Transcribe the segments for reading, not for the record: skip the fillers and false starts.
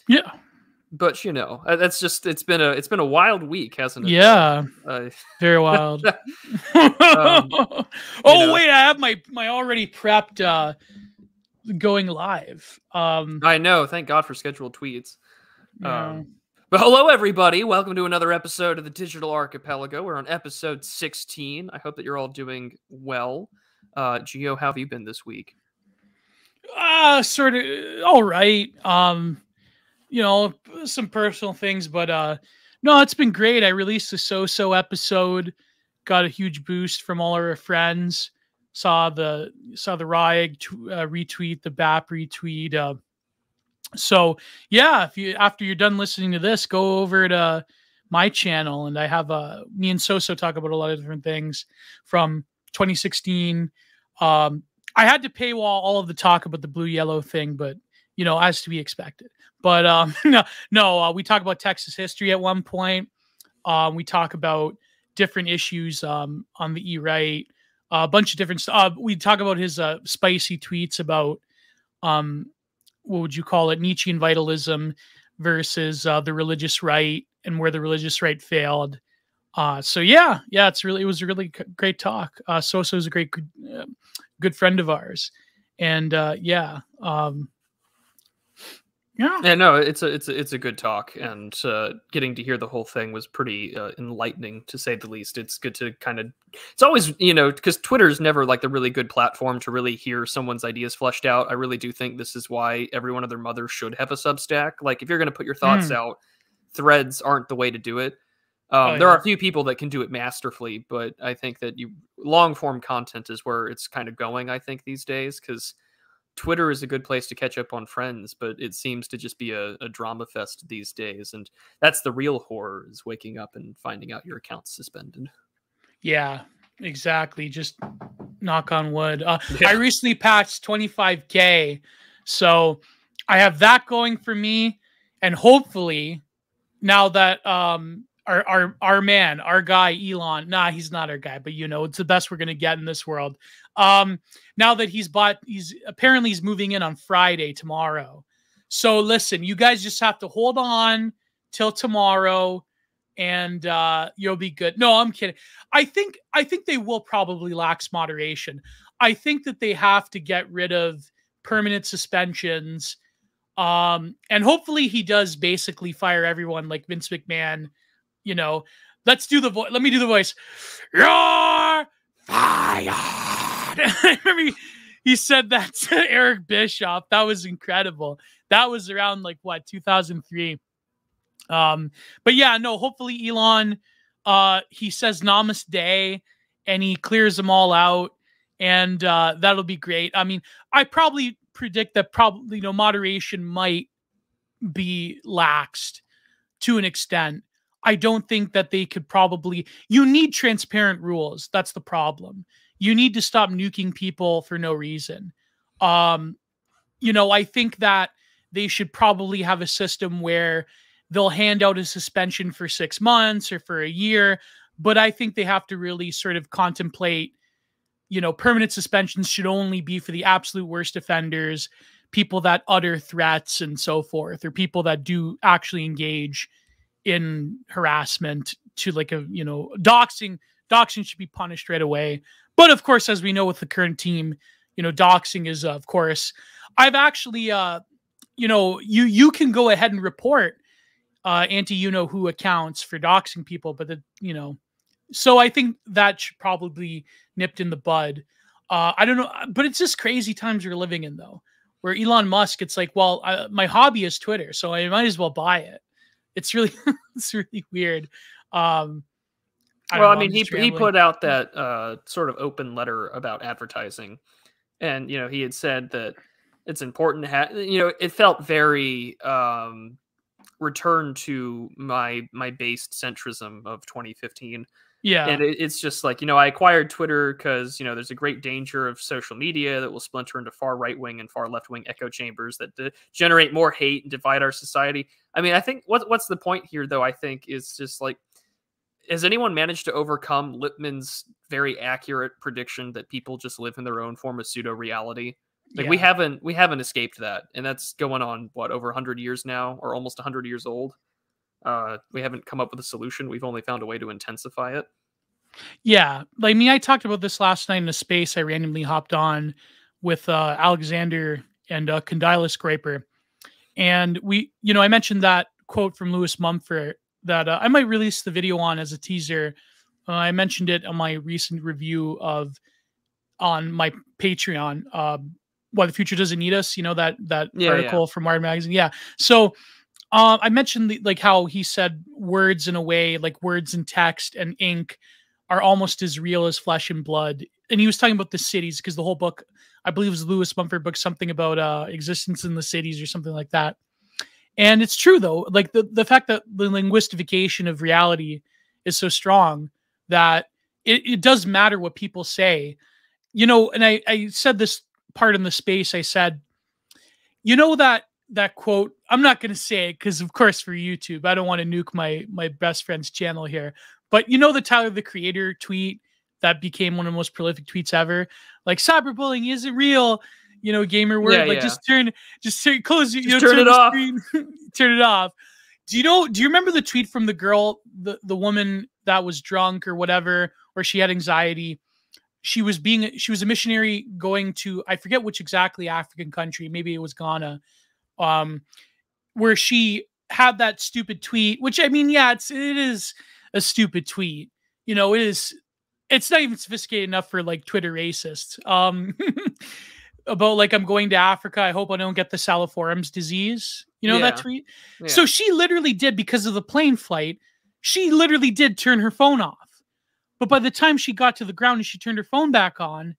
Yeah. But that's just it's been a wild week, hasn't it? Yeah. Very wild. Wait, I have my already prepped going live. I know. Thank God for scheduled tweets. Yeah. But hello, everybody. Welcome to another episode of the Digital Archipelago. We're on episode 16. I hope that you're all doing well. Gio, how have you been this week? Sort of all right. Some personal things, but no, it's been great. I released the So episode, got a huge boost from all our friends. Saw the RIAG retweet, the BAP retweet. So yeah, after you're done listening to this, go over to my channel, and I have me and So talk about a lot of different things from 2016. I had to paywall all of the talk about the blue yellow thing, but as to be expected. But we talk about Texas history at one point. We talk about different issues on the E-Right, a bunch of different stuff. We talk about his spicy tweets about what would you call it, Nietzschean vitalism versus the religious right, and where the religious right failed. So yeah, it was a really great talk. Sosa is a great good friend of ours, and yeah, no, it's a good talk, and getting to hear the whole thing was pretty enlightening, to say the least. It's good to it's always, because Twitter's never like the really good platform to really hear someone's ideas fleshed out. I really do think this is why everyone and their mother should have a Substack. Like, if you're going to put your thoughts out, threads aren't the way to do it. There are a few people that can do it masterfully, but I think that long form content is where it's kind of going, I think, these days, because Twitter is a good place to catch up on friends, but it seems to just be a drama fest these days. And that's the real horror, is waking up and finding out your account's suspended. Yeah, exactly. Just knock on wood. I recently patched 25K. So I have that going for me. And hopefully now that our man, our guy, Elon, he's not our guy, but it's the best we're going to get in this world. Now that he's moving in on Friday, tomorrow. So listen, you guys just have to hold on till tomorrow, and you'll be good. No, I'm kidding. I think they will probably lax moderation. I think that they have to get rid of permanent suspensions. And hopefully he does basically fire everyone like Vince McMahon. Let's do the voice. Let me do the voice. You're fired. I remember he said that to Eric Bischoff. That was incredible. That was around 2003. But yeah, no, hopefully Elon, he says namaste and he clears them all out, and that'll be great. I mean, I probably predict that moderation might be laxed to an extent. I don't think that they could you need transparent rules. That's the problem. You need to stop nuking people for no reason. I think that they should probably have a system where they'll hand out a suspension for 6 months or for a year, but I think they have to really sort of contemplate, permanent suspensions should only be for the absolute worst offenders, people that utter threats and so forth, or people that do actually engage in harassment to doxing. Doxing should be punished right away. But of course, as we know with the current team, doxing is, of course, I've actually, you can go ahead and report anti-who accounts for doxing people, but so I think that should probably be nipped in the bud. I don't know, but it's just crazy times we're living in, though, where Elon Musk, it's like, well, my hobby is Twitter, so I might as well buy it. It's really, it's really weird. He put out that sort of open letter about advertising, and he had said that it's important to have. It felt very return to my based centrism of 2015. Yeah, and it's just like, I acquired Twitter because there's a great danger of social media that will splinter into far right wing and far left wing echo chambers that generate more hate and divide our society. I mean, I think what's the point here, though? I think is just like, has anyone managed to overcome Lippmann's very accurate prediction that people just live in their own form of pseudo reality? Like we haven't escaped that, and that's going on what, over 100 years now, or almost 100 years old. We haven't come up with a solution. We've only found a way to intensify it. Yeah, like, I mean, I talked about this last night in a space I randomly hopped on with Alexander and Condila Scraper, and we, I mentioned that quote from Lewis Mumford that I might release the video on as a teaser. I mentioned it on my recent review on my Patreon. Why the Future Doesn't Need Us, that article from Wired Magazine. Yeah. So I mentioned like how he said words in a way, like words in text and ink are almost as real as flesh and blood. And he was talking about the cities, because the whole book, I believe, was Lewis Mumford book, something about existence in the cities or something like that. And it's true, though, like the fact that the linguistification of reality is so strong that it does matter what people say. And I said this part in the space, I said, that quote, I'm not going to say it because, of course, for YouTube, I don't want to nuke my best friend's channel here. But the Tyler, the Creator tweet that became one of the most prolific tweets ever, like, cyberbullying isn't real, gamer word, just close, turn it off, turn it off. Do you remember the tweet from the girl, the woman that was drunk or whatever, or she had anxiety? She was a missionary going to, I forget which exactly African country, maybe it was Ghana, where she had that stupid tweet, which, I mean, yeah, it is a stupid tweet. It's not even sophisticated enough for like Twitter racists. About like, I'm going to Africa, I hope I don't get the Saliforium's disease. That tweet? Yeah. So she literally did, because of the plane flight, she literally did turn her phone off. But by the time she got to the ground and she turned her phone back on,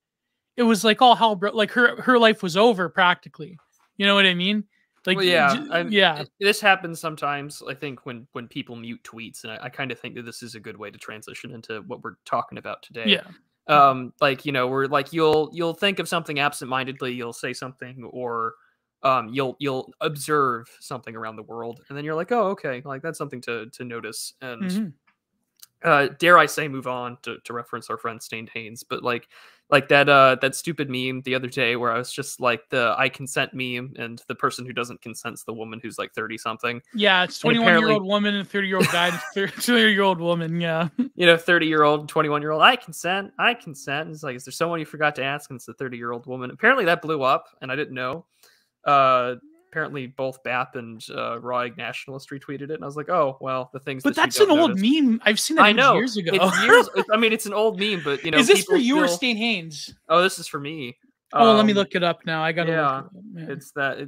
it was like all hell broke. Like her life was over practically. You know what I mean? Like, well, this happens sometimes. I think when people mute tweets, and I kind of think that this is a good way to transition into what we're talking about today. Yeah. We're like, you'll think of something absentmindedly, you'll say something, or you'll observe something around the world, and then you're like, oh, okay, like that's something to notice. And dare I say, move on to reference our friend Stained Haynes, but like that stupid meme the other day where I was just like, the I consent meme, and the person who doesn't consent's the woman who's like 30 something. Yeah, it's 21-year-old woman and 30-year-old guy, 30-year-old woman. Yeah, 30-year-old, 21-year-old. I consent. And it's like, is there someone you forgot to ask? And it's the 30-year-old woman. Apparently that blew up, and I didn't know. Apparently both BAP and Raw Egg Nationalist retweeted it, and I was like, oh, well, the things. But that's an old meme. I've seen that years ago. It's years. I mean, it's an old meme, but is this for you or Stain Haynes? Oh, this is for me. Let me look it up now. I gotta. Yeah, look it up. Yeah.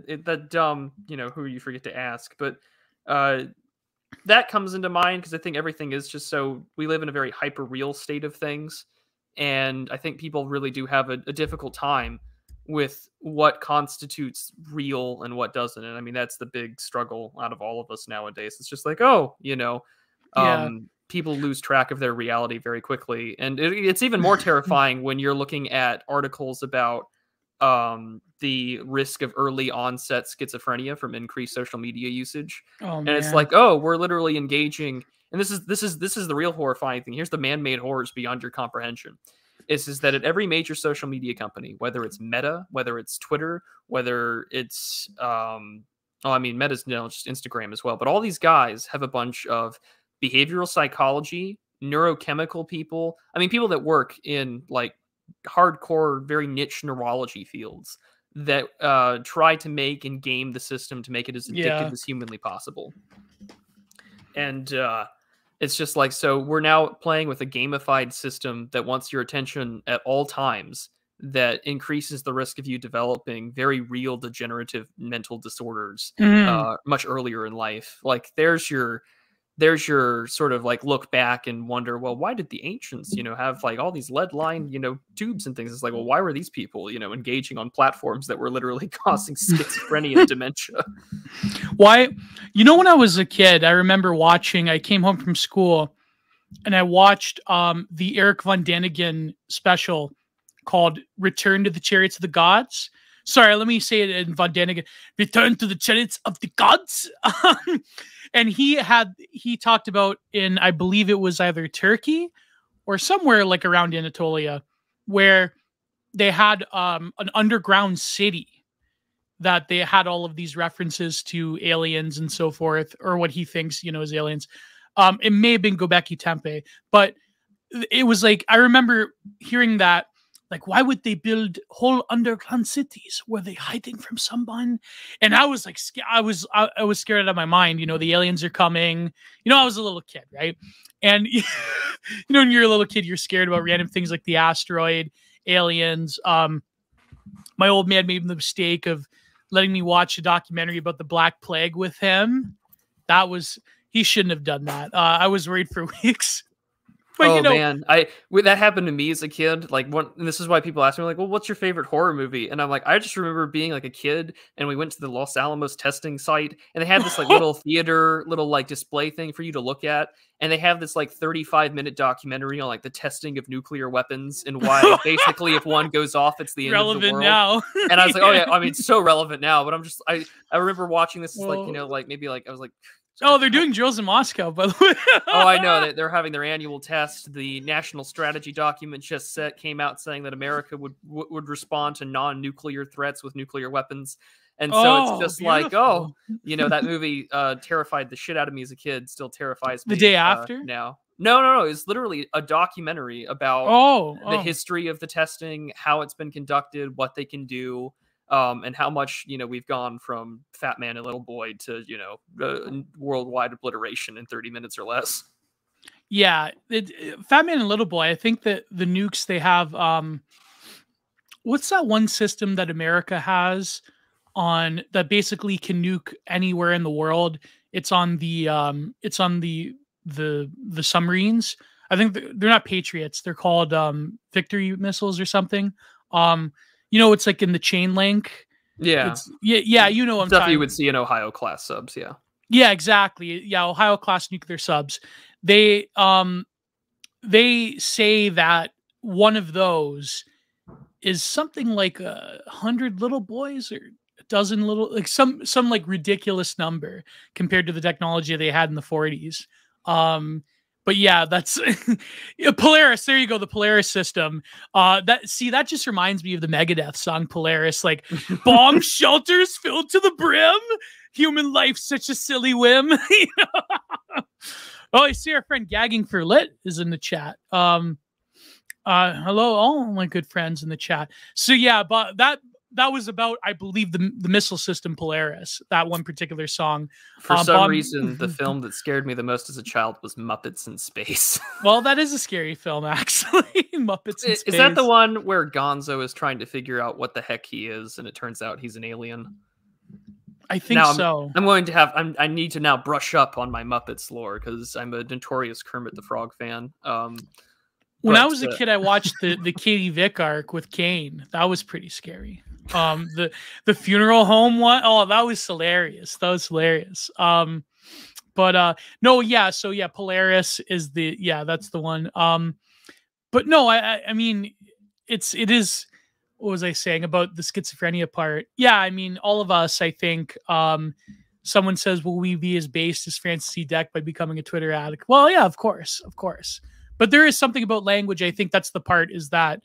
It's that dumb, who you forget to ask, but that comes into mind because I think everything is just so, we live in a very hyper real state of things, and I think people really do have a difficult time with what constitutes real and what doesn't. And I mean, that's the big struggle out of all of us nowadays. It's just like, people lose track of their reality very quickly. And it's even more terrifying when you're looking at articles about the risk of early onset schizophrenia from increased social media usage. And it's like, oh, we're literally engaging. And this is the real horrifying thing. Here's the man-made horrors beyond your comprehension. Is that at every major social media company, whether it's Meta, whether it's Twitter, whether it's Meta's just Instagram as well, but all these guys have a bunch of behavioral psychology, neurochemical people. I mean, people that work in like hardcore, very niche neurology fields that try to make and game the system to make it as addictive as humanly possible. And it's just like, so we're now playing with a gamified system that wants your attention at all times, that increases the risk of you developing very real degenerative mental disorders much earlier in life. Like there's your sort of like look back and wonder, well, why did the ancients, have like all these lead lined, tubes and things? It's like, well, why were these people, engaging on platforms that were literally causing schizophrenia and dementia? Why? When I was a kid, I remember I came home from school and I watched the Eric Von Daniken special called Return to the Chariots of the Gods. Sorry, let me say it in Von Daniken. Return to the Chariots of the Gods. And he talked about in, I believe it was either Turkey or somewhere like around Anatolia, where they had an underground city that they had all of these references to aliens and so forth, or what he thinks, is aliens. It may have been Göbekli Tepe, but it was like, I remember hearing that, like, why would they build whole underground cities? Were they hiding from someone? And I was like, I was scared out of my mind. The aliens are coming. I was a little kid, right? And when you're a little kid, you're scared about random things like the asteroid, aliens. My old man made the mistake of letting me watch a documentary about the Black Plague with him. He shouldn't have done that. I was worried for weeks. But, man, that happened to me as a kid. Like, and this is why people ask me, like, well, what's your favorite horror movie? And I'm like, I just remember being like a kid, and we went to the Los Alamos testing site, and they had this like little theater, little like display thing for you to look at, and they have this like 35-minute documentary on like the testing of nuclear weapons and why basically if one goes off, it's the end of the world. Now. And I was like, oh yeah, I mean, it's so relevant now. But I remember watching this, like, maybe like I was like. Oh, they're doing drills in Moscow, by the way. Oh, I know. They're having their annual test. The national strategy document just came out saying that America would respond to non-nuclear threats with nuclear weapons. And so it's just beautiful. Like, that movie terrified the shit out of me as a kid, still terrifies me. The day after? Now. No. It's literally a documentary about the history of the testing, how it's been conducted, what they can do. And how much, we've gone from Fat Man and Little Boy to, worldwide obliteration in 30 minutes or less. Yeah. Fat Man and Little Boy, I think that the nukes they have, what's that one system that America has that basically can nuke anywhere in the world? It's on the submarines. I think they're not Patriots. They're called Victory missiles or something. It's like in the chain link. Yeah. Yeah. I'm stuff you would see in Ohio class subs. Yeah. Yeah, exactly. Yeah. Ohio class nuclear subs. They say that one of those is something like 100 little boys or a dozen little, like some like ridiculous number compared to the technology they had in the 40s. But yeah, that's Polaris. There you go, the Polaris system. That just reminds me of the Megadeth song Polaris. Like, bomb shelters filled to the brim. Human life, such a silly whim. Oh, I see our friend Gagging for Lit is in the chat. Hello, all my good friends in the chat. So yeah, but that was about, I believe, the missile system Polaris, that one particular song. For some reason, the film that scared me the most as a child was Muppets in Space. Well, that is a scary film, actually. Muppets in Space. Is that the one where Gonzo is trying to figure out what the heck he is, and it turns out he's an alien? I think so. I need to now brush up on my Muppets lore, because I'm a notorious Kermit the Frog fan. When I was a kid, I watched the Katie Vick arc with Kane. That was pretty scary. The funeral home one, that was hilarious. But no, yeah. So yeah, Polaris is that's the one. But no, I mean, it is. What was I saying about the schizophrenia part? Yeah, I mean, all of us, I think. Someone says, "Will we be as based as Francis C. Deck by becoming a Twitter addict?" Well, yeah, of course. But there is something about language. I think that's the part, is that,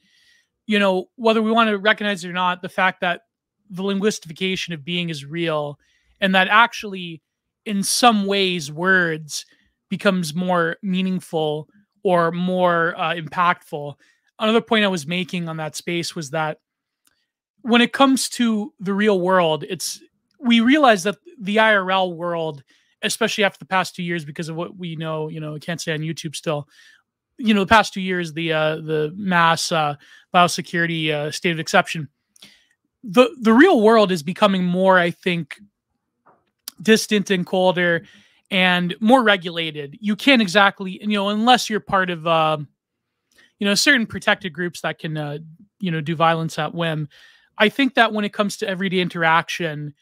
whether we want to recognize it or not, the fact that the linguistification of being is real, and that actually in some ways words becomes more meaningful or more impactful. Another point I was making on that space was that when it comes to the real world, we realize that the IRL world, especially after the past 2 years, because of what we know, I can't say on YouTube still, the past 2 years, the mass biosecurity state of exception, the real world is becoming more, I think, distant and colder and more regulated. You can't exactly, unless you're part of, certain protected groups that can, do violence at whim. I think that when it comes to everyday interaction,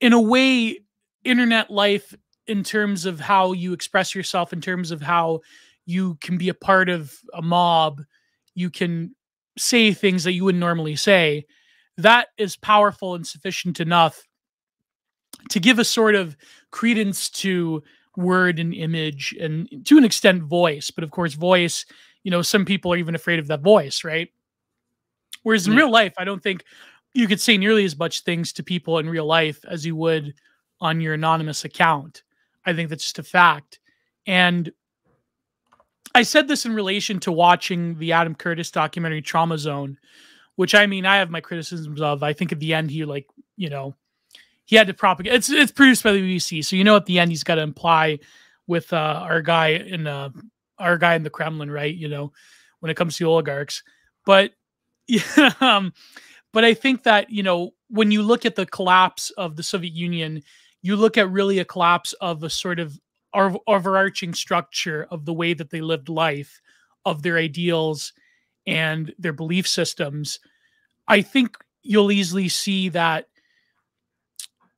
in a way, internet life, in terms of how you express yourself, in terms of how you can be a part of a mob, you can say things that you wouldn't normally say. That is powerful and sufficient enough to give a sort of credence to word and image, and to an extent voice. But of course, voice, some people are even afraid of that voice, right? Whereas in real life, I don't think you could say nearly as much things to people in real life as you would on your anonymous account. I think that's just a fact. And I said this in relation to watching the Adam Curtis documentary Trauma Zone, which, I mean, I have my criticisms of. I think at the end he, like, you know, he had to propagate. It's produced by the BBC, so, you know, at the end he's got to imply with our guy in the Kremlin, right? You know, when it comes to oligarchs. But yeah, but I think that, you know, when you look at the collapse of the Soviet Union, you look at really a collapse of a sort of overarching structure of the way that they lived life, of their ideals and their belief systems. I think you'll easily see that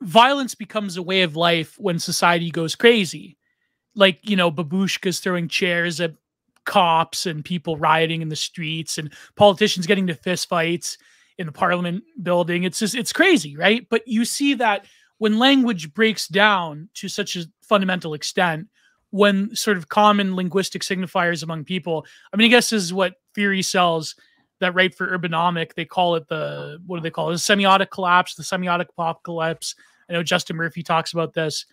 violence becomes a way of life when society goes crazy. Like, you know, babushkas throwing chairs at cops and people rioting in the streets and politicians getting into fistfights in the parliament building. It's just, it's crazy, right? But you see that when language breaks down to such a fundamental extent, when sort of common linguistic signifiers among people, I mean, I guess this is what theory sells that write for Urbanomic, they call it the, what do they call it? The semiotic collapse, the semiotic apocalypse. I know Justin Murphy talks about this.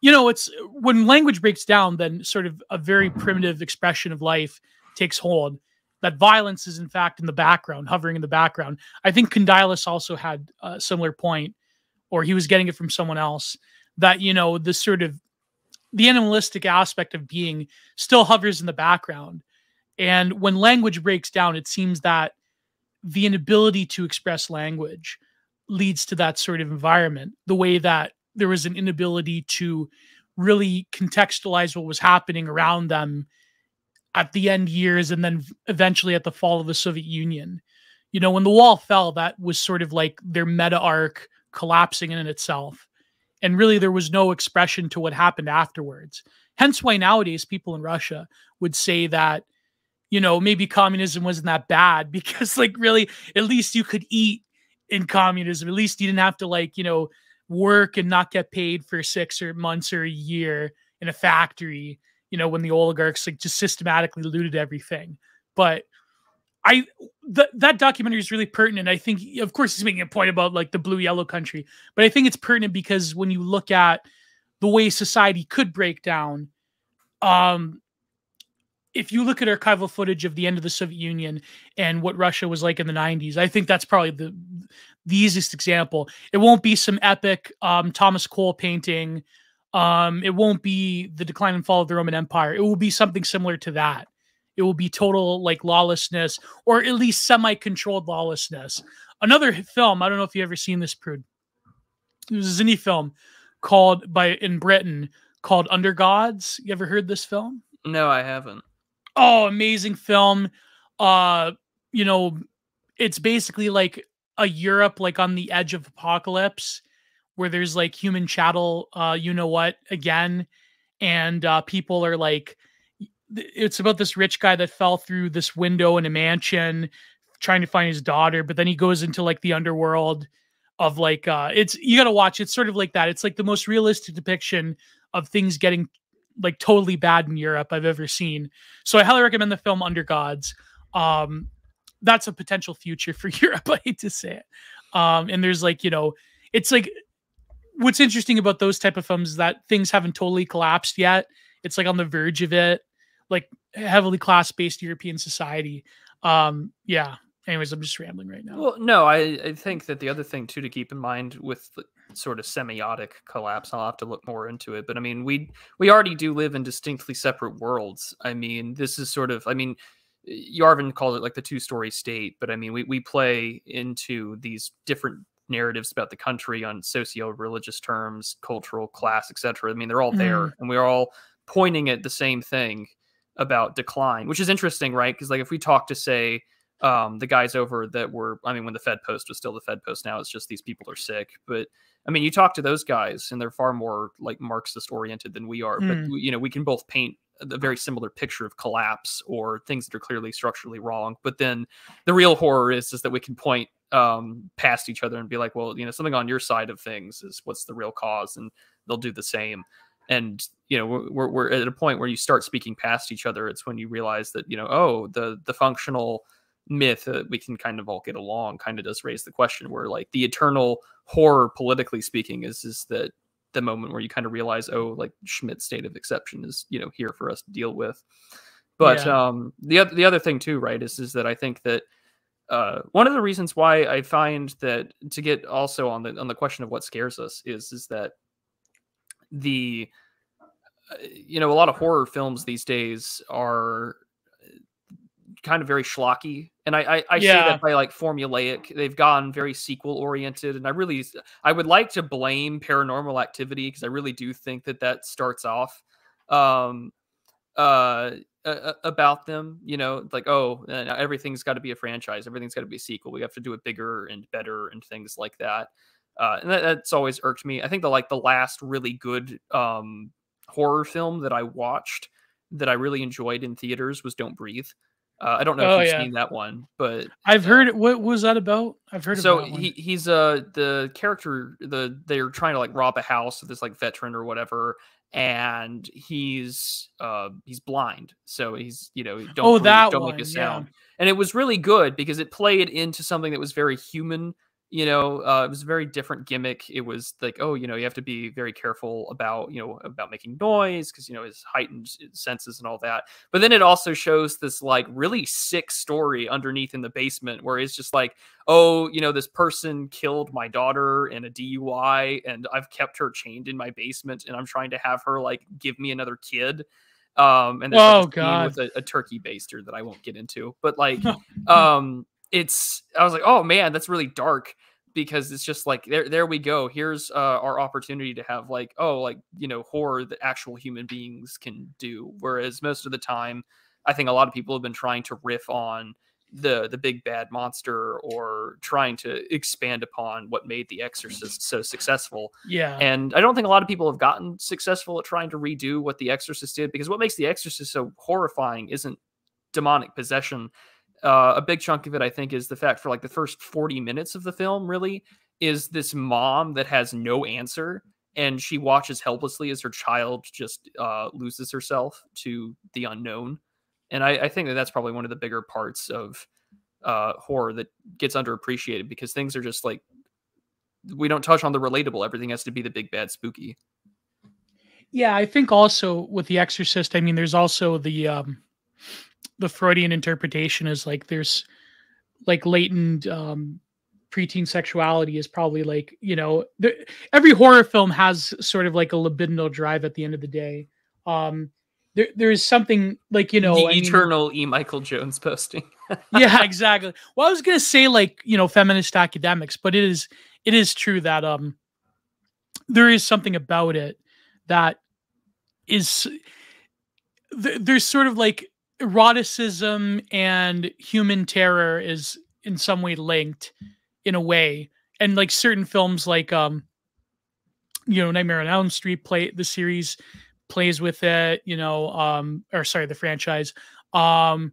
You know, it's when language breaks down, then sort of a very primitive expression of life takes hold. That violence is in fact in the background, hovering in the background. I think Kondylis also had a similar point, or he was getting it from someone else, that, you know, this sort of the animalistic aspect of being still hovers in the background. And when language breaks down, it seems that the inability to express language leads to that sort of environment, the way that there was an inability to really contextualize what was happening around them at the end years and then eventually at the fall of the Soviet Union. You know, when the wall fell, that was sort of like their meta arc collapsing in itself. And really there was no expression to what happened afterwards. Hence why nowadays people in Russia would say that, you know, maybe communism wasn't that bad because, like, really, at least you could eat in communism. At least you didn't have to, like, you know, work and not get paid for 6 or months or a year in a factory, you know, when the oligarchs, like, just systematically looted everything. But that documentary is really pertinent. I think, of course, he's making a point about, like, the blue yellow country, but I think it's pertinent because when you look at the way society could break down, if you look at archival footage of the end of the Soviet Union and what Russia was like in the 90s, I think that's probably the easiest example. It won't be some epic Thomas Cole painting. It won't be the decline and fall of the Roman Empire. It will be something similar to that. It will be total, like, lawlessness, or at least semi-controlled lawlessness. Another film, I don't know if you've ever seen this, Prude. It was a Zinni film in Britain called Under Gods. You ever heard this film? No, I haven't. Oh, amazing film. You know, it's basically like a Europe, like, on the edge of apocalypse, where there's, like, human chattel, you know what, again. And people are like, it's about this rich guy that fell through this window in a mansion trying to find his daughter, but then he goes into, like, the underworld of, like, it's, you got to watch. It's sort of like that. It's like the most realistic depiction of things getting, like, totally bad in Europe I've ever seen. So I highly recommend the film Under Gods. That's a potential future for Europe. I hate to say it. And there's, like, you know, it's like, what's interesting about those type of films is that things haven't totally collapsed yet. It's, like, on the verge of it, like, heavily class-based European society. Yeah. Anyways, I'm just rambling right now. Well, no, I think that the other thing too to keep in mind with the sort of semiotic collapse, I'll have to look more into it, but I mean, we already do live in distinctly separate worlds. I mean, this is sort of, I mean, Yarvin called it like the two-story state, but I mean, we play into these different narratives about the country on socio-religious terms, cultural, class, etc. I mean, they're all there, and we're all pointing at the same thing about decline, which is interesting, right? Because, like, if we talk to, say, the guys over that were, I mean, when the Fed Post was still the Fed Post, now it's just these people are sick. But I mean, you talk to those guys and they're far more, like, Marxist oriented than we are. But, you know, we can both paint a very similar picture of collapse or things that are clearly structurally wrong. But then the real horror is that we can point past each other and be like, well, you know, something on your side of things is what's the real cause, and they'll do the same. And, you know, we're at a point where you start speaking past each other. It's when you realize that, you know, oh, the functional myth, we can kind of all get along, kind of does raise the question where like the eternal horror, politically speaking, is that the moment where you kind of realize, oh, like Schmidt's state of exception is, you know, here for us to deal with. But the other thing too, right, is that I think that one of the reasons why I find that, to get also on the question of what scares us, is that the you know, a lot of horror films these days are kind of very schlocky, and I say that by like formulaic. They've gone very sequel oriented, and I would like to blame Paranormal Activity, because I really do think that starts off about them, you know, like, oh, everything's got to be a franchise, everything's got to be a sequel, we have to do it bigger and better and things like that. And that's always irked me. I think the last really good horror film that I watched that I really enjoyed in theaters was Don't Breathe. I don't know if you've seen that one, but I've heard it. What was that about? I've heard so of that one. He's the character, they're trying to like rob a house with this like veteran or whatever, and he's blind, so he's, you know, don't make a sound. And it was really good because it played into something that was very human. You know, it was a very different gimmick. It was like, oh, you know, you have to be very careful about, you know, about making noise, because, you know, his heightened senses and all that. But then it also shows this like really sick story underneath in the basement, where it's just like, oh, you know, this person killed my daughter in a DUI, and I've kept her chained in my basement, and I'm trying to have her like give me another kid. And there's like a scene with a turkey baster that I won't get into, but like, I was like, oh man, that's really dark, because it's just like, there we go. Here's our opportunity to have like, oh, like, you know, horror that actual human beings can do. Whereas most of the time, I think a lot of people have been trying to riff on the big bad monster, or trying to expand upon what made The Exorcist so successful. Yeah. And I don't think a lot of people have gotten successful at trying to redo what The Exorcist did, because what makes The Exorcist so horrifying isn't demonic possession. A big chunk of it, I think, is the fact for like the first 40 minutes of the film really is this mom that has no answer, and she watches helplessly as her child just loses herself to the unknown. And I think that's probably one of the bigger parts of horror that gets underappreciated, because things are just like, we don't touch on the relatable. Everything has to be the big bad spooky. Yeah, I think also with The Exorcist, I mean, there's also the Freudian interpretation is like, there's like latent preteen sexuality is probably like, you know, every horror film has sort of like a libidinal drive at the end of the day. There is something like, you know, the eternal E. Michael Jones posting. Yeah, exactly. Well, I was gonna say like, you know, feminist academics, but it is true that there is something about it that is there's sort of like eroticism and human terror is in some way linked in a way. And like certain films like you know, Nightmare on Elm Street the series plays with it, you know, or sorry, the franchise. To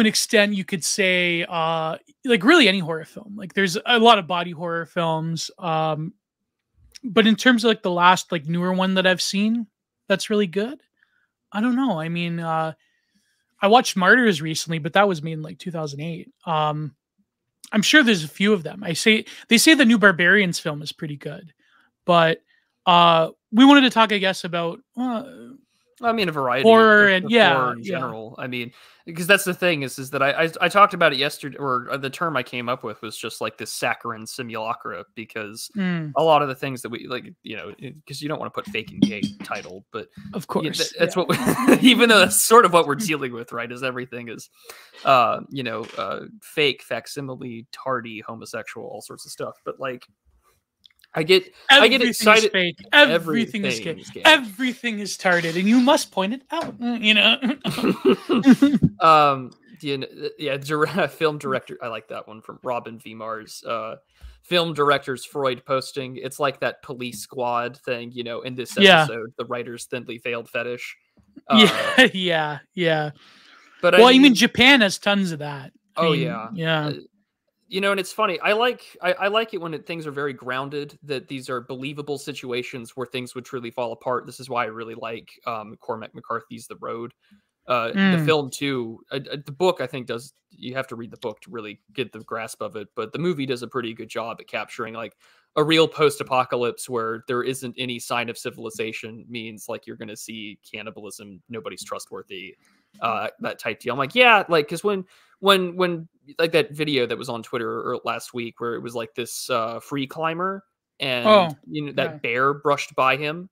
an extent, you could say like really any horror film. Like there's a lot of body horror films. But in terms of like the last like newer one that I've seen that's really good, I don't know. I mean, I watched Martyrs recently, but that was made in like 2008. I'm sure there's a few of them. They say the new Barbarians film is pretty good, but we wanted to talk, I guess, about I mean, a variety horror of horror in general. I mean, because that's the thing is that I talked about it yesterday, or the term I came up with was just like this saccharine simulacra, because a lot of the things that we like, you know, because you don't want to put fake and gay title, but of course, that's what even though that's sort of what we're dealing with, right? Is everything is, you know, fake, facsimile, tardy, homosexual, all sorts of stuff, but like. I get excited. Fake. Everything is gay. Everything is tarted, and you must point it out. You know. Film director. I like that one from Robin V. Mars. Film directors Freud posting. It's like that Police Squad thing, you know. In this episode, the writer's thinly veiled fetish. Yeah. But I mean, Japan has tons of that. I mean, yeah. You know, and it's funny. I like it when things are very grounded, that these are believable situations where things would truly fall apart. This is why I really like Cormac McCarthy's The Road, The film too, the book I think does. You have to read the book to really get the grasp of it, but the movie does a pretty good job at capturing like a real post-apocalypse where there isn't any sign of civilization means like you're going to see cannibalism, nobody's trustworthy, that type deal. I'm like, yeah, like because when like that video that was on Twitter last week where it was like this free climber and that bear brushed by him.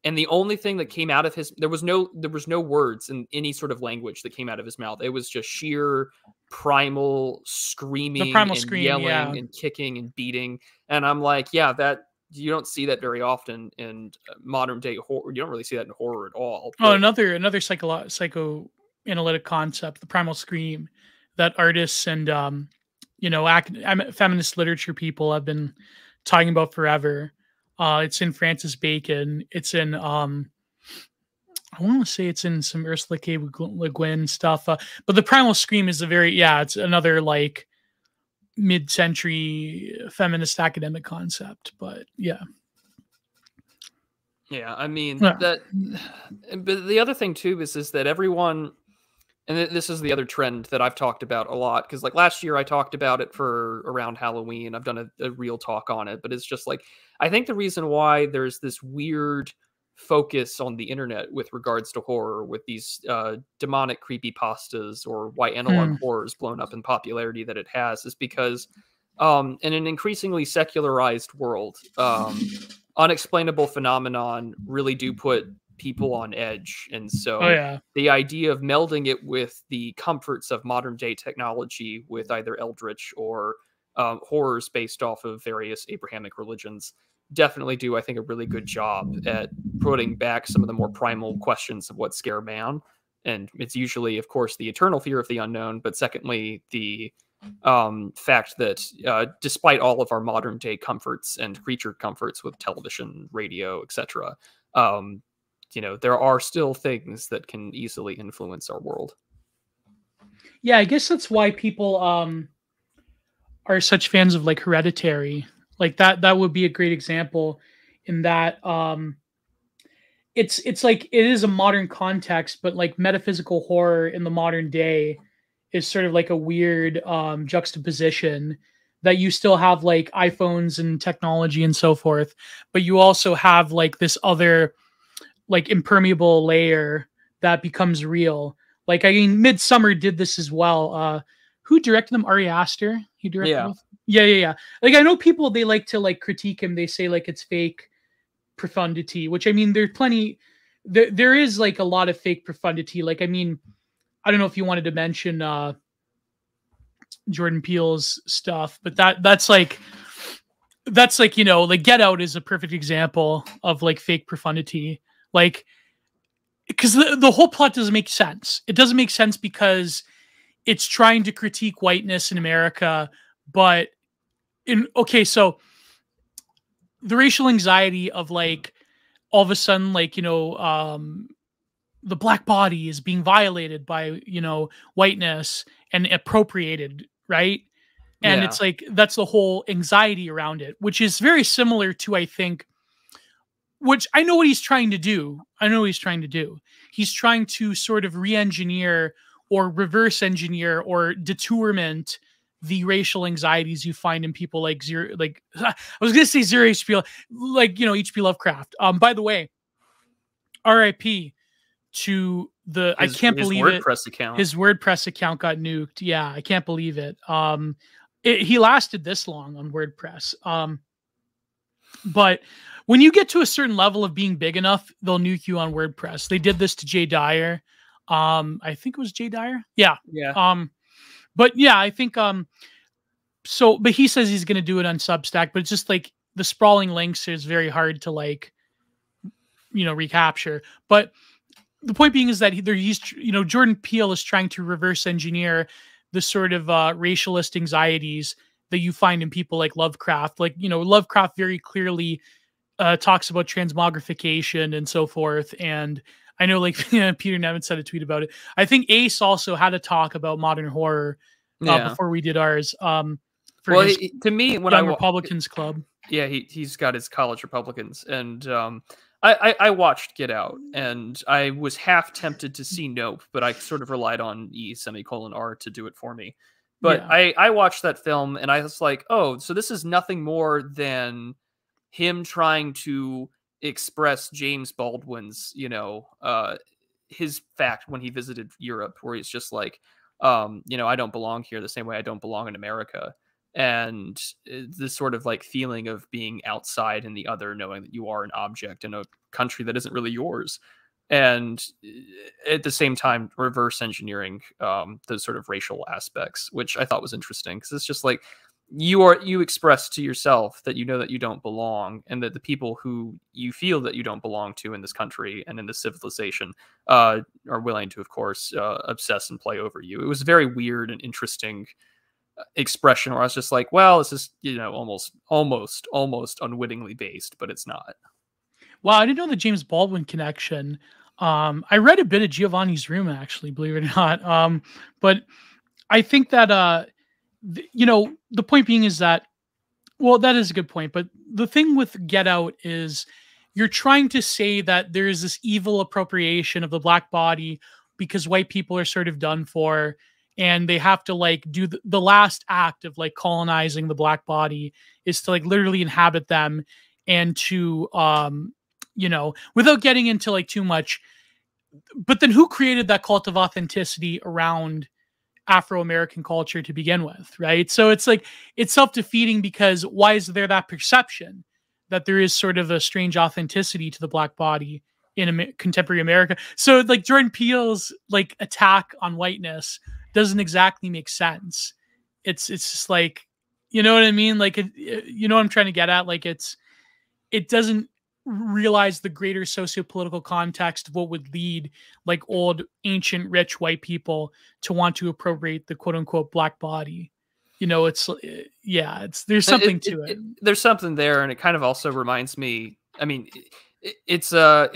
And the only thing that came out of there was no words in any sort of language that came out of his mouth. It was just sheer primal screaming and yelling and kicking and beating. And I'm like, yeah, that you don't see that very often in modern day horror. You don't really see that in horror at all. But... another psychoanalytic concept, the primal scream, that artists and feminist literature people have been talking about forever. It's in Francis Bacon. It's in I want to say it's in some Ursula K. Le Guin stuff. But the primal scream is it's another like mid-century feminist academic concept. But yeah, I mean that. But the other thing too is that everyone, and this is the other trend that I've talked about a lot, because like last year I talked about it for around Halloween. I've done a real talk on it, but it's just like, I think the reason why there's this weird focus on the internet with regards to horror, with these demonic creepypastas, or why analog horror is blown up in popularity that it has, is because in an increasingly secularized world, unexplainable phenomenon really do put people on edge. And so the idea of melding it with the comforts of modern day technology with either eldritch or horrors based off of various Abrahamic religions definitely do, I think, a really good job at putting back some of the more primal questions of what scare man. And it's usually, of course, the eternal fear of the unknown, but secondly, the fact that despite all of our modern day comforts and creature comforts with television, radio, etc., there are still things that can easily influence our world. Yeah, I guess that's why people are such fans of like Hereditary. Like that would be a great example in that it's like it is a modern context, but like metaphysical horror in the modern day is sort of like a weird juxtaposition, that you still have like iPhones and technology and so forth, but you also have like this other like impermeable layer that becomes real. Like, I mean, Midsummer did this as well. Who directed them? Ari Aster. He directed. Yeah. Like, I know people, they like to like critique him. They say like it's fake profundity, which, I mean, there's plenty. There is like a lot of fake profundity. Like, I mean, I don't know if you wanted to mention Jordan Peele's stuff, but that's like like Get Out is a perfect example of like fake profundity. Like, because the whole plot doesn't make sense. It doesn't make sense because it's trying to critique whiteness in America, but so the racial anxiety of like all of a sudden, like, the black body is being violated by, whiteness and appropriated, right? And it's like, that's the whole anxiety around it, which is very similar to, I think, which I know what he's trying to do. He's trying to sort of re-engineer or reverse engineer or determent the racial anxieties you find in people like I was going to say Zero HP, like, H.P. Lovecraft. By the way, RIP to I can't believe it. His WordPress account got nuked. Yeah, I can't believe it. He lasted this long on WordPress. But when you get to a certain level of being big enough, they'll nuke you on WordPress. They did this to Jay Dyer. I think it was Jay Dyer. Yeah. But yeah, I think but he says he's going to do it on Substack, but it's just like the sprawling links is very hard to like, recapture. But the point being is that he's Jordan Peele is trying to reverse engineer the sort of racialist anxieties that you find in people like Lovecraft. Like, Lovecraft very clearly talks about transmogrification and so forth. And I know, like, Peter Nevin said a tweet about it. I think Ace also had a talk about modern horror before we did ours. To me, when Young Republicans Club. Yeah, he's got his college Republicans, and I watched Get Out, and I was half tempted to see Nope, but I sort of relied on E:R to do it for me. But Yeah. I watched that film, and I was like, oh, so this is nothing more than him trying to express James Baldwin's, his fact when he visited Europe, where he's just like, I don't belong here the same way I don't belong in America. And this sort of like feeling of being outside in the other, knowing that you are an object in a country that isn't really yours. And at the same time, reverse engineering those sort of racial aspects, which I thought was interesting, because it's just like you express to yourself that you know that you don't belong, and that the people who you feel that you don't belong to in this country and in this civilization are willing to, of course, obsess and play over you. It was very weird and interesting expression where I was just like, well, this is, almost unwittingly based, but it's not. Wow, I didn't know the James Baldwin connection. I read a bit of Giovanni's Room, actually, believe it or not. But I think that the point being is that, well, that is a good point. But the thing with Get Out is you're trying to say that there is this evil appropriation of the black body because white people are sort of done for, and they have to like do the last act of like colonizing the black body is to like literally inhabit them, and to without getting into like too much. But then who created that cult of authenticity around Afro-American culture to begin with, right? So it's like, it's self-defeating, because why is there that perception that there is sort of a strange authenticity to the black body in contemporary America? So like Jordan Peele's like attack on whiteness doesn't exactly make sense. It's just like, you know what I mean? Like, you know what I'm trying to get at? Like, it doesn't realize the greater socio-political context of what would lead like old, ancient, rich white people to want to appropriate the quote unquote black body. There's something to it. There's something there. And it kind of also reminds me, I mean, I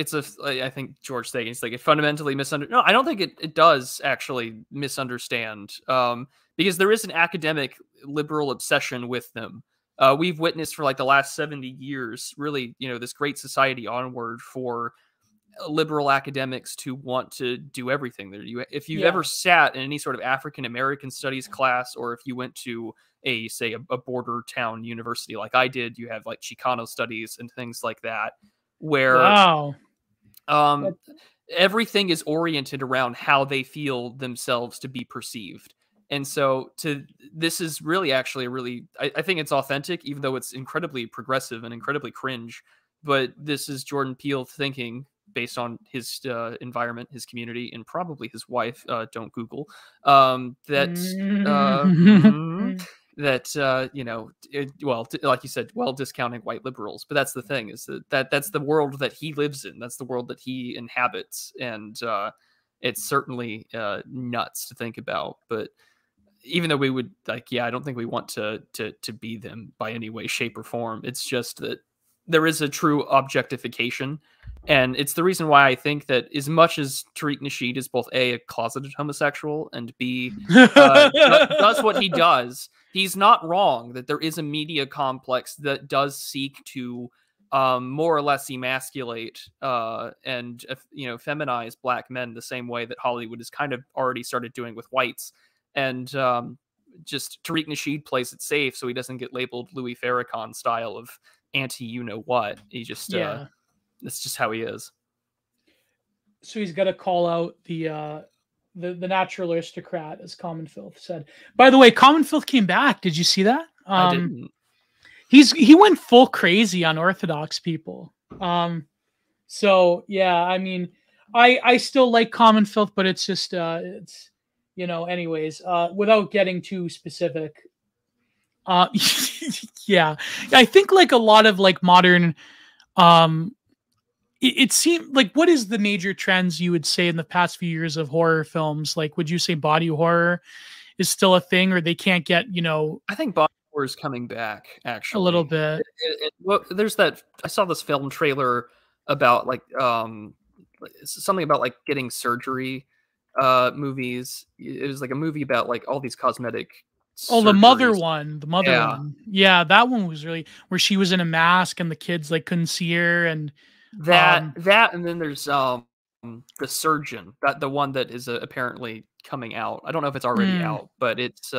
think George saying it's like it fundamentally no, I don't think it does actually misunderstand, because there is an academic liberal obsession with them. We've witnessed for like the last 70 years, really, this great society onward for liberal academics to want to do everything there. If you've ever sat in any sort of African American studies class, or if you went to a border town university like I did, you have like Chicano studies and things like that, where wow, everything is oriented around how they feel themselves to be perceived. And so this is really actually I think it's authentic, even though it's incredibly progressive and incredibly cringe. But this is Jordan Peele thinking based on his environment, his community, and probably his wife. Don't Google like you said, discounting white liberals. But that's the thing, is that's the world that he lives in. That's the world that he inhabits. And it's certainly nuts to think about. But even though we would I don't think we want to be them by any way, shape, or form. It's just that there is a true objectification. And it's the reason why I think that as much as Tariq Nasheed is both a closeted homosexual and B does what he does, he's not wrong that there is a media complex that does seek to more or less emasculate and feminize black men the same way that Hollywood has kind of already started doing with whites. And just Tariq Nasheed plays it safe so he doesn't get labeled Louis Farrakhan style of anti-you-know-what. He just that's just how he is. So he's got to call out the natural aristocrat, as Common Filth said. By the way, Common Filth came back. Did you see that? I didn't. He went full crazy on Orthodox people. So yeah, I mean, I still like Common Filth, but it's just it's anyways, without getting too specific. Yeah, I think like a lot of like modern it seemed like, what is the major trends you would say in the past few years of horror films? Like, would you say body horror is still a thing, or they can't get, I think body horror is coming back, actually. A little bit. Well, there's that, I saw this film trailer about like something about like getting surgery movies. It was like a movie about like all these cosmetic surgeries. The mother one. Yeah, that one was really, where she was in a mask and the kids like couldn't see her, and That and then there's the Surgeon, that the one that is apparently coming out. I don't know if it's already out, but it's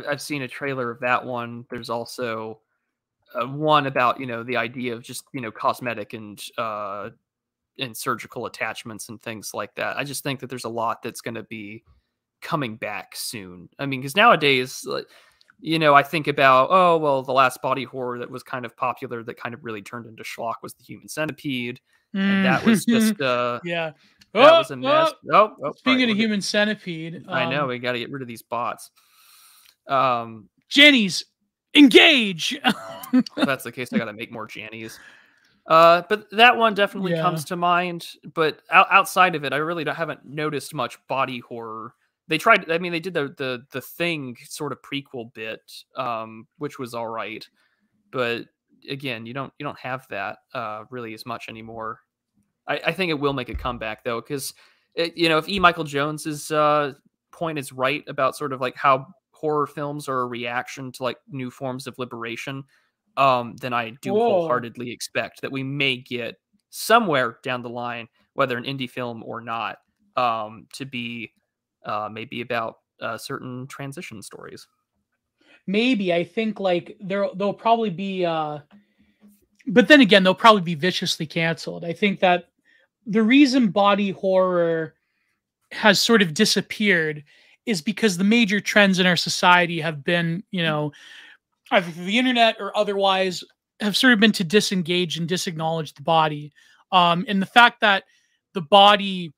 I've seen a trailer of that one. There's also one about, you know, the idea of just, you know, cosmetic and surgical attachments and things like that. I just think that there's a lot that's going to be coming back soon. I mean, because nowadays, like, you know, I think about, oh, well, the last body horror that was kind of popular that kind of really turned into schlock was the Human Centipede. And that was just, yeah. That was a mess. Speaking of Human Centipede. I know, we got to get rid of these bots. Jenny's, engage! If that's the case, I got to make more Jannies. But that one definitely comes to mind. But outside of it, I really haven't noticed much body horror. They tried. I mean, they did the Thing sort of prequel bit, which was all right. But again, you don't have that really as much anymore. I think it will make a comeback though, because you know, if E. Michael Jones's point is right about sort of like how horror films are a reaction to like new forms of liberation, then I do wholeheartedly expect that we may get somewhere down the line, whether an indie film or not, to be maybe about certain transition stories. Maybe. I think like there'll probably be but then again, they'll probably be viciously canceled. I think that the reason body horror has sort of disappeared is because the major trends in our society have been, you know, either through the internet or otherwise, have sort of been to disengage and disacknowledge the body. And the fact that the body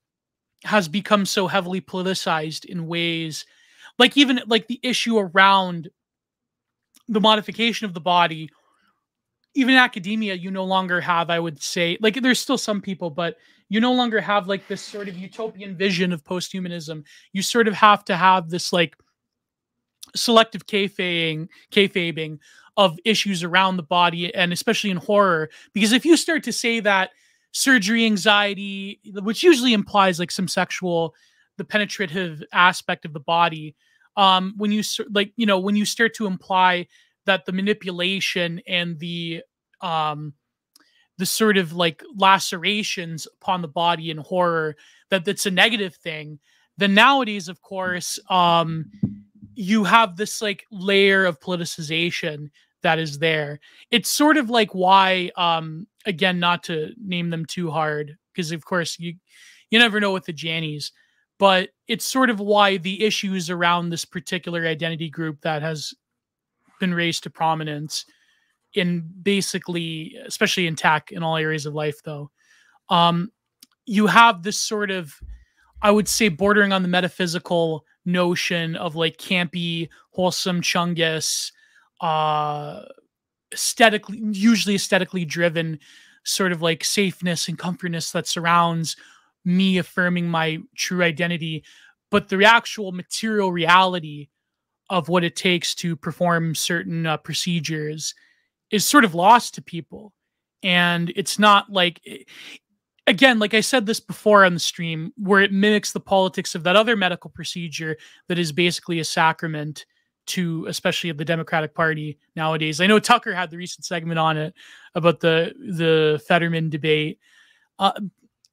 has become so heavily politicized in ways like even like the issue around the modification of the body, even in academia, you no longer have, I would say, like there's still some people, but you no longer have like this sort of utopian vision of posthumanism. You sort of have to have this like selective kayfabing of issues around the body, and especially in horror, because if you start to say that surgery anxiety, which usually implies like some sexual, the penetrative aspect of the body, when you like, you know, when you start to imply that the manipulation and the sort of like lacerations upon the body in horror, that's a negative thing, then nowadays, of course, you have this like layer of politicization that is there. It's sort of like why, again, not to name them too hard, because of course you never know with the Jannies, but it's sort of why the issues around this particular identity group that has been raised to prominence in basically, especially in tech, in all areas of life, though, you have this sort of, I would say, bordering on the metaphysical notion of like campy, wholesome Chungus, usually aesthetically driven sort of like safeness and comfortness that surrounds me affirming my true identity. But the actual material reality of what it takes to perform certain procedures is sort of lost to people. And it's not like, again, like I said this before on the stream, where it mimics the politics of that other medical procedure that is basically a sacrament to, especially the Democratic Party nowadays. I know Tucker had the recent segment on it about the Fetterman debate.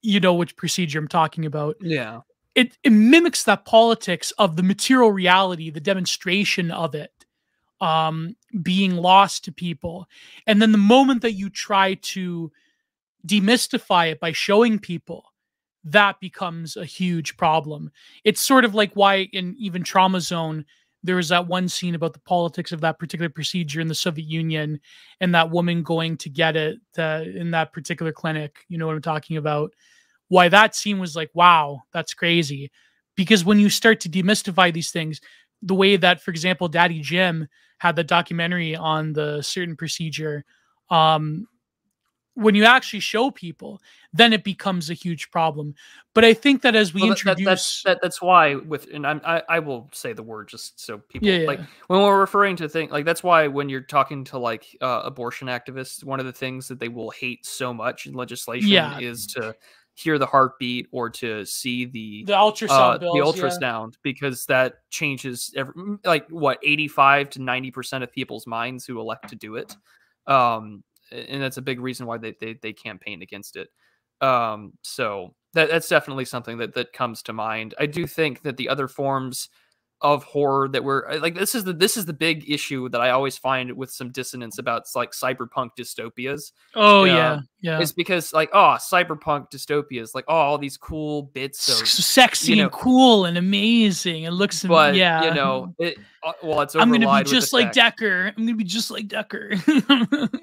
You know which procedure I'm talking about. Yeah. It mimics that politics of the material reality, the demonstration of it being lost to people. And then the moment that you try to demystify it by showing people, that becomes a huge problem. It's sort of like why in even Trauma Zone, there was that one scene about the politics of that particular procedure in the Soviet Union and that woman going to get it in that particular clinic. You know what I'm talking about? Why that scene was like, wow, that's crazy. Because when you start to demystify these things, the way that, for example, Daddy Jim had the documentary on the certain procedure, when you actually show people, then it becomes a huge problem. But I think that as we introduce, that's why and I will say the word just so people like when we're referring to things like, that's why when you're talking to like abortion activists, one of the things that they will hate so much in legislation is to hear the heartbeat or to see the ultrasound bills, because that changes like what 85 to 90% of people's minds who elect to do it. and that's a big reason why they campaign against it. So that's definitely something that comes to mind. I do think that the other forms of horror that were like, this is the big issue that I always find with some dissonance about like cyberpunk dystopias. Oh yeah, yeah. It's because like, oh, cyberpunk dystopias, like, oh, all these cool bits of sexy and cool and amazing. It looks, but yeah. you know, well, it's I'm gonna be overlied just with like Decker. I'm gonna be just like Decker.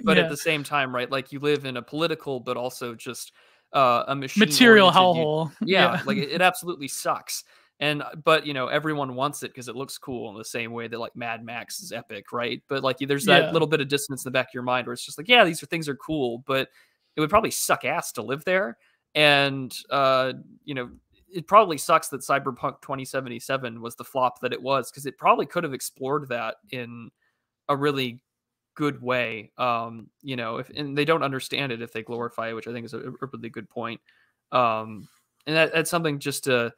but at the same time, right? Like you live in a political, but also just a machine material hellhole. Yeah, like it absolutely sucks. And but you know, everyone wants it because it looks cool in the same way that like Mad Max is epic, right? But like there's that little bit of dissonance in the back of your mind where it's just like, yeah, these things are cool, but it would probably suck ass to live there. And you know, it probably sucks that Cyberpunk 2077 was the flop that it was, because it probably could have explored that in a really good way. You know, and they don't understand it if they glorify it, which I think is a really good point. And that's something just to,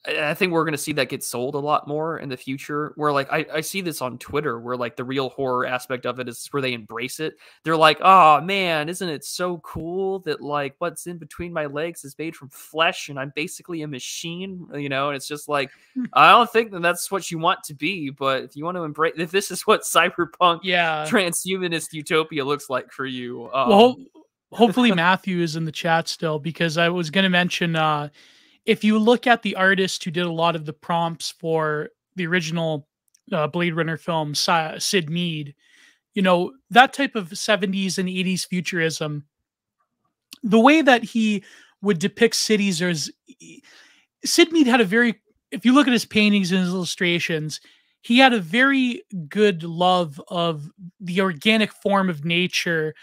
I think we're going to see that get sold a lot more in the future, where like I see this on Twitter, where like the real horror aspect of it is where they embrace it. They're like, oh man, isn't it so cool that like what's in between my legs is made from flesh and I'm basically a machine, you know? And it's just like, I don't think that that's what you want to be, but if you want to embrace, if this is what cyberpunk transhumanist utopia looks like for you. Well, hopefully Matthew is in the chat still, because I was going to mention, if you look at the artist who did a lot of the prompts for the original Blade Runner film, Sid Mead, you know, that type of 70s and 80s futurism, the way that he would depict cities, Sid Mead had a very, if you look at his paintings and his illustrations, he had a very good love of the organic form of nature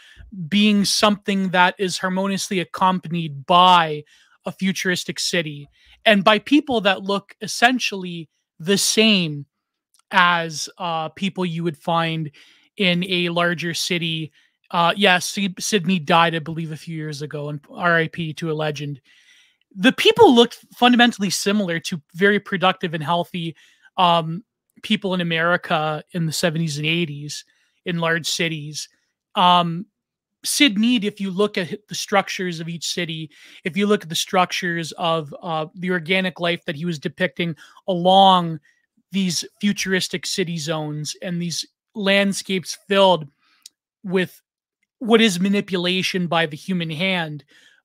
being something that is harmoniously accompanied by a futuristic city, and by people that look essentially the same as people you would find in a larger city. Yes, Sid Mead died, I believe, a few years ago, and RIP to a legend. The people looked fundamentally similar to very productive and healthy people in America in the 70s and 80s in large cities. Sid Mead, if you look at the structures of each city, if you look at the structures of the organic life that he was depicting along these futuristic city zones and these landscapes filled with what is manipulation by the human hand,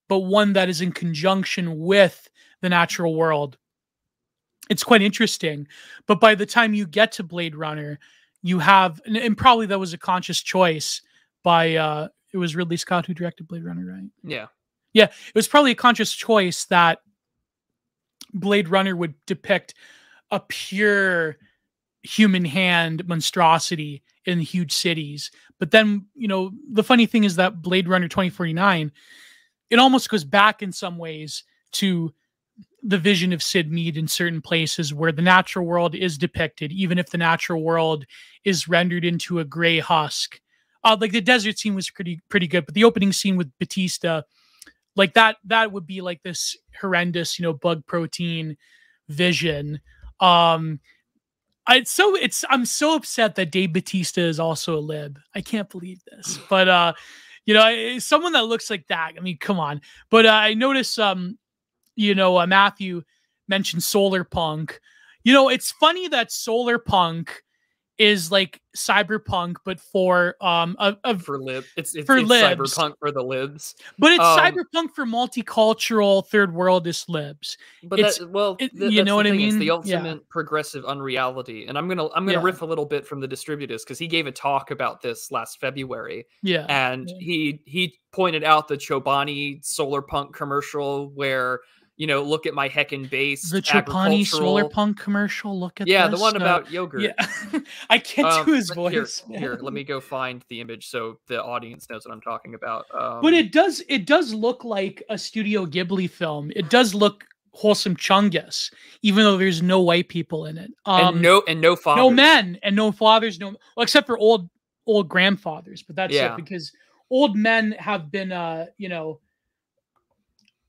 but one that is in conjunction with the natural world, it's quite interesting. But by the time you get to Blade Runner, you have, and probably that was a conscious choice by, it was Ridley Scott who directed Blade Runner, right? Yeah. Yeah. It was probably a conscious choice that Blade Runner would depict a pure human hand monstrosity in huge cities. But then, you know, the funny thing is that Blade Runner 2049, it almost goes back in some ways to the vision of Sid Mead in certain places where the natural world is depicted, even if the natural world is rendered into a gray husk. Like the desert scene was pretty good, but the opening scene with Batista, like that would be like this horrendous, you know, bug protein vision. I'm so upset that Dave Batista is also a lib. I can't believe this, but you know, someone that looks like that. I mean, come on. But I noticed, you know, Matthew mentioned solar punk. You know, it's funny that solar punk is like cyberpunk, but for lib. It's for libs. Cyberpunk for the libs, but it's cyberpunk for multicultural third worldist libs. But it's, you know what I mean? It's the ultimate progressive unreality. And I'm gonna riff a little bit from the Distributist, because he gave a talk about this last February. Yeah, and he pointed out the Chobani solar punk commercial where, you know, look at my heckin' base. The Chobani solar punk commercial. Look at this. The one about yogurt. Yeah, I can't do his voice. Here, let me go find the image so the audience knows what I'm talking about. But it does look like a Studio Ghibli film. It does look wholesome Chungus, even though there's no white people in it. And no fathers. No men and no fathers. No, well, except for old grandfathers. But that's it, because old men have been, you know.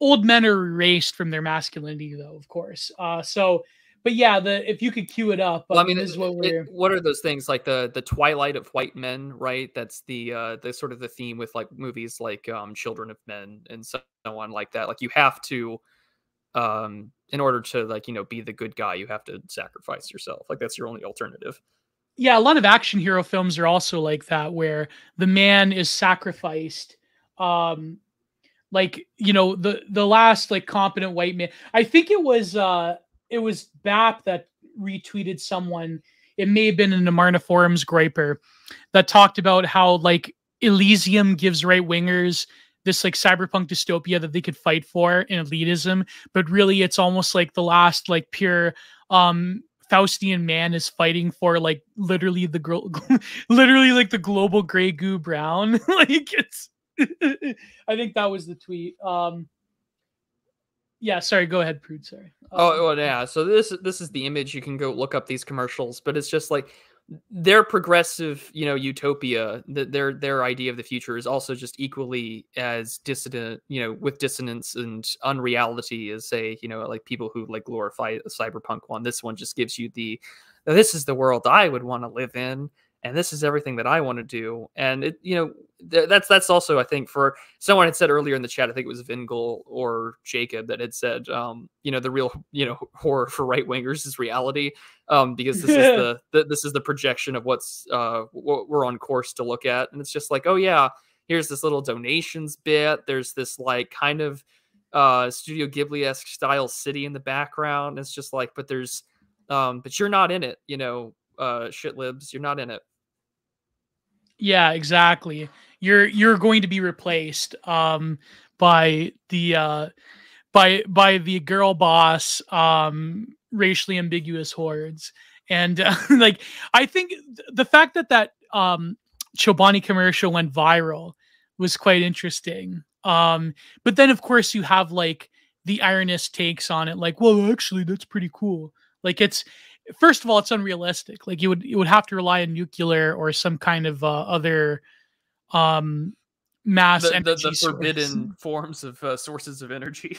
Old men are erased from their masculinity, though, of course. So, but yeah, if you could cue it up, Well, I I mean, mean, this is what we're. what are those things like the Twilight of White Men, right? That's the sort of the theme with like movies like Children of Men and so on like that. Like you have to in order to like be the good guy, you have to sacrifice yourself. Like that's your only alternative. Yeah, a lot of action hero films are also like that, where the man is sacrificed. Um, like the last like competent white man. I think it was BAP that retweeted someone. It may have been in the Marna Forums Griper that talked about how like Elysium gives right wingers this like cyberpunk dystopia that they could fight for in elitism, but really it's almost like the last like pure Faustian man is fighting for like literally literally like the global gray goo brown. Like it's I think that was the tweet. Yeah, sorry, go ahead, Prude. Sorry. Oh, well, yeah. So this is the image. You can go look up these commercials, but it's just like their progressive, utopia. That their idea of the future is also just equally as dissident, with dissonance and unreality as say, like people who like glorify the cyberpunk one. This one just gives you this is the world I would want to live in, and this is everything that I want to do. And it, that's also, I think, for someone had said earlier in the chat, I think it was Vingel or Jacob that had said, the real, horror for right wingers is reality, because this is this is the projection of what we're on course to look at, and it's just like, oh yeah, here's this little donations bit. There's this like kind of Studio Ghibli-esque style city in the background. It's just like, but there's, but you're not in it, shit libs, you're not in it. Yeah, exactly. You're going to be replaced by the by the girl boss racially ambiguous hordes. And like I think the fact that Chobani commercial went viral was quite interesting. But then of course you have like the ironist takes on it, like, well, actually that's pretty cool. Like it's first of all, it's unrealistic. Like you would have to rely on nuclear or some kind of other mass the energy forbidden forms of sources of energy.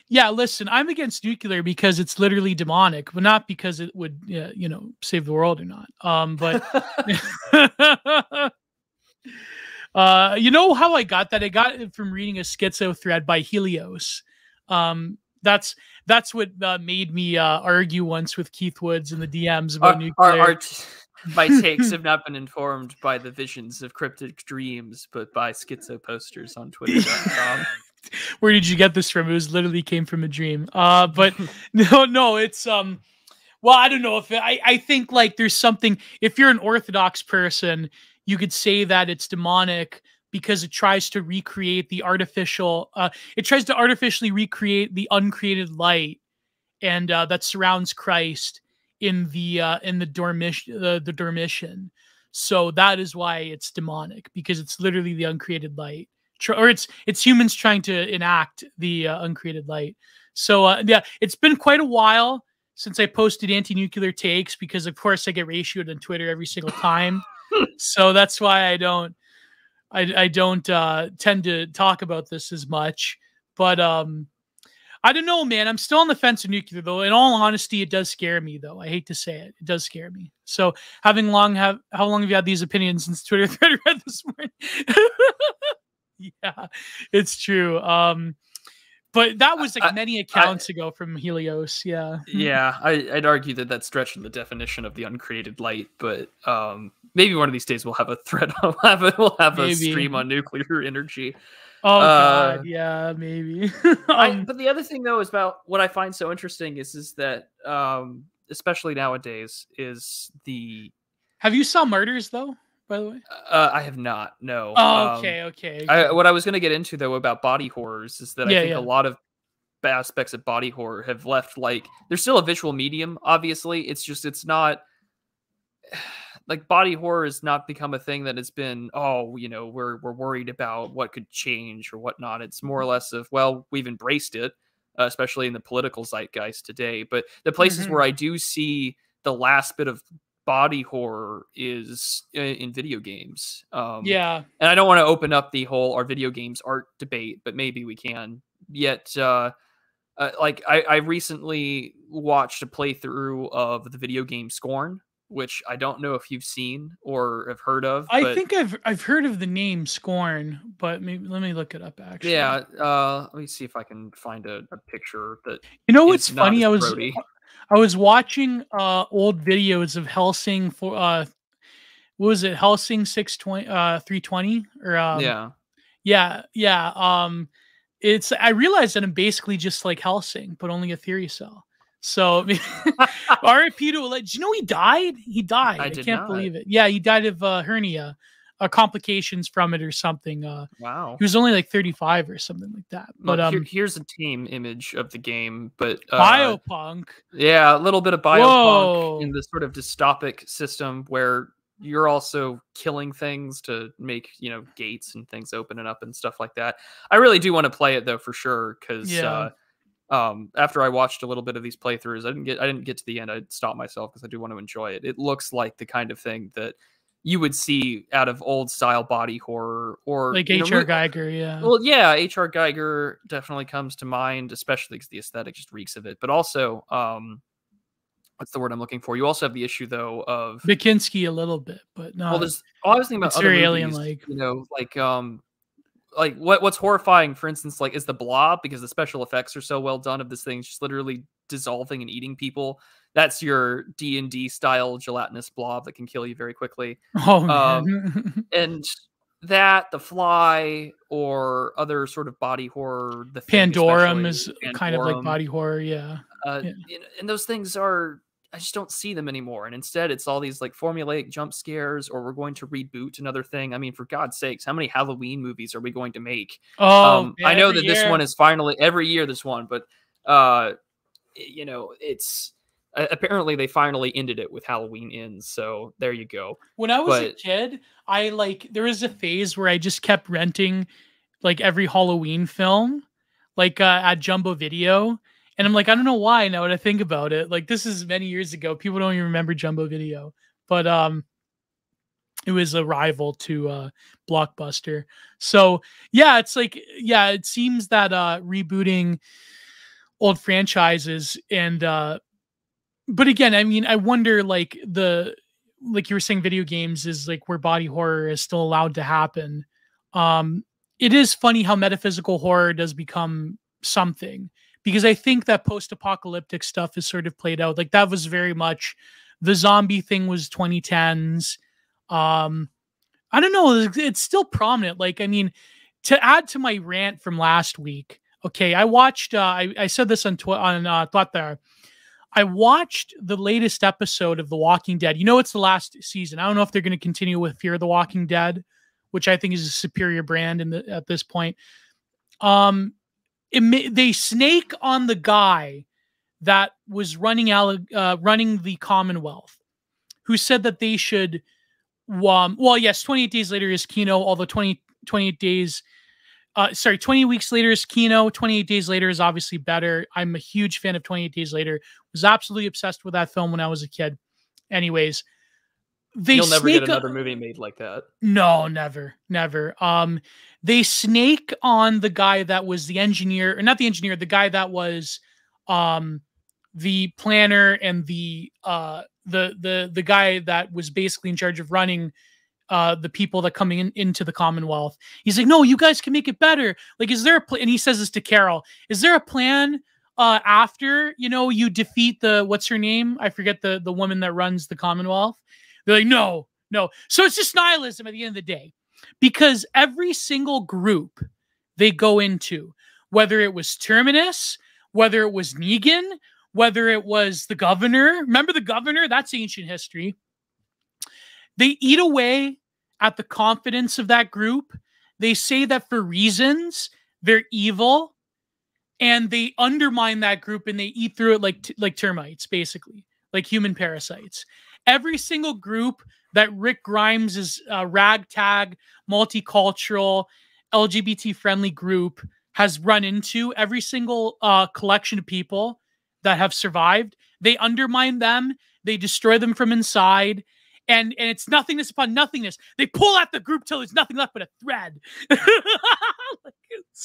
Yeah, listen, I'm against nuclear because it's literally demonic, but not because it would save the world or not. But you know how I got that? I got it from reading a schizo thread by Helios. That's what made me argue once with Keith Woods in the DMs about nuclear. My takes have not been informed by the visions of cryptic dreams, but by schizo posters on Twitter.com. Where did you get this from? It was literally came from a dream. But no, it's well, I don't know if I think like there's something. If you're an Orthodox person, you could say that it's demonic because it tries to recreate the artificial. It tries to artificially recreate the uncreated light, and that surrounds Christ in the Dormition. So that is why it's demonic, because it's literally the uncreated light, or it's humans trying to enact the uncreated light. So yeah, it's been quite a while since I posted anti-nuclear takes, because of course I get ratioed on Twitter every single time. So that's why I don't tend to talk about this as much. But I don't know, man. I'm still on the fence of nuclear, though. In all honesty, it does scare me, though. I hate to say it. It does scare me. So how long have you had these opinions since Twitter thread read this morning? Yeah, it's true. But that was like many accounts ago from Helios. Yeah. Yeah, I'd argue that that's stretching the definition of the uncreated light, but maybe one of these days we'll have a thread. We'll have a stream on nuclear energy. Oh God, yeah, maybe. But the other thing though is about what I find so interesting is that especially nowadays is the. Have you saw Murders though? By the way, I have not. No. Oh, okay. What I was going to get into though about body horrors is that I think a lot of aspects of body horror have left, like, there's still a visual medium. Obviously, it's not. Like body horror has not become a thing that has been, we're worried about what could change or whatnot. It's more or less of, well, we've embraced it, especially in the political zeitgeist today. But the places where I do see the last bit of body horror is in video games. Yeah. And I don't want to open up the whole are video games art debate, but maybe we can. Yet like I recently watched a playthrough of the video game Scorn, which I don't know if you've seen or have heard of, I but think I've heard of the name Scorn, but maybe let me look it up actually. yeah, let me see if I can find a picture that You know what's is not funny? as grody. I was watching old videos of Helsing for what was it? Helsing 620 320 or Yeah. yeah. It's I realized that I'm basically just like Helsing, but only a theory cell. So I mean, R.I.P. to did you know he died? He died. I I did can't not. believe it. Yeah, he died of hernia, complications from it or something. Wow. He was only like 35 or something like that. But Well, here's a team image of the game, but Biopunk. yeah, a little bit of biopunk in Whoa. this sort of dystopic system where you're also killing things to make, you know, gates and things opening up and stuff like that. I really do want to play it though for sure because Yeah. after I watched a little bit of these playthroughs, I didn't get to the end. I stopped myself because I do want to enjoy it. It looks like the kind of thing that you would see out of old style body horror or Like H.R. Geiger, yeah. Well, yeah, H.R. Geiger definitely comes to mind, especially because the aesthetic just reeks of it. But also, what's the word I'm looking for? You also have the issue though of Bikinski a little bit, but no. well, there's I was thinking about it's other very movies, alien-like. you know, like what's horrifying, for instance, like is the Blob because the special effects are so well done of this thing just literally dissolving and eating people. That's your D&D style gelatinous blob that can kill you very quickly. Oh man. And that, The Fly, or other sort of body horror, The Thing, Pandorum especially is kind of like Pandorum, body horror, yeah. Yeah. you know, and those things are I just don't see them anymore. And instead, it's all these like formulaic jump scares, or we're going to reboot another thing. I mean, for God's sakes, how many Halloween movies are we going to make? Oh, I know every that this year. one is finally every year this one, but you know, it's apparently they finally ended it with Halloween Ends. So there you go. When I was a kid, I like there was a phase where I just kept renting like every Halloween film, like at Jumbo Video. And I'm like, I don't know why now that I think about it. Like this is many years ago. People don't even remember Jumbo Video. But it was a rival to Blockbuster. So yeah, it's like, yeah, it seems that rebooting old franchises and but again, I mean, I wonder like like you were saying, video games is like where body horror is still allowed to happen. It is funny how metaphysical horror does become something, because I think that post-apocalyptic stuff is sort of played out. Like that was very much the zombie thing was 2010s. I don't know. It's still prominent. Like, I mean, to add to my rant from last week, okay, I watched, I said this on Thought There. I watched the latest episode of The Walking Dead. You know, it's the last season. I don't know if they're going to continue with Fear the Walking Dead, which I think is a superior brand at this point. They snake on the guy that was running the Commonwealth, who said that they should, well, yes, 28 days later is Kino, although 28 days, 20 weeks later is Kino. 28 Days Later is obviously better. I'm a huge fan of 28 Days Later. Was absolutely obsessed with that film when I was a kid. Anyways, you'll never get another movie made like that. No, never. They snake on the guy that was the engineer, or not the engineer, the guy that was the planner and the guy that was basically in charge of running the people that coming into the Commonwealth. He's like, no, you guys can make it better. Like, is there a plan? And he says this to Carol. Is there a plan after, you know, you defeat what's her name? I forget the woman that runs the Commonwealth. They're like, no. So it's just nihilism at the end of the day, because every single group they go into, whether it was Terminus, whether it was Negan, whether it was the governor, remember the governor? That's ancient history. They eat away at the confidence of that group. They say that for reasons they're evil, and they undermine that group, and they eat through it like termites, basically, like human parasites. Every single group that Rick Grimes' is ragtag, multicultural, LGBT-friendly group has run into, every single collection of people that have survived, they undermine them, they destroy them from inside. And it's nothingness upon nothingness. They pull out the group till there's nothing left but a thread.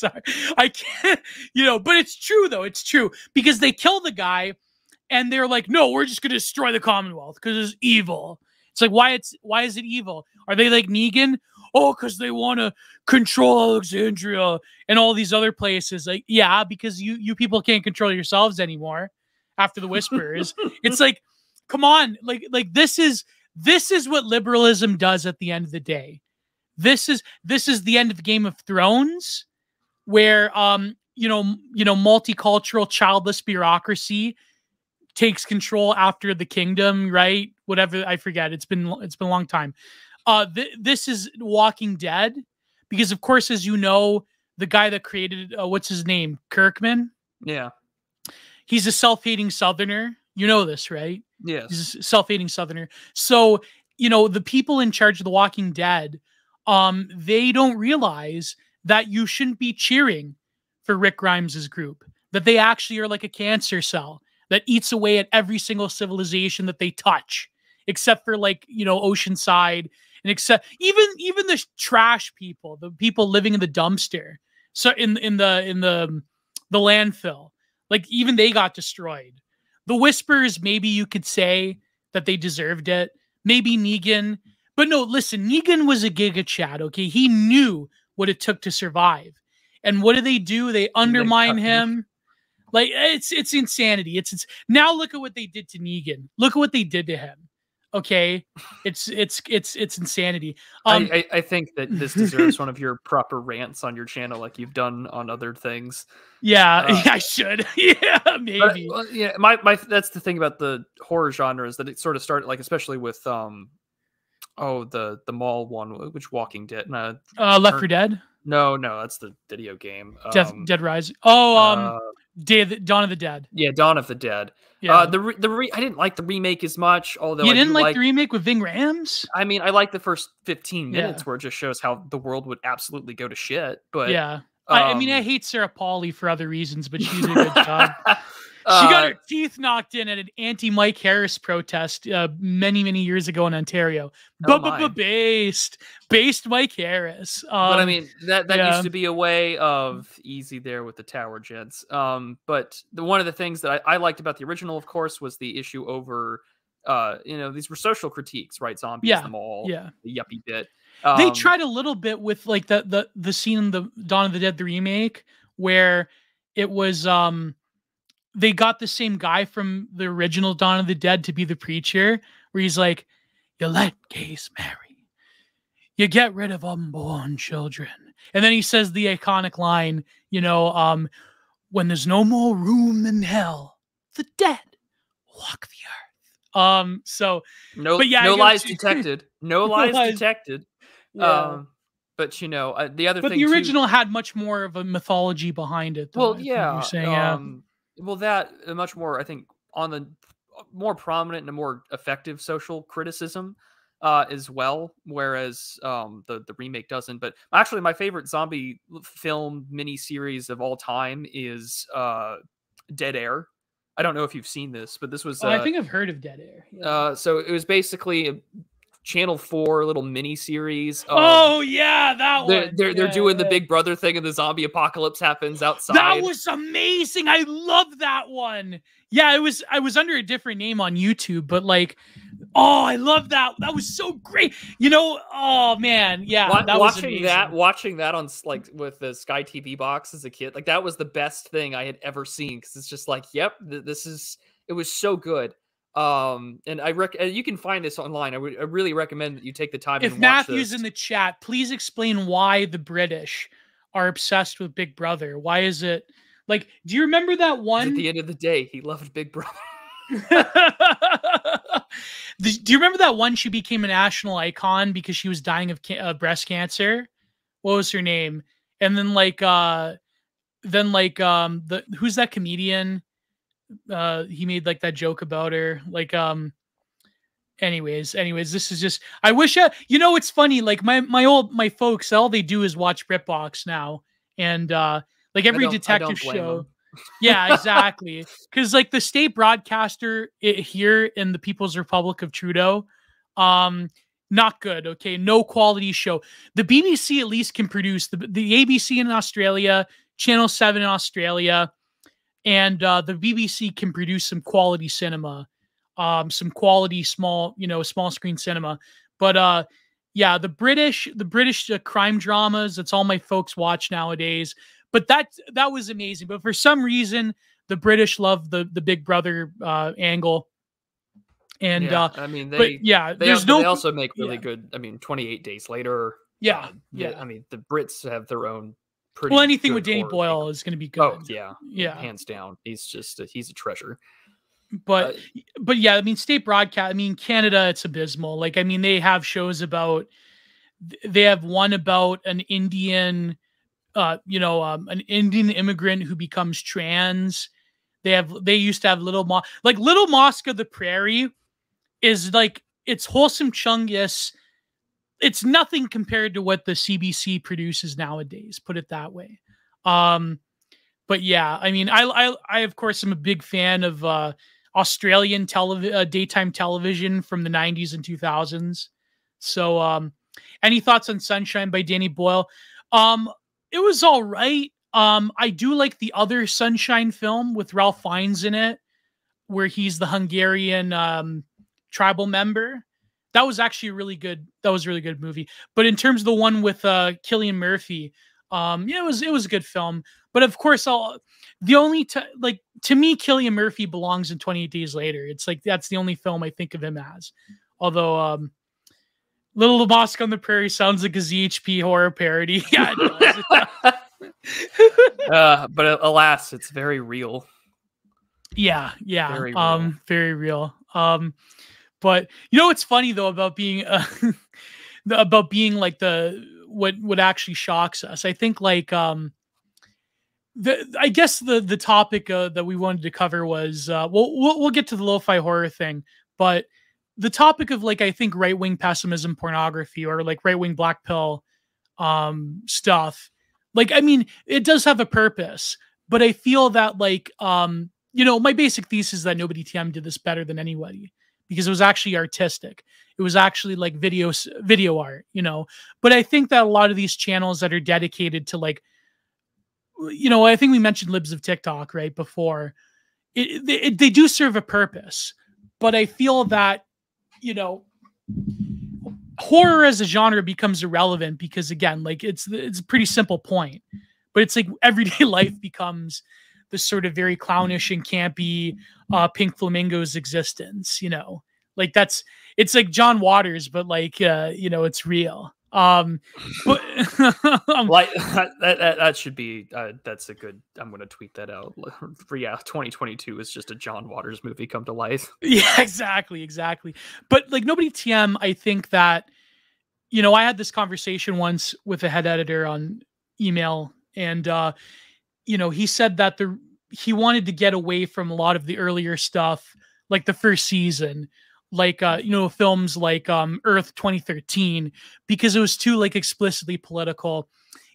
Sorry, I can't. But it's true though. It's true because they kill the guy, and they're like, "No, we're just going to destroy the Commonwealth because it's evil." It's like, why is it evil? Are they like Negan? Oh, because they want to control Alexandria and all these other places. Like, yeah, because you people can't control yourselves anymore after the Whispers. It's like, come on, like this is what liberalism does at the end of the day. This is the end of Game of Thrones, where multicultural, childless bureaucracy takes control after the kingdom, right? Whatever, I forget. It's been a long time. This is Walking Dead, because of course, as you know, the guy that created what's his name, Kirkman. Yeah, he's a self-hating Southerner. You know this, right? Yes, he's a self-hating Southerner. So the people in charge of The Walking Dead, they don't realize that you shouldn't be cheering for Rick Grimes's group. That they actually are like a cancer cell that eats away at every single civilization that they touch, except for Oceanside, and except even the trash people, the people living in the dumpster, so in the landfill, like even they got destroyed. The Whispers, maybe you could say that they deserved it. Maybe Negan, but no, listen, Negan was a Giga Chad. Okay, he knew what it took to survive, and what do? They undermine him. Like it's insanity. It's now look at what they did to Negan. Look at what they did to him. Okay, it's insanity. I think that this deserves one of your proper rants on your channel, like you've done on other things. Yeah, I should. Yeah, maybe. But, yeah, that's the thing about the horror genre, is that it sort of started, like, especially with the mall one, which Walking Dead, Left 4 Dead. No, that's the video game. Dead Rising. Dawn of the Dead. Yeah, Dawn of the Dead. Yeah. I didn't like the remake as much, although you didn't like the remake with Ving Rhames. I mean, I like the first 15 minutes where it just shows how the world would absolutely go to shit. But yeah, I mean, I hate Sarah Pauli for other reasons, but she did a good job. She got her teeth knocked in at an anti-Mike Harris protest many years ago in Ontario. Based Mike Harris. But I mean, that used to be a way of easy there with the Tower Gents. But one of the things that I liked about the original, of course, was the issue over, these were social critiques, right? Zombies, the mall, the yuppie bit. They tried a little bit with like the scene in the Dawn of the Dead, the remake, where it was they got the same guy from the original Dawn of the Dead to be the preacher, where he's like, you let gays marry, you get rid of unborn children. And then he says the iconic line, when there's no more room in hell, the dead walk the earth. No lies detected. No lies detected. Yeah. But the other thing, the original had much more of a mythology behind it. Though, you're saying, that much more, I think, on the more prominent and a more effective social criticism as well, whereas the remake doesn't. But actually, my favorite zombie film miniseries of all time is Dead Air. I don't know if you've seen this, but this was... I think I've heard of Dead Air. Yeah. So it was basically a Channel 4 little mini-series. That one. They're doing the Big Brother thing, and the zombie apocalypse happens outside. That was amazing. I love that one. Yeah, I was under a different name on YouTube, but I love that. That was so great. Oh man, yeah. Watching that on with the Sky TV box as a kid, that was the best thing I had ever seen, because it's just it was so good. And you can find this online. I really recommend that you take the time. If Matthew's in the chat, please explain why the British are obsessed with Big Brother. Why is it do you remember that one? At the end of the day, he loved Big Brother. Do you remember that one? She became a national icon because she was dying of breast cancer. What was her name? And then who's that comedian? He made that joke about her. Anyways, this is just, I wish it's funny. My folks, all they do is watch BritBox now. And every detective show. Yeah, exactly. Because the state broadcaster here in the People's Republic of Trudeau, Not good. Okay. No quality show. The BBC at least can produce the ABC in Australia, Channel 7 in Australia, and the BBC can produce some quality cinema, some quality small screen cinema. But yeah, the British crime dramas, that's all my folks watch nowadays. But that was amazing. But for some reason, the British love the Big Brother angle. And yeah, I mean, they also make really good. I mean, 28 Days Later. Yeah, I mean, the Brits have their own pretty. Well, anything good with Danny Boyle is going to be good. Oh yeah, hands down. He's a treasure. But yeah, I mean, state broadcast. I mean, Canada, it's abysmal. Like, I mean, they have shows about. They have one about an Indian, an Indian immigrant who becomes trans. They used to have Little Mosque of the Prairie is like, it's wholesome Chungus. It's nothing compared to what the CBC produces nowadays, put it that way. But yeah, I mean, I of course am a big fan of Australian daytime television from the 90s and 2000s. So any thoughts on Sunshine by Danny Boyle? It was all right. I do like the other Sunshine film with Ralph Fiennes in it, where he's the Hungarian tribal member. That was actually really good. That was a really good movie. But in terms of the one with Cillian Murphy, it was a good film. But of course, to me, Cillian Murphy belongs in 28 Days Later. It's like that's the only film I think of him as. Although Little Mosque on the Prairie sounds like a ZHP horror parody. Yeah, it does. But alas, it's very real. Yeah, very real. Very real. But what's funny though about being like what actually shocks us. I think like I guess the topic that we wanted to cover was we'll get to the lo-fi horror thing, but the topic of like I think right-wing pessimism pornography or like right-wing black pill stuff. Like, I mean, it does have a purpose, but I feel that like my basic thesis is that Nobody TM did this better than anybody. Because it was actually artistic. It was actually like video art, But I think that a lot of these channels that are dedicated to like, I think we mentioned Libs of TikTok right before. They do serve a purpose, but I feel that horror as a genre becomes irrelevant because again, like it's a pretty simple point, but it's like everyday life becomes this sort of very clownish and campy Pink Flamingo's existence, like it's like John Waters, but like it's real. But like that should be that's a good. I'm gonna tweet that out. Yeah, 2022 is just a John Waters movie come to life. Yeah, exactly. But like Nobody TM, I think that I had this conversation once with a head editor on email, and he said that he wanted to get away from a lot of the earlier stuff, like the first season, like films like Earth 2013, because it was too like explicitly political,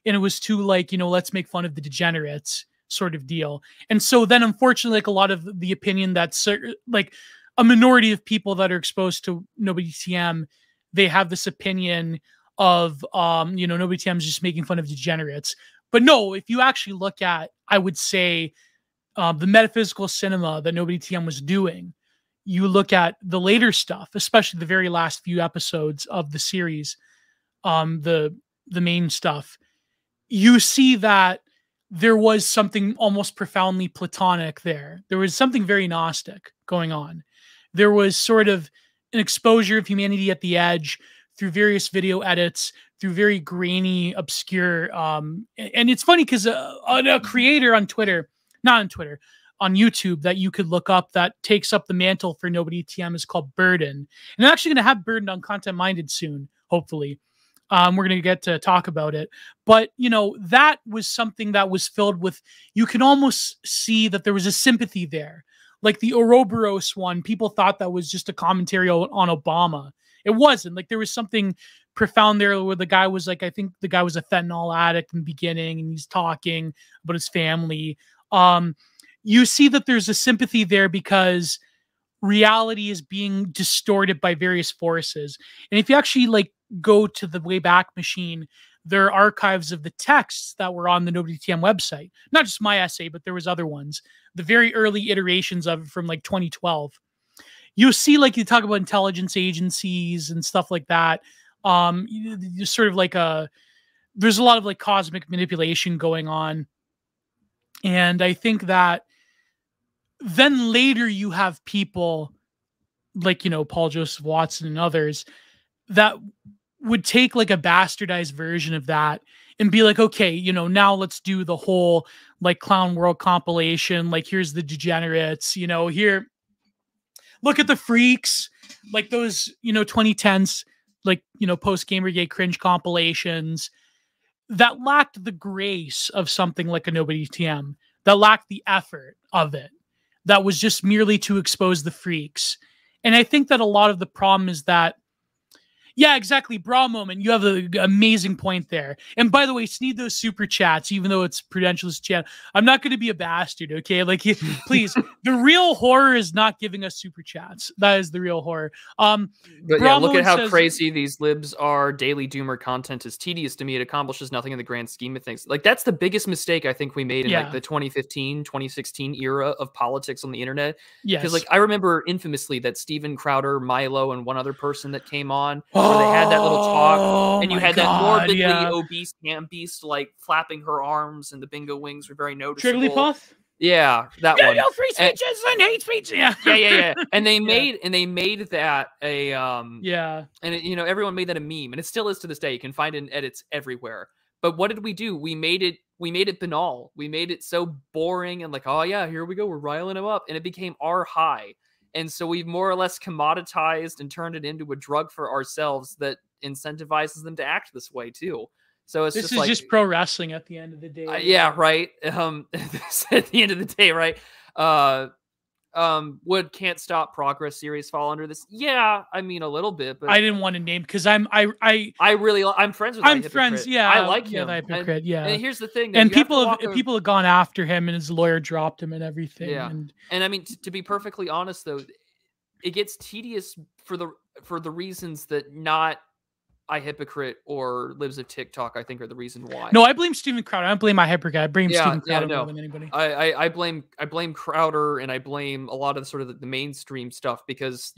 and it was too like let's make fun of the degenerates sort of deal. And so then unfortunately, like a lot of the opinion that's like a minority of people that are exposed to Nobody TM, they have this opinion of Nobody TM is just making fun of degenerates. But no, if you actually look at, I would say, the metaphysical cinema that Nobody TM was doing, you look at the later stuff, especially the very last few episodes of the series, the main stuff, you see that there was something almost profoundly Platonic there. There was something very Gnostic going on. There was sort of an exposure of humanity at the edge through various video edits, through very grainy, obscure. And it's funny because a creator on Twitter, not on Twitter, on YouTube that you could look up that takes up the mantle for Nobody TM is called Burden. And I'm actually going to have Burden on Content Minded soon, hopefully. We're going to get to talk about it. But, that was something that was filled with, you can almost see that there was a sympathy there. Like the Ouroboros one, people thought that was just a commentary on Obama. It wasn't. Like there was something profound there where the guy was like, I think the guy was a fentanyl addict in the beginning, and he's talking about his family. You see that there's a sympathy there because reality is being distorted by various forces. And if you actually like go to the Wayback Machine, there are archives of the texts that were on the NobodyTM website. Not just my essay, but there was other ones. The very early iterations of it from like 2012. You'll see, like, you talk about intelligence agencies and stuff like that. You sort of like there's a lot of like cosmic manipulation going on. And I think that then later you have people like, Paul Joseph Watson and others that would take like a bastardized version of that and be like, okay, now let's do the whole like Clown World compilation. Like, here's the degenerates, here, look at the freaks, like those, 2010s, like, post Gamergate cringe compilations that lacked the grace of something like a Nobody TM, that lacked the effort of it, that was just merely to expose the freaks. And I think that a lot of the problem is that, yeah, exactly. Bra moment. You have an amazing point there. And by the way, sneed those super chats, even though it's Prudentialist chat. I'm not going to be a bastard, okay? Like, please, the real horror is not giving us super chats. That is the real horror. But yeah, look at how crazy these libs are. Daily doomer content is tedious to me. It accomplishes nothing in the grand scheme of things. Like, that's the biggest mistake I think we made in like the 2015, 2016 era of politics on the internet. Yes. Because like I remember infamously that Steven Crowder, Milo, and one other person that came on. Where they had that little talk, and you had that morbidly obese ham beast like flapping her arms, and the bingo wings were very noticeable. Trigglypuff? Yeah, that one. No free speeches and hate speech. Yeah. And they made that a and it, everyone made that a meme, and it still is to this day. You can find it in edits everywhere. But what did we do? We made it banal. We made it so boring and like, oh yeah, here we go, we're riling them up, and it became our high. And so we've more or less commoditized and turned it into a drug for ourselves that incentivizes them to act this way too. So it's just pro wrestling at the end of the day. Yeah, right. At the end of the day, right. Would Can't Stop Progress series fall under this? Yeah, I mean a little bit, but I didn't want to name because I'm friends with. I'm friends. Yeah, I like him. Hypocrite, and here's the thing. And people have gone after him, and his lawyer dropped him and everything. Yeah, and I mean to be perfectly honest, though, it gets tedious for the reasons that not iHypocrite or Libs of TikTok, I think, are the reason why. No, I blame Steven Crowder. I don't blame iHypocrite. I blame Steven Crowder more than anybody. I blame Crowder, and I blame a lot of the mainstream stuff because,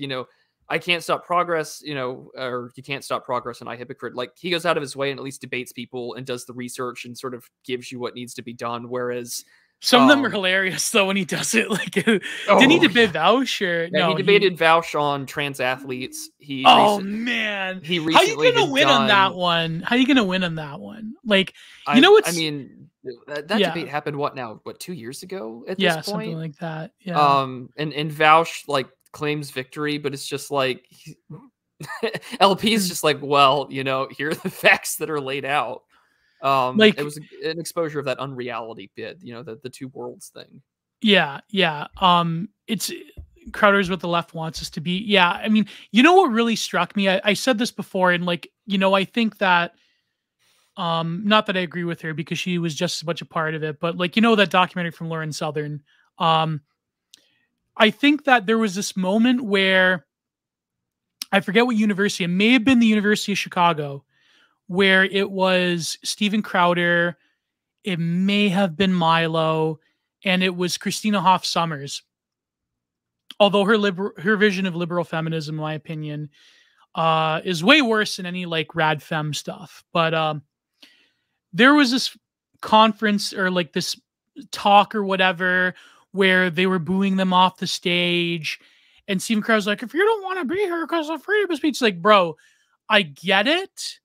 I Can't Stop Progress, or You Can't Stop Progress and iHypocrite. Like, he goes out of his way and at least debates people and does the research and sort of gives you what needs to be done. Whereas some of them are hilarious though when he does it. Like, didn't he debate Vaush? No, he debated Vaush on trans athletes. Man, he recently. How are you gonna win on that one? How are you gonna win on that one? Like, what's? I mean, that debate happened. What 2 years ago? At this point, something like that. Yeah. And Vaush like claims victory, but it's just like LP is just like, well, here are the facts that are laid out. It was an exposure of that unreality bit, the two worlds thing. Yeah. It's Crowder's what the left wants us to be. Yeah. I mean, what really struck me? I said this before, and like, I think that, not that I agree with her because she was just as much a part of it, but like, that documentary from Lauren Southern, I think that there was this moment where I forget what university, it may have been the University of Chicago, where it was Steven Crowder, it may have been Milo, and it was Christina Hoff Sommers. Although her vision of liberal feminism, in my opinion, is way worse than any like rad femme stuff. But there was this conference or like this talk or whatever where they were booing them off the stage, and Steven Crowder's like, if you don't want to be here because of freedom of speech, it's like, bro, I get it.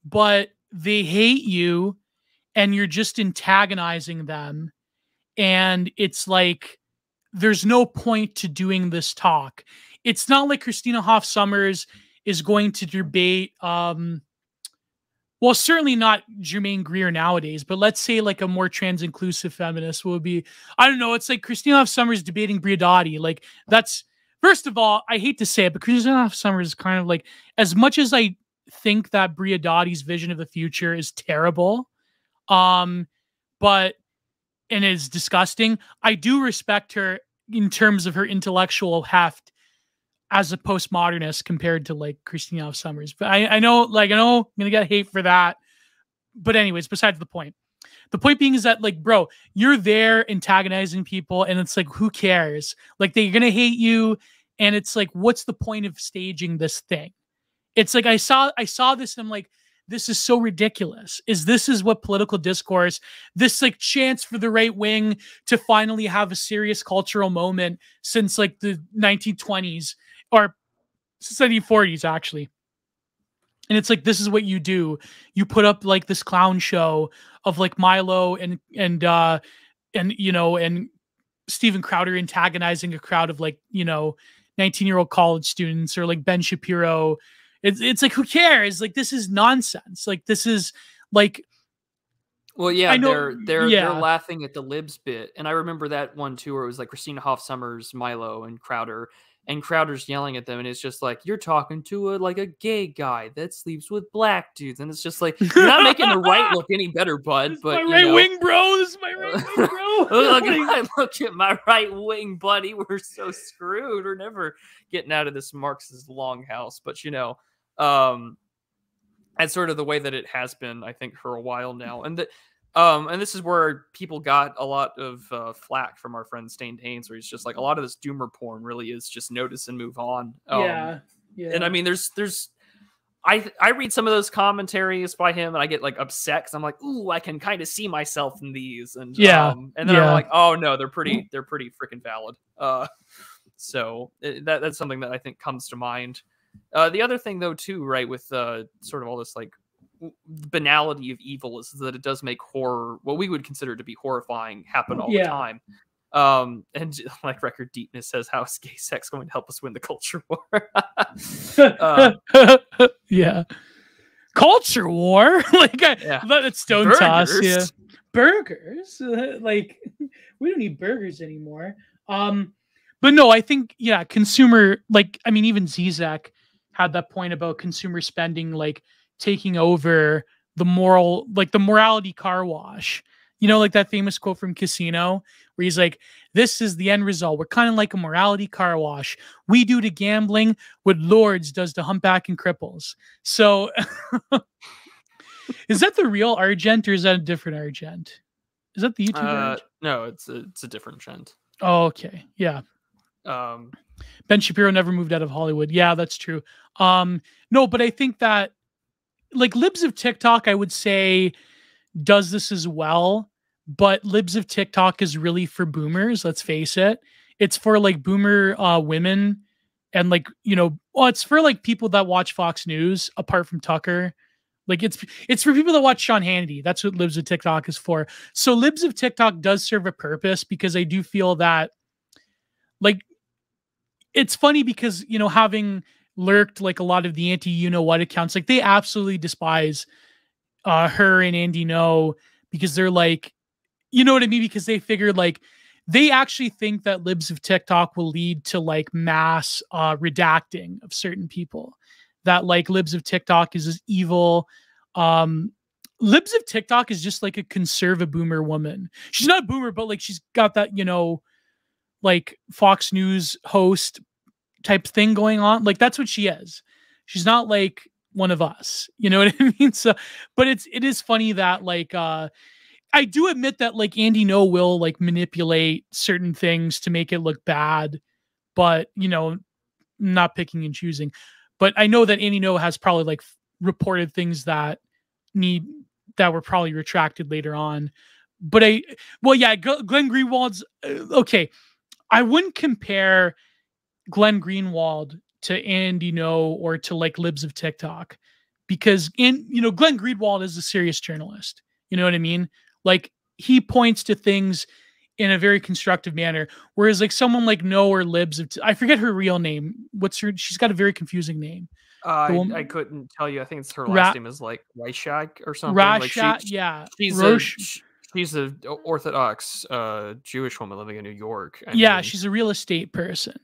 But they hate you and you're just antagonizing them. And it's like, there's no point to doing this talk. It's not like Christina Hoff Sommers is going to debate, well, certainly not Jermaine Greer nowadays, but let's say like a more trans-inclusive feminist would be, I don't know, it's like Christina Hoff Sommers debating Briadotti. Like, that's, first of all, I hate to say it, but Christina Hoff Sommers is kind of like, as much as I think that Briadotti's vision of the future is terrible, but and is disgusting, I do respect her in terms of her intellectual heft as a postmodernist compared to like Christina Summers. But I know I'm gonna get hate for that. But anyways, besides the point. The point being is that, like, bro, you're there antagonizing people, and it's like, who cares? Like, they're gonna hate you, and it's like, what's the point of staging this thing? It's like I saw this, and I'm like, this is so ridiculous. This is what political discourse, this like chance for the right wing to finally have a serious cultural moment since like the 1920s or since the 1940s, actually. And it's like, this is what you do. You put up like this clown show of like Milo and Steven Crowder antagonizing a crowd of like, 19-year-old college students, or like Ben Shapiro. It's like, who cares? Like, this is nonsense. Like, this is like, well, yeah, they're laughing at the libs bit. And I remember that one too, where it was like Christina Hoff Sommers, Milo, and Crowder. And Crowder's yelling at them, and it's just like, you're talking to a gay guy that sleeps with black dudes, and it's just like, you're not making the right look any better, bud. This but is my right wing, bro. This is my right wing, bro. look at my right wing, buddy. We're so screwed. We're never getting out of this Marxist longhouse. But that's sort of the way that it has been, I think, for a while now, and that. And this is where people got a lot of flack from our friend Stained Haynes, where he's just like, a lot of this doomer porn really is just notice and move on. Yeah. And I mean, I read some of those commentaries by him, and I get like upset because I'm like, ooh, I can kind of see myself in these, and and then I'm like, oh no, they're pretty freaking valid. So that's something that I think comes to mind. The other thing though too, right, with sort of all this like banality of evil, is that it does make horror, what we would consider to be horrifying, happen all the time. And like Record Deepness says, how is gay sex going to help us win the culture war? Yeah, culture war. Like that's stone burgers. Toss. Yeah, burgers. Like, we don't need burgers anymore. But no, I think consumer, like, I mean, even Zizek had that point about consumer spending, like, taking over the morality car wash. Like that famous quote from Casino where he's like, this is the end result. We're kind of like a morality car wash. We do to gambling what Lords does to humpback and cripples. So is that the real Argent, or is that a different Argent? Is that the YouTuber Argent? No, it's a different Gent. Oh, okay. Yeah. Ben Shapiro never moved out of Hollywood. Yeah, that's true. No, but I think that, like, Libs of TikTok, I would say, does this as well, but Libs of TikTok is really for boomers, let's face it. It's for like boomer women, and like, it's for like people that watch Fox News apart from Tucker. Like, it's for people that watch Sean Hannity. That's what Libs of TikTok is for. So Libs of TikTok does serve a purpose, because I do feel that, like, it's funny because, having lurked like a lot of the anti-you-know-what accounts, like, they absolutely despise her and Andy No, because they're like, you know what I mean? Because they figured, like, they actually think that Libs of TikTok will lead to like mass redacting of certain people. That like Libs of TikTok is this evil. Libs of TikTok is just like a conservative boomer woman. She's not a boomer, but like she's got that, like Fox News host type thing going on. Like, that's what she is. She's not like one of us, you know what I mean? So, but it is funny that like, I do admit that like Andy No will like manipulate certain things to make it look bad, but not picking and choosing. But I know that Andy No has probably like reported things that were probably retracted later on. But Glenn Greenwald's okay. I wouldn't compare Glenn Greenwald to Andy No or to like Libs of TikTok, because Glenn Greenwald is a serious journalist. You know what I mean? Like, he points to things in a very constructive manner, whereas like someone like No or Libs of I forget her real name. She's got a very confusing name. I couldn't tell you. I think it's her last name is like Reichak or something. She's a Orthodox Jewish woman living in New York. She's a real estate person.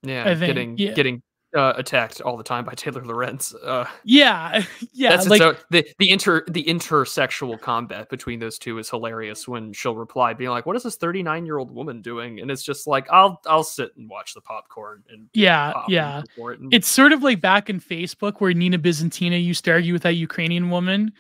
Yeah, getting attacked all the time by Taylor Lorenz. Yeah, yeah. That's like the intersexual combat between those two is hilarious. When she'll reply, being like, "What is this 39-year-old woman doing?" And it's just like, "I'll sit and watch the popcorn and yeah, pop yeah. and support it." And It's sort of like back in Facebook where Nina Byzantina used to argue with that Ukrainian woman.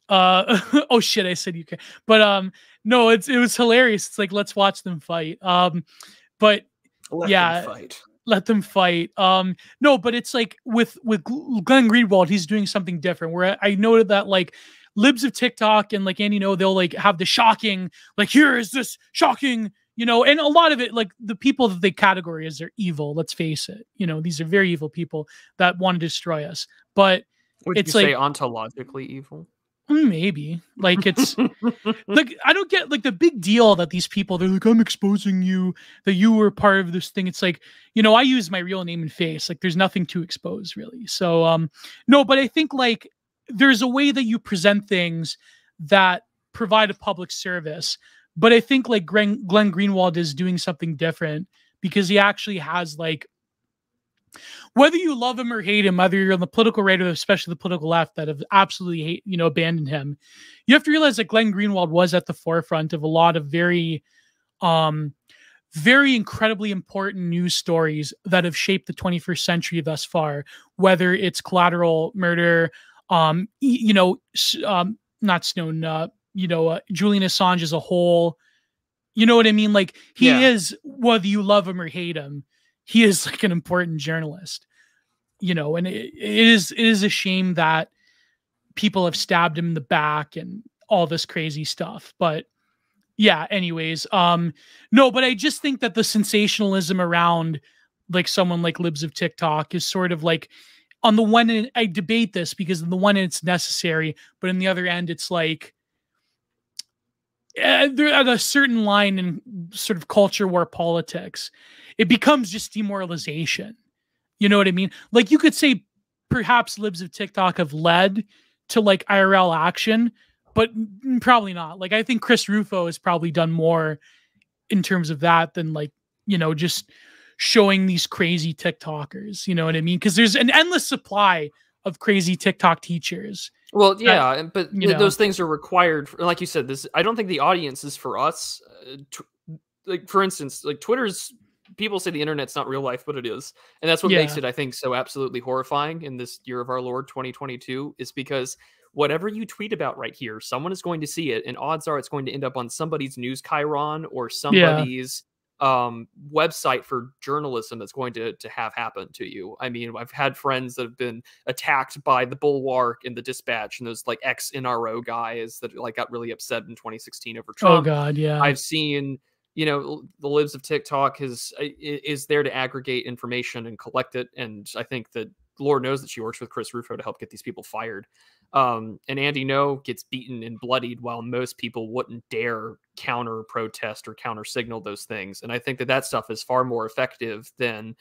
Oh shit, I said UK. But no, it was hilarious. It's like, let's watch them fight. But let yeah, them fight. let them fight. No, but it's like with Glenn Greenwald, he's doing something different. Where I noted that like libs of TikTok and like Andy, they'll like have the shocking, like here is this shocking, and a lot of it, like the people that they categorize are evil. Let's face it. These are very evil people that want to destroy us. But Would it's you like say ontologically evil? maybe like it's like I don't get like the big deal that these people, they're like, I'm exposing you, that you were part of this thing. It's like, I use my real name and face. Like there's nothing to expose really. So no, but I think like there's a way that you present things that provide a public service. But I think like Glenn Greenwald is doing something different because he actually has like, whether you love him or hate him, whether you're on the political right or especially the political left that have absolutely abandoned him, you have to realize that Glenn Greenwald was at the forefront of a lot of very, very incredibly important news stories that have shaped the 21st century thus far. Whether it's collateral murder, not Snowden, Julian Assange as a whole. You know what I mean? Like he is, whether you love him or hate him, he is like an important journalist, and it is a shame that people have stabbed him in the back and all this crazy stuff. But yeah, anyways, no, but I just think that the sensationalism around like someone like libs of TikTok is sort of like, on the one end, I debate this because on the one end it's necessary, but on the other end, it's like, they're at a certain line in sort of culture war politics, it becomes just demoralization. You know what I mean? Like you could say perhaps libs of TikTok have led to like IRL action, but probably not. Like I think Chris Rufo has probably done more in terms of that than like, just showing these crazy TikTokers. You know what I mean? Because there's an endless supply of crazy TikTok teachers. Well, yeah, but those things are required. Like you said, I don't think the audience is for us. Like for instance, like Twitter's, people say the internet's not real life, but it is. And that's what makes it, I think, so absolutely horrifying in this year of our Lord 2022, is because whatever you tweet about right here, someone is going to see it, and odds are it's going to end up on somebody's news chyron or somebody's website for journalism that's going to have happen to you. I mean, I've had friends that have been attacked by the Bulwark and the Dispatch and those like ex-NRO guys that like got really upset in 2016 over Trump. Oh God, yeah. I've seen, the libs of TikTok is there to aggregate information and collect it, and I think that Lord knows that she works with Chris Rufo to help get these people fired. And Andy gets beaten and bloodied while most people wouldn't dare counter protest or counter signal those things. And I think that stuff is far more effective than,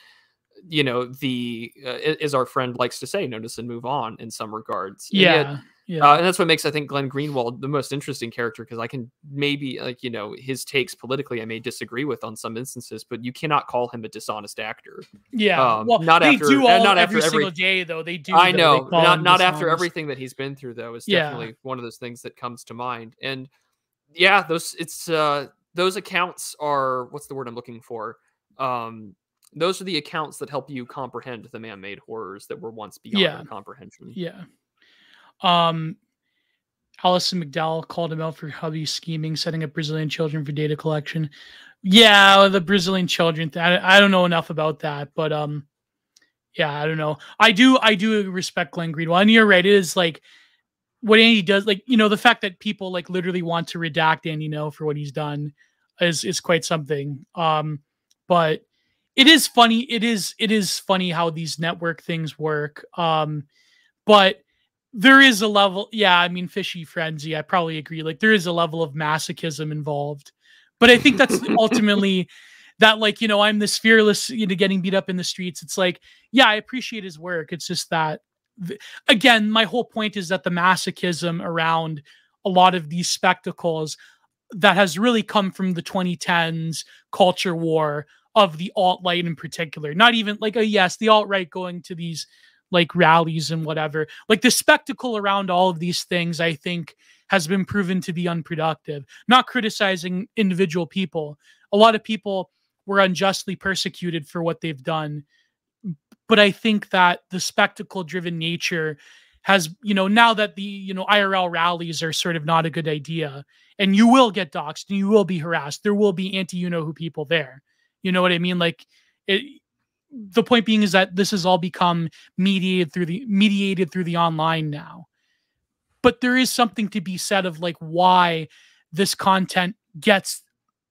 as our friend likes to say, notice and move on in some regards. Yeah. And that's what makes, I think, Glenn Greenwald the most interesting character, because I can maybe, like, his takes politically I may disagree with on some instances, but you cannot call him a dishonest actor. Yeah, well, not they after, do all, not every after single day, though. They do. I know, not after everything that he's been through, though, is definitely one of those things that comes to mind. And yeah, those accounts are, what's the word I'm looking for? Those are the accounts that help you comprehend the man-made horrors that were once beyond your comprehension. Yeah. Alison McDowell called him out for hubby scheming, setting up Brazilian children for data collection. Yeah, the Brazilian children thing. I don't know enough about that, but yeah, I don't know. I do respect Glenn Greenwald, and you're right. It is like what Andy does, like, the fact that people like literally want to redact Andy for what he's done is quite something. But it is funny. It is funny how these network things work. But there is a level, I mean, fishy frenzy, I probably agree. Like there is a level of masochism involved, but I think that's ultimately that, like, I'm this fearless, getting beat up in the streets. It's like, I appreciate his work. It's just that, again, my whole point is that the masochism around a lot of these spectacles that has really come from the 2010s culture war of the alt-right in particular. Not even like, yes, the alt-right going to these like rallies and whatever. Like the spectacle around all of these things, I think, has been proven to be unproductive. Not criticizing individual people. A lot of people were unjustly persecuted for what they've done. But I think that the spectacle-driven nature has, now that the, IRL rallies are sort of not a good idea, and you will get doxxed and you will be harassed. There will be anti-you-know-who people there. You know what I mean? Like, the point being is that this has all become mediated through the online now. But there is something to be said of like why this content gets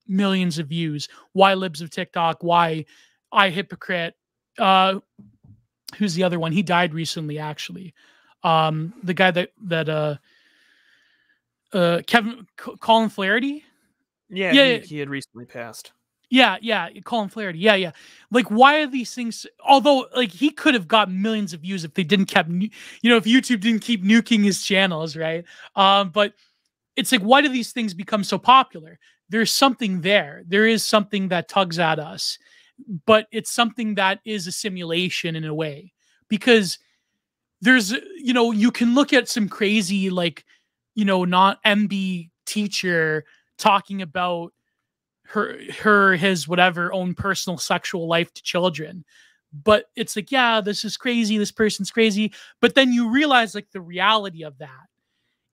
millions of views, why Libs of TikTok, why iHypocrite, who's the other one? He died recently, actually. The guy that Colin Flaherty. Yeah, he had recently passed. Yeah, Colin Flaherty. Yeah. Like, why are these things? Although, like, he could have got millions of views if they didn't kept, if YouTube didn't keep nuking his channels, right? But it's like, why do these things become so popular? There's something there. There is something that tugs at us, but it's something that is a simulation in a way, because there's, you can look at some crazy, like, not MB teacher talking about his whatever own personal sexual life to children, but it's like, yeah, this is crazy, this person's crazy, but then you realize like the reality of that.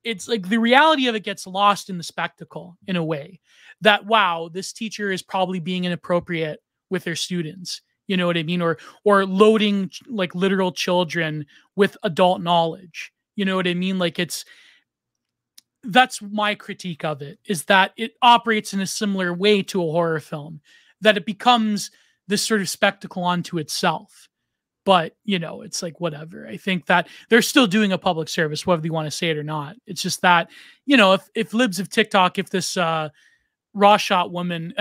It's like the reality of it gets lost in the spectacle in a way that, wow, this teacher is probably being inappropriate with their students, you know what I mean, or loading like literal children with adult knowledge, you know what I mean. Like, that's my critique of it, is that it operates in a similar way to a horror film, that it becomes this sort of spectacle unto itself. But, it's like, whatever. I think that they're still doing a public service, whether you want to say it or not. It's just that, if Libs of TikTok, if this Rawshot woman,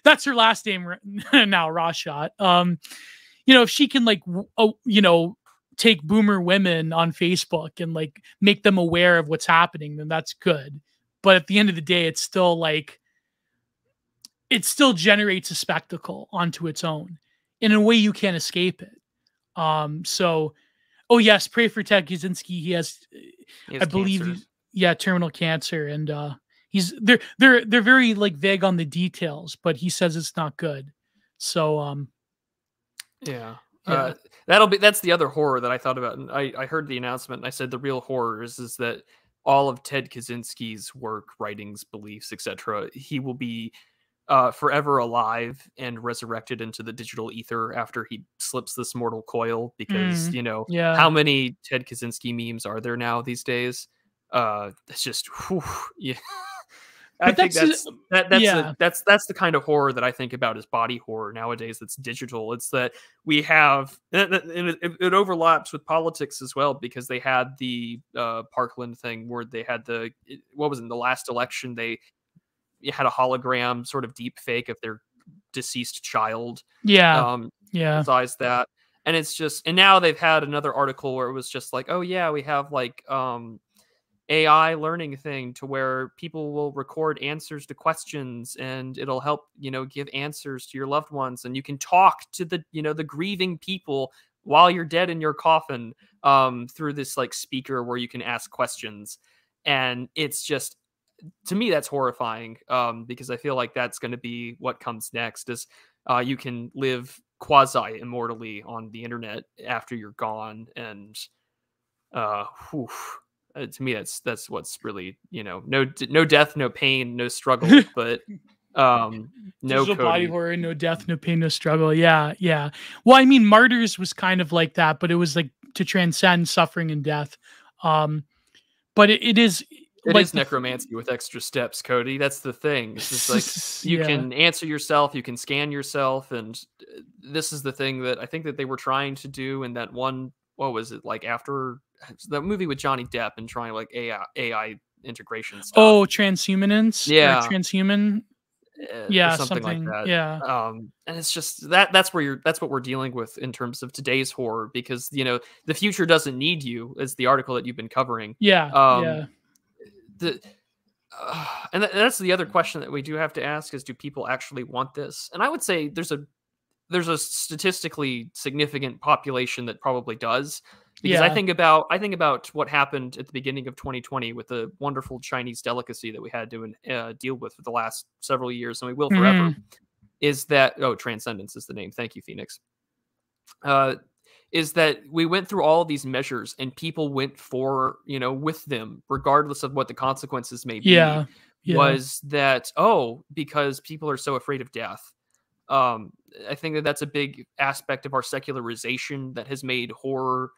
that's her last name now, Rawshot, if she can, like, take boomer women on Facebook and like make them aware of what's happening, then that's good. But at the end of the day, it's still like, it still generates a spectacle onto its own in a way you can't escape it. So, oh yes, pray for Ted Kaczynski. He has I believe, terminal cancer, and they're very like vague on the details, but he says it's not good. So, yeah. That's the other horror that I thought about. And I heard the announcement and I said the real horror is that all of Ted Kaczynski's work, writings, beliefs, etc., he will be forever alive and resurrected into the digital ether after he slips this mortal coil, because how many Ted Kaczynski memes are there now these days? It's just yeah. I think that's the kind of horror that I think about as body horror nowadays. That's digital. It's that we have, and it overlaps with politics as well, because they had the Parkland thing where they had the last election, they had a hologram sort of deep fake of their deceased child. Besides that, and it's just, and now they've had another article where it was just like, oh yeah, we have like AI learning thing to where people will record answers to questions and it'll help, give answers to your loved ones. And you can talk to the, the grieving people while you're dead in your coffin through this like speaker where you can ask questions. And it's just, to me, that's horrifying because I feel like that's going to be what comes next, is you can live quasi immortally on the internet after you're gone. And to me, that's what's really, no death, no pain, no struggle, but no body horror, no death, no pain, no struggle. Yeah. Well, I mean, Martyrs was kind of like that, but it was like to transcend suffering and death. But it is. It is necromancy with extra steps, Cody. That's the thing. It's just like you can answer yourself, you can scan yourself, and this is the thing that I think that they were trying to do in that one. What was it like after that movie with Johnny Depp and trying like AI integration stuff? Oh, transhumanance. Yeah, transhuman. Yeah, something like that. Yeah. And it's just that's what we're dealing with in terms of today's horror, because the future doesn't need you, as the article that you've been covering. Yeah. And that's the other question that we do have to ask, is do people actually want this? And I would say there's a there's a statistically significant population that probably does, because Yeah. I think about what happened at the beginning of 2020 with the wonderful Chinese delicacy that we had to deal with for the last several years, and we will forever. Is that Transcendence is the name? Thank you, Phoenix. Is that we went through all of these measures and people went for, with them, regardless of what the consequences may be. Yeah. Was that, because people are so afraid of death. I think that that's a big aspect of our secularization that has made horror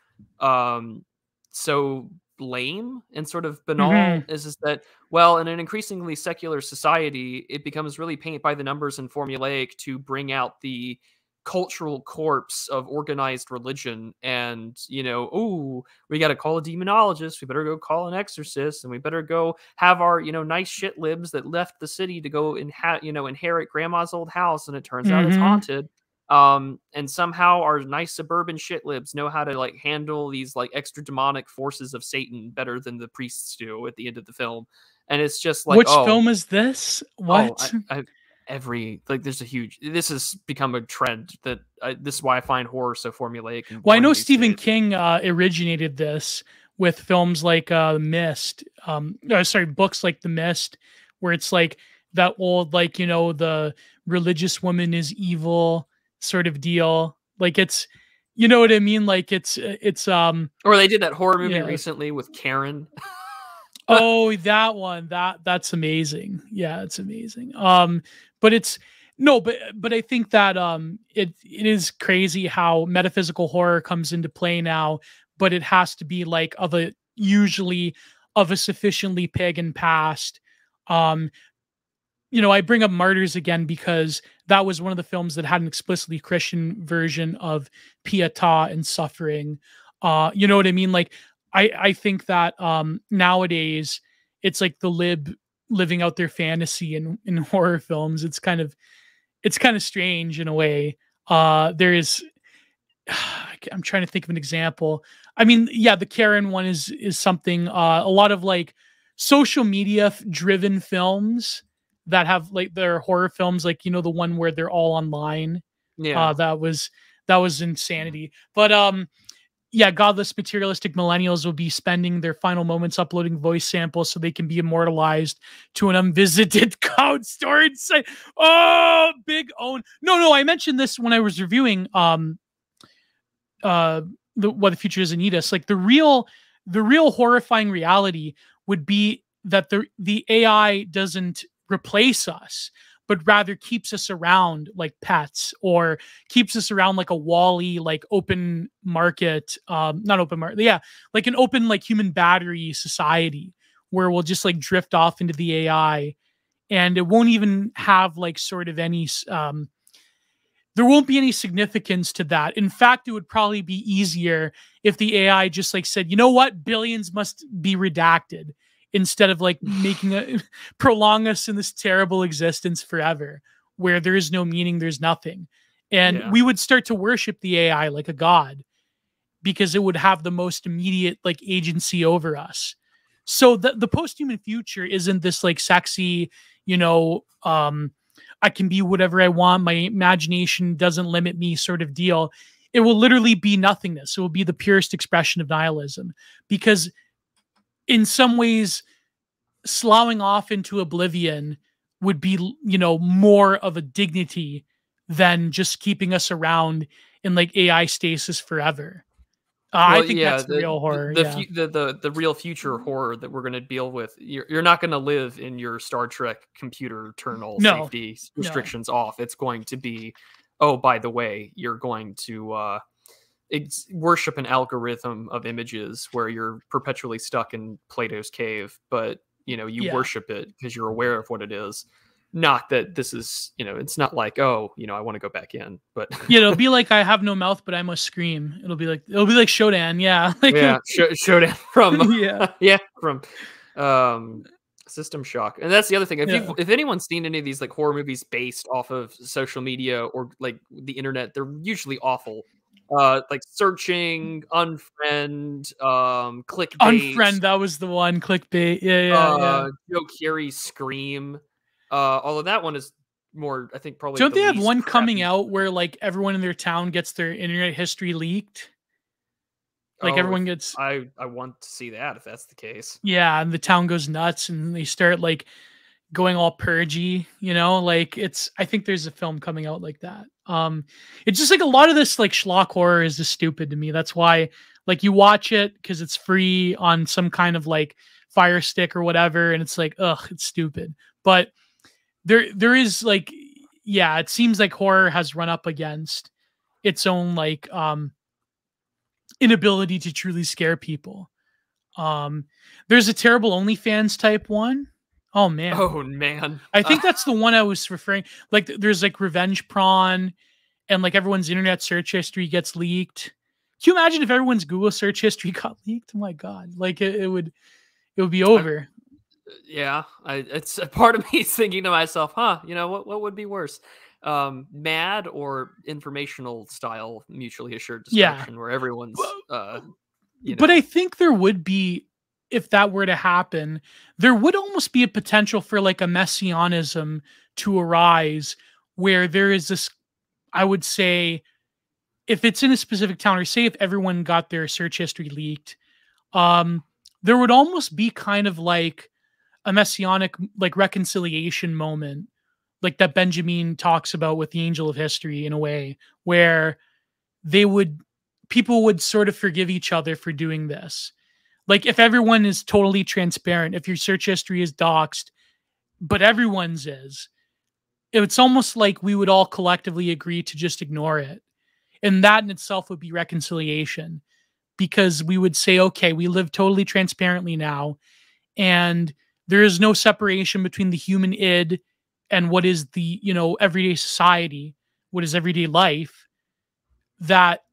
so lame and sort of banal. Is that, well, in an increasingly secular society, it becomes really paint by the numbers and formulaic to bring out the cultural corpse of organized religion, and we got to call a demonologist, we better go call an exorcist, and we better go have our nice shit libs that left the city to go and inherit grandma's old house, and it turns out it's haunted. And somehow our nice suburban shit libs know how to handle these extra demonic forces of Satan better than the priests do at the end of the film. And it's just which film is this? What? This has become a trend that this is why I find horror so formulaic. Well, I know Stephen King originated this with films like Mist. Books like The Mist, where it's that old, the religious woman is evil sort of deal. It's, you know what I mean? It's or they did that horror movie recently with Karen. Oh, that one. That's amazing. Yeah, it's amazing. But it's but I think that it is crazy how metaphysical horror comes into play now, but it has to be usually of a sufficiently pagan past. I bring up Martyrs again because that was one of the films that had an explicitly Christian version of pietà and suffering. You know what I mean? I think that nowadays it's the lib living out their fantasy in horror films. It's kind of strange in a way. There is, I'm trying to think of an example. I mean, yeah, the Karen one is something. A lot of social media driven films that have their horror films, the one where they're all online. Yeah, that was insanity. But yeah, godless materialistic millennials will be spending their final moments uploading voice samples so they can be immortalized to an unvisited cloud storage site. Oh, big own. No, I mentioned this when I was reviewing What the Future Doesn't Need Us. The real horrifying reality would be that the AI doesn't replace us, but rather keeps us around like pets, or keeps us around like a Wall-E, open market, not open market, yeah, an open human battery society where we'll just drift off into the AI, and it won't even have sort of any, there won't be any significance to that. In fact, it would probably be easier if the AI just said, you know what, billions must be redacted, instead of making prolong us in this terrible existence forever where there is no meaning, there's nothing. And we would start to worship the AI like a god because it would have the most immediate agency over us. So the post-human future isn't this sexy, I can be whatever I want, my imagination doesn't limit me sort of deal. It will literally be nothingness. It will be the purest expression of nihilism, because in some ways, sloughing off into oblivion would be, more of a dignity than just keeping us around in AI stasis forever. I think that's the real horror. The real future horror that we're going to deal with. You're not going to live in your Star Trek computer, turn all safety restrictions off. It's going to be, oh, by the way, you're going to worship an algorithm of images where you're perpetually stuck in Plato's cave, but you worship it because you're aware of what it is. Not that this is, it's not I want to go back in, but it'll be I have no mouth, but I must scream. It'll be like Shodan. Yeah. Shodan from, from System Shock. And that's the other thing. If anyone's seen any of these horror movies based off of social media or the internet, they're usually awful. Searching, unfriend, clickbait. Unfriend, that was the one. Clickbait. Yeah. Joe Carey Scream. Although that one is more, I think probably Don't the they have least one coming crappy. out where like everyone in their town gets their internet history leaked? Like Oh, everyone gets, I want to see that if that's the case. yeah, and the town goes nuts and they start like going all purgy, you know, like it's, I think there's a film coming out like that. It's just like a lot of this like schlock horror is just stupid to me. That's why like you watch it because it's free on some kind of like Fire Stick or whatever, and it's like, ugh, it's stupid. But there is like, yeah, it seems like horror has run up against its own like inability to truly scare people. Um, there's a terrible OnlyFans type one. Oh man, Oh man. I think that's the one I was referring. Like, there's like Revenge Prawn, and like everyone's internet search history gets leaked. Can you imagine if everyone's Google search history got leaked? Oh my god, like it would be over. Yeah, it's a part of me is thinking to myself, huh, you know, what would be worse? Mad or informational style mutually assured Yeah, destruction where everyone's you but I know. think there would be, if that were to happen, there would almost be a potential for like a messianism to arise where there is this, I would say, if it's in a specific town, or say if everyone got their search history leaked, um, there would almost be kind of like a messianic like reconciliation moment, like that Benjamin talks about with the angel of history in a way, where they would, people would sort of forgive each other for doing this. Like if everyone is totally transparent, if your search history is doxed, but everyone's is, it's almost like we would all collectively agree to just ignore it. And that in itself would be reconciliation, because we would say, okay, we live totally transparently now, and there is no separation between the human id and what is the, you know, everyday society, what is everyday life, that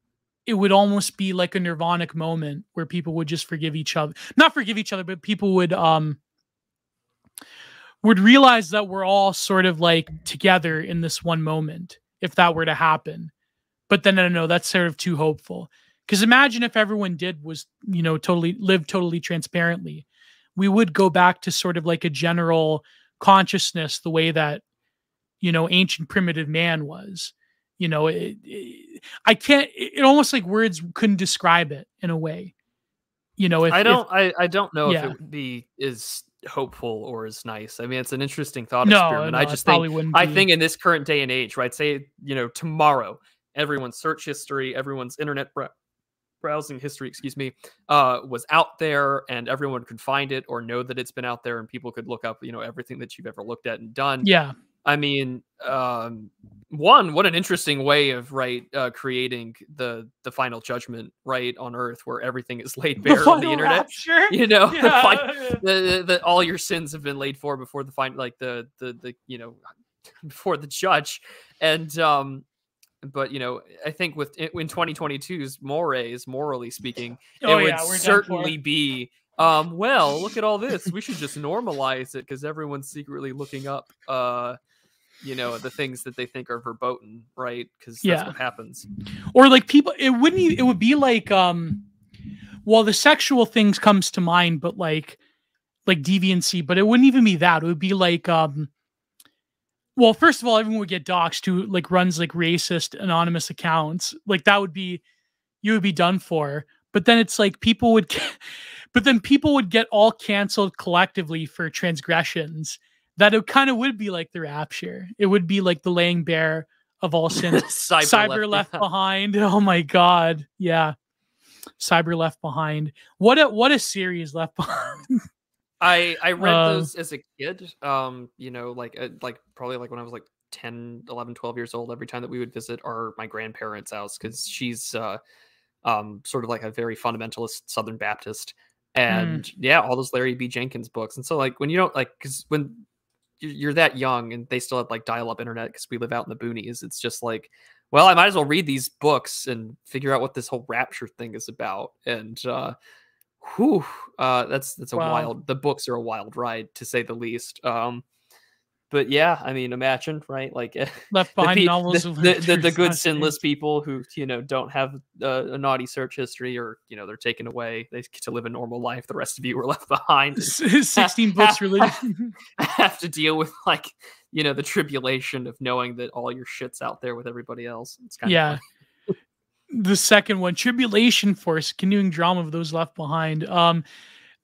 it would almost be like a nirvanic moment where people would just forgive each other, not forgive each other, but people would realize that we're all sort of like together in this one moment if that were to happen. But then I don't know, that's sort of too hopeful. Because imagine if everyone did was, you know, totally live totally transparently. We would go back to sort of like a general consciousness, the way that, you know, ancient primitive man was. You know, I can't, it almost like words couldn't describe it in a way. You know, if I don't know if it yeah. would be as hopeful or as nice. I mean, it's an interesting thought No, experiment. no, it probably wouldn't I be. think in this current day and age, right? Say, you know, tomorrow, everyone's search history, everyone's internet browsing history, excuse me, was out there and everyone could find it or know that it's been out there and people could look up, you know, everything that you've ever looked at and done. Yeah. I mean, one, what an interesting way of creating the final judgment right on Earth, where everything is laid The bare on the final internet. rapture. You know, Yeah. the all your sins have been laid for before the final, like the you know, before the judge, and but you know, I think with in 2022's mores, morally speaking, it Oh would yeah, we're done for. certainly be well, look at all this, we should just normalize it because everyone's secretly looking up you know, the things that they think are verboten, right? Because that's Yeah. what happens. Or like people, it wouldn't it would be like well, the sexual things comes to mind, but like deviancy, but it wouldn't even be that. It would be like well, first of all, everyone would get doxxed who like runs like racist anonymous accounts. Like that would be, you would be done for. But then it's like people would but then people would get all canceled collectively for transgressions. That it kind of would be like the rapture. It would be like the laying bare of all sins. Cyber left behind. Oh my god. Yeah. Cyber left behind. What a series left behind. I read those as a kid. You know, like probably like when I was like 10, 11, 12 years old, every time that we would visit my grandparents' house, because she's sort of like a very fundamentalist Southern Baptist. And yeah, all those Larry B. Jenkins books. And so like when you don't like, because when you're that young and they still have like dial-up internet because we live out in the boonies, it's just like, well, I might as well read these books and figure out what this whole rapture thing is about. And that's a Wow. wild, the books are a wild ride to say the least. But yeah, I mean, imagine, right? Like Left Behind novels of the good sinless people who, you know, don't have a naughty search history, or, you know, they're taken away. They get to live a normal life. The rest of you are left behind. 16 books religion. Have to deal with, like, you know, the tribulation of knowing that all your shit's out there with everybody else. It's kind of funny. The second one, Tribulation Force, continuing drama of those left behind.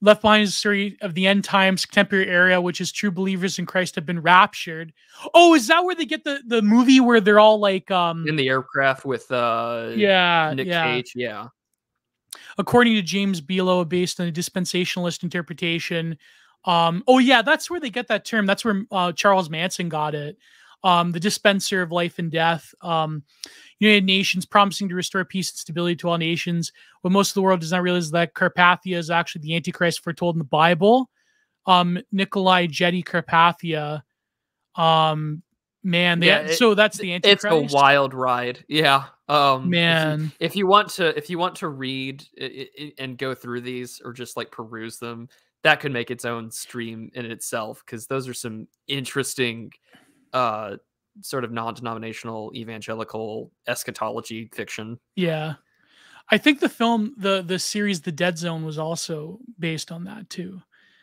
Left Behind is a story of the end times, contemporary era, which is true believers in Christ have been raptured. Oh, is that where they get the movie where they're all like in the aircraft with Nick Cage? Yeah. According to James Bealow, based on a dispensationalist interpretation. Oh yeah, that's where they get that term. That's where Charles Manson got it. The dispenser of life and death. United Nations promising to restore peace and stability to all nations. What most of the world does not realize is that Carpathia is actually the Antichrist foretold in the Bible. Nikolai Jetty Carpathia. Man, so that's the Antichrist. It's a wild ride. Yeah. Man, if you want to read and go through these, or just like peruse them, that could make its own stream in itself, because those are some interesting sort of non-denominational evangelical eschatology fiction. Yeah. I think the film, the series The Dead Zone, was also based on that too.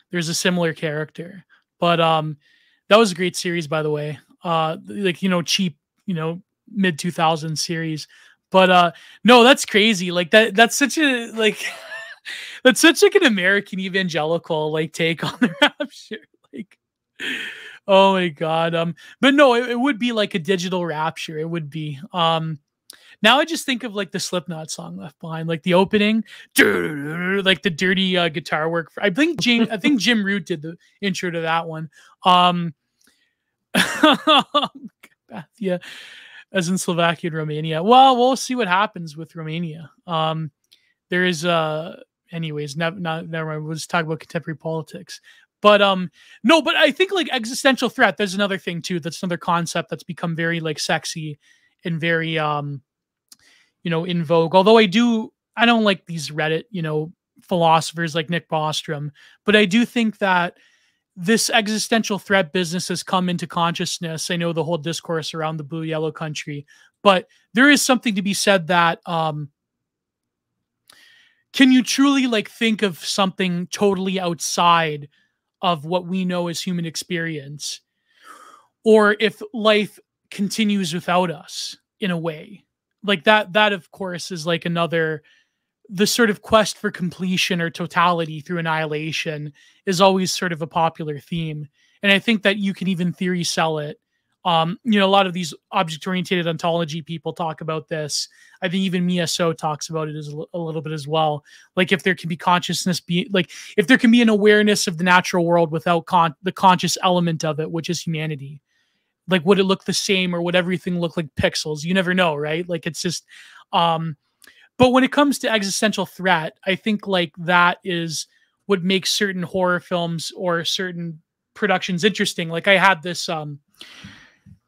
There's a similar character. But that was a great series, by the way. Like, you know, cheap, you know, mid 2000s series. But no, that's crazy. Like that's such a like that's such like an American evangelical like take on the rapture. Like, oh my God. But no, it would be like a digital rapture. It would be. Now I just think of like the Slipknot song Left Behind, like the opening, like the dirty guitar work. I think Jim Root did the intro to that one. Yeah, as in Slovakia and Romania. Well, we'll see what happens with Romania. There is anyways, never mind. We'll just talk about contemporary politics. But no, but I think like existential threat, there's another thing too. That's another concept that's become very like sexy and very you know, in vogue. Although I don't like these Reddit, you know, philosophers like Nick Bostrom, but I do think that this existential threat business has come into consciousness. I know the whole discourse around the blue yellow country, but there is something to be said that can you truly like think of something totally outside of what we know as human experience, or if life continues without us in a way like that of course is like the sort of quest for completion or totality through annihilation is always sort of a popular theme. And I think that you can even theory sell it. You know, a lot of these object-oriented ontology people talk about this. I think even Mia So talks about it as a little bit as well. Like if there can be consciousness, if there can be an awareness of the natural world without the conscious element of it, which is humanity. Like, would it look the same, or would everything look like pixels? You never know, right? Like, it's just, but when it comes to existential threat, I think like that is what makes certain horror films or certain productions interesting. Like I had this,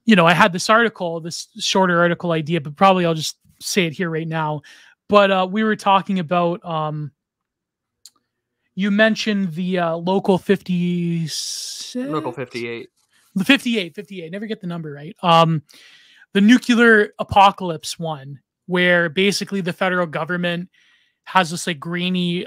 you know, I had this article, this shorter article idea, but probably I'll just say it here right now. But we were talking about, you mentioned the Local 56? Local 58. The 58, never get the number right. The nuclear apocalypse one, where basically the federal government has this like grainy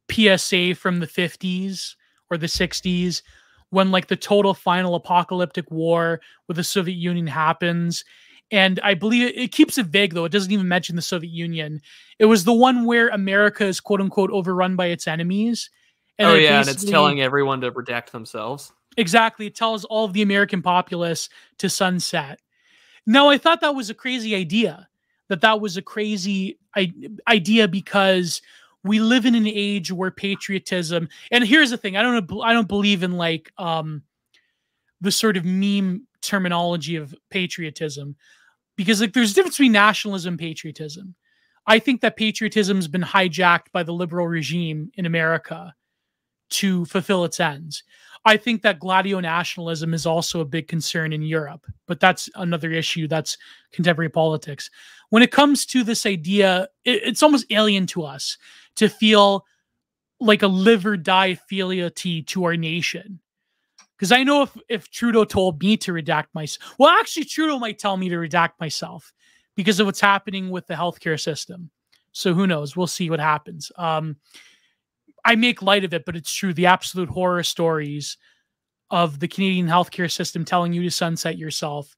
PSA from the 50s or the 60s, when like the total final apocalyptic war with the Soviet Union happens. And I believe it keeps it vague, though. It doesn't even mention the Soviet Union. It was the one where America is quote unquote overrun by its enemies. And and it's telling everyone to protect themselves. Exactly. It tells all of the American populace to sunset. Now, I thought that was a crazy idea. That was a crazy idea because we live in an age where patriotism, and here's the thing, I don't believe in like the sort of meme terminology of patriotism, because like there's a difference between nationalism and patriotism. I think that patriotism has been hijacked by the liberal regime in America to fulfill its ends. I think that gladio nationalism is also a big concern in Europe, but that's another issue. That's contemporary politics. When it comes to this idea, it's almost alien to us to feel like a live or die filiality to our nation. Because I know if Trudeau told me to redact myself, well, actually, Trudeau might tell me to redact myself because of what's happening with the healthcare system. So who knows? We'll see what happens. I make light of it, but it's true. The absolute horror stories of the Canadian healthcare system telling you to sunset yourself,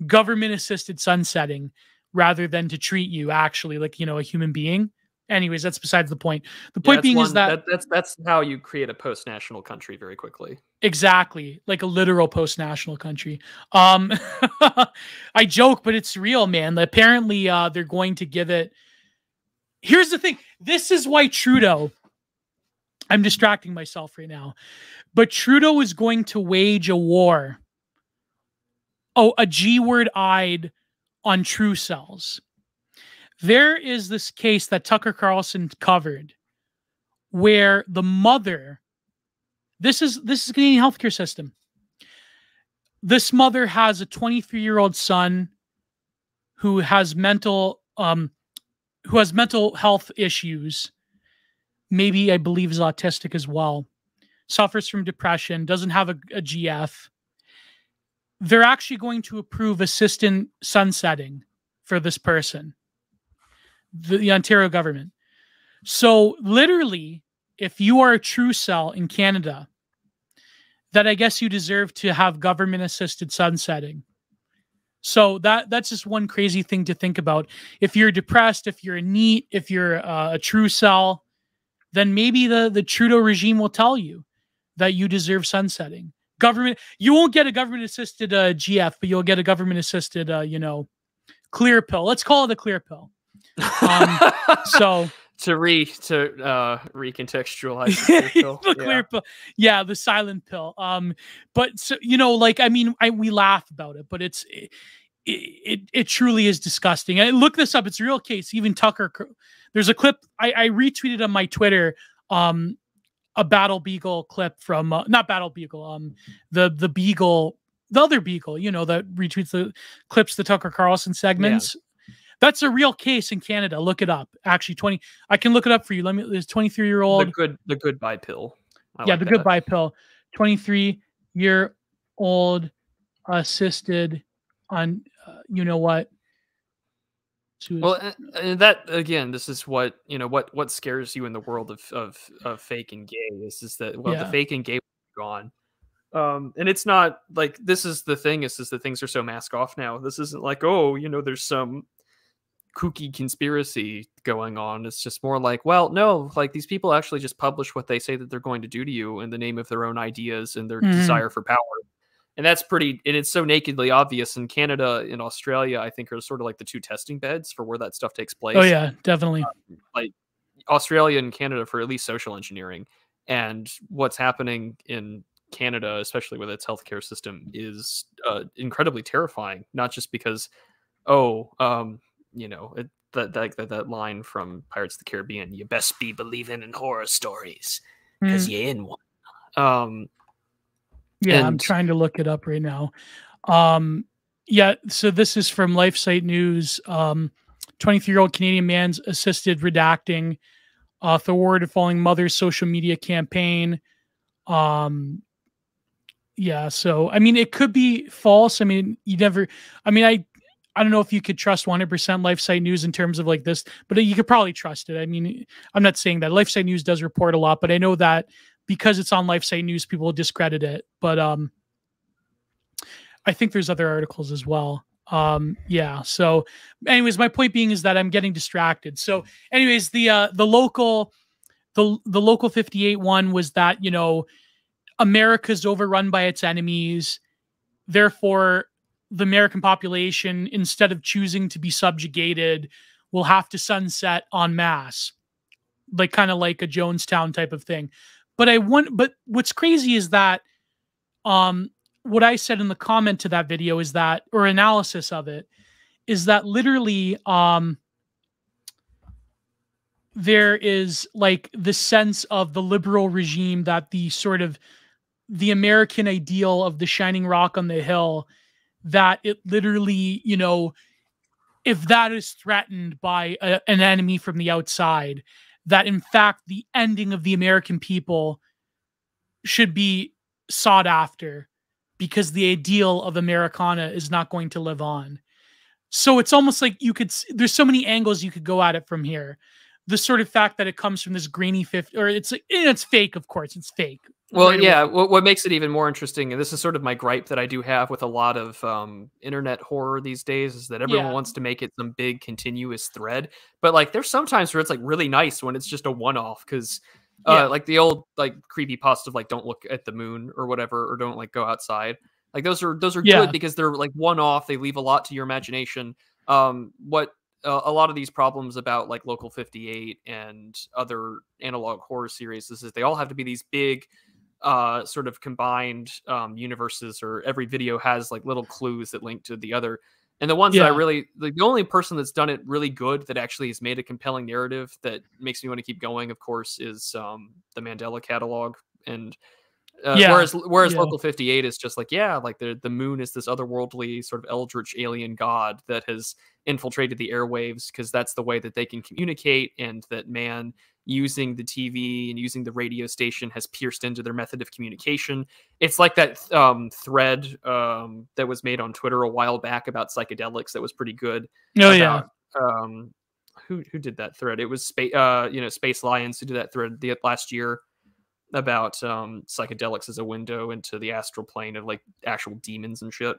government-assisted sunsetting, rather than to treat you actually like, a human being. Anyways, that's besides the point. The point being is that's how you create a post-national country very quickly. Exactly, like a literal post-national country. I joke, but it's real, man. Apparently, they're going to give it. Here's the thing. This is why Trudeau. I'm distracting myself right now, but Trudeau is going to wage a war. Oh, a G-word-eyed on true cells. There is this case that Tucker Carlson covered where the mother, this is Canadian healthcare system. This mother has a 23-year-old son who has mental health issues. Maybe I believe is autistic as well. Suffers from depression, doesn't have a GF. They're actually going to approve assistant sunsetting for this person. The Ontario government. So literally, if you are a true cell in Canada, that I guess you deserve to have government-assisted sunsetting. So that's just one crazy thing to think about. If you're depressed, if you're a NEET, if you're a true cell, then maybe the Trudeau regime will tell you that you deserve sunsetting. You won't get a government-assisted GF, but you'll get a government-assisted, clear pill. Let's call it a clear pill. So to recontextualize the pill. Clear pill. Yeah, the silent pill. But so, we laugh about it, but it truly is disgusting. I look this up. It's a real case. Even Tucker, there's a clip I retweeted on my Twitter, a Battle Beagle clip from not Battle Beagle, the Beagle, the other Beagle, that retweets the clips, the Tucker Carlson segments. Yeah. That's a real case in Canada. Look it up. Actually, I can look it up for you. This 23-year-old. The goodbye pill. The goodbye pill. 23-year-old assisted on, what? Well, and that again, this is what what scares you in the world of fake and gay is that the fake and gay are gone. And it's not like this is the thing is that things are so mask off now. This isn't like, there's some kooky conspiracy going on. It's just more like, well, no, like these people actually just publish what they say that they're going to do to you in the name of their own ideas and their desire for power. And and it's so nakedly obvious. In Canada and Australia, I think, are sort of like the two testing beds for where that stuff takes place. Oh yeah, definitely. Like Australia and Canada for at least social engineering, and what's happening in Canada, especially with its healthcare system, is incredibly terrifying. Not just because, that line from Pirates of the Caribbean, "You best be believing in horror stories because you're in one." I'm trying to look it up right now. So this is from LifeSite News. 23-year-old Canadian man's assisted redacting thwarted following mother's social media campaign. So it could be false. I don't know if you could trust 100% LifeSite News in terms of like this, but you could probably trust it. I'm not saying that. LifeSite News does report a lot, but I know that because it's on LifeSite News, people will discredit it. But I think there's other articles as well. So anyways, my point being is that I'm getting distracted. So anyways, the local 58 one was that, America's overrun by its enemies. Therefore, the American population, instead of choosing to be subjugated, will have to sunset en masse, kind of like a Jonestown type of thing. But what's crazy is that what I said in the comment to that video is that, or analysis of it, is that literally there is like the sense of the liberal regime that the sort of the American ideal of the shining rock on the hill, that it literally, if that is threatened by an enemy from the outside, that in fact the ending of the American people should be sought after because the ideal of Americana is not going to live on. So it's almost like there's so many angles you could go at it from here. The sort of fact that it comes from this grainy or it's fake, of course, it's fake. Well, right yeah, what makes it even more interesting, and this is sort of my gripe that I do have with a lot of internet horror these days, is that everyone wants to make it some big continuous thread. But like, there's sometimes where it's like really nice when it's just a one-off, because like the old like creepypasta of like don't look at the moon or whatever, or don't like go outside. Like those are good because they're like one-off. They leave a lot to your imagination. What a lot of these problems about like Local 58 and other analog horror series is that they all have to be these big sort of combined universes, or every video has like little clues that link to the other. And the ones that I really like, the only person that's done it really good that actually has made a compelling narrative that makes me want to keep going, of course, is the Mandela Catalog. And whereas Local 58 is just like, like the moon is this otherworldly sort of eldritch alien god that has infiltrated the airwaves because that's the way that they can communicate, and that man using the TV and using the radio station has pierced into their method of communication. It's like that thread that was made on Twitter a while back about psychedelics that was pretty good. Who did that thread? It was Space Lions who did that thread last year about psychedelics as a window into the astral plane of like actual demons and shit.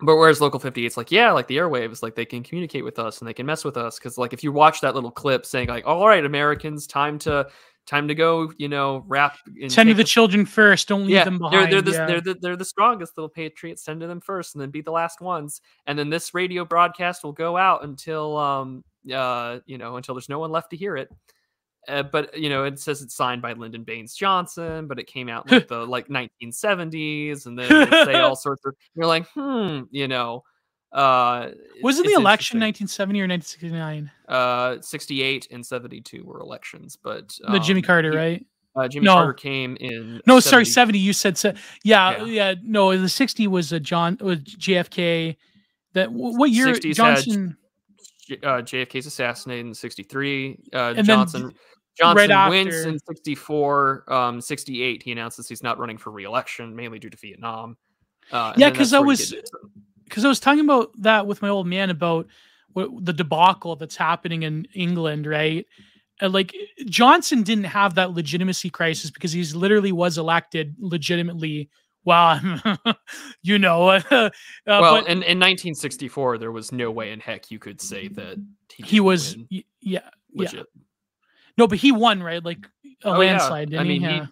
But whereas Local 58, it's like, like the airwaves, like they can communicate with us and they can mess with us. Cause like if you watch that little clip saying like, all right, Americans, time to go, rap. Send to the children first. Don't leave them behind. They're the strongest little patriots. Send to them first and then be the last ones. And then this radio broadcast will go out until, until there's no one left to hear it. But it says it's signed by Lyndon Baines Johnson, but it came out in like the 1970s, and then they say all sorts of. You're like, was it the election 1970 or 1969? 68 and 72 were elections, but the Jimmy Carter, right? Jimmy Carter came in. No, 70. Sorry, 70. You said no, the 60 was was JFK. That what year? Johnson. JFK's assassinated in 63. Johnson wins in 64. 68, he announces he's not running for re-election, mainly due to Vietnam. Because I was talking about that with my old man about the debacle that's happening in England, right? Like Johnson didn't have that legitimacy crisis because he's literally was elected legitimately. Well, but in 1964, there was no way in heck you could say that he was legit. No, but he won, right? Like a landslide.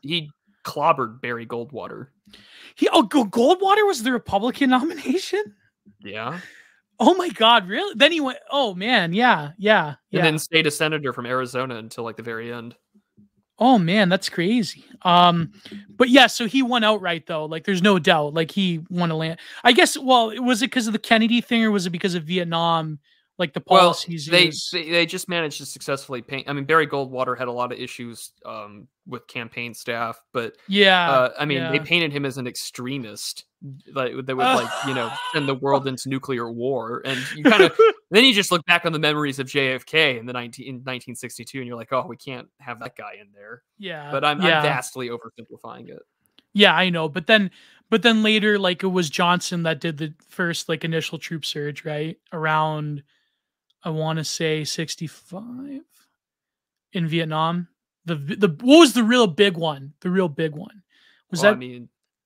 He clobbered Barry Goldwater. Goldwater was the Republican nomination? Yeah. Oh my God, really? Then he went, oh man, yeah. And then stayed a senator from Arizona until like the very end. Oh man, that's crazy. But yeah, so he won outright though. Like, there's no doubt. Like, he won a land. I guess. Well, was it because of the Kennedy thing, or was it because of Vietnam? Like the policies. Well, they just managed to successfely paint. I mean, Barry Goldwater had a lot of issues with campaign staff, but they painted him as an extremist, like that would send the world into nuclear war. And you kind of then you just look back on the memories of JFK in 1962, and you're like, oh, we can't have that guy in there. Yeah, but I'm vastly oversimplifying it. Yeah, I know, but then later, like, it was Johnson that did the first like initial troop surge, right? Around, I want to say 65 in Vietnam. What was the real big one? The real big one was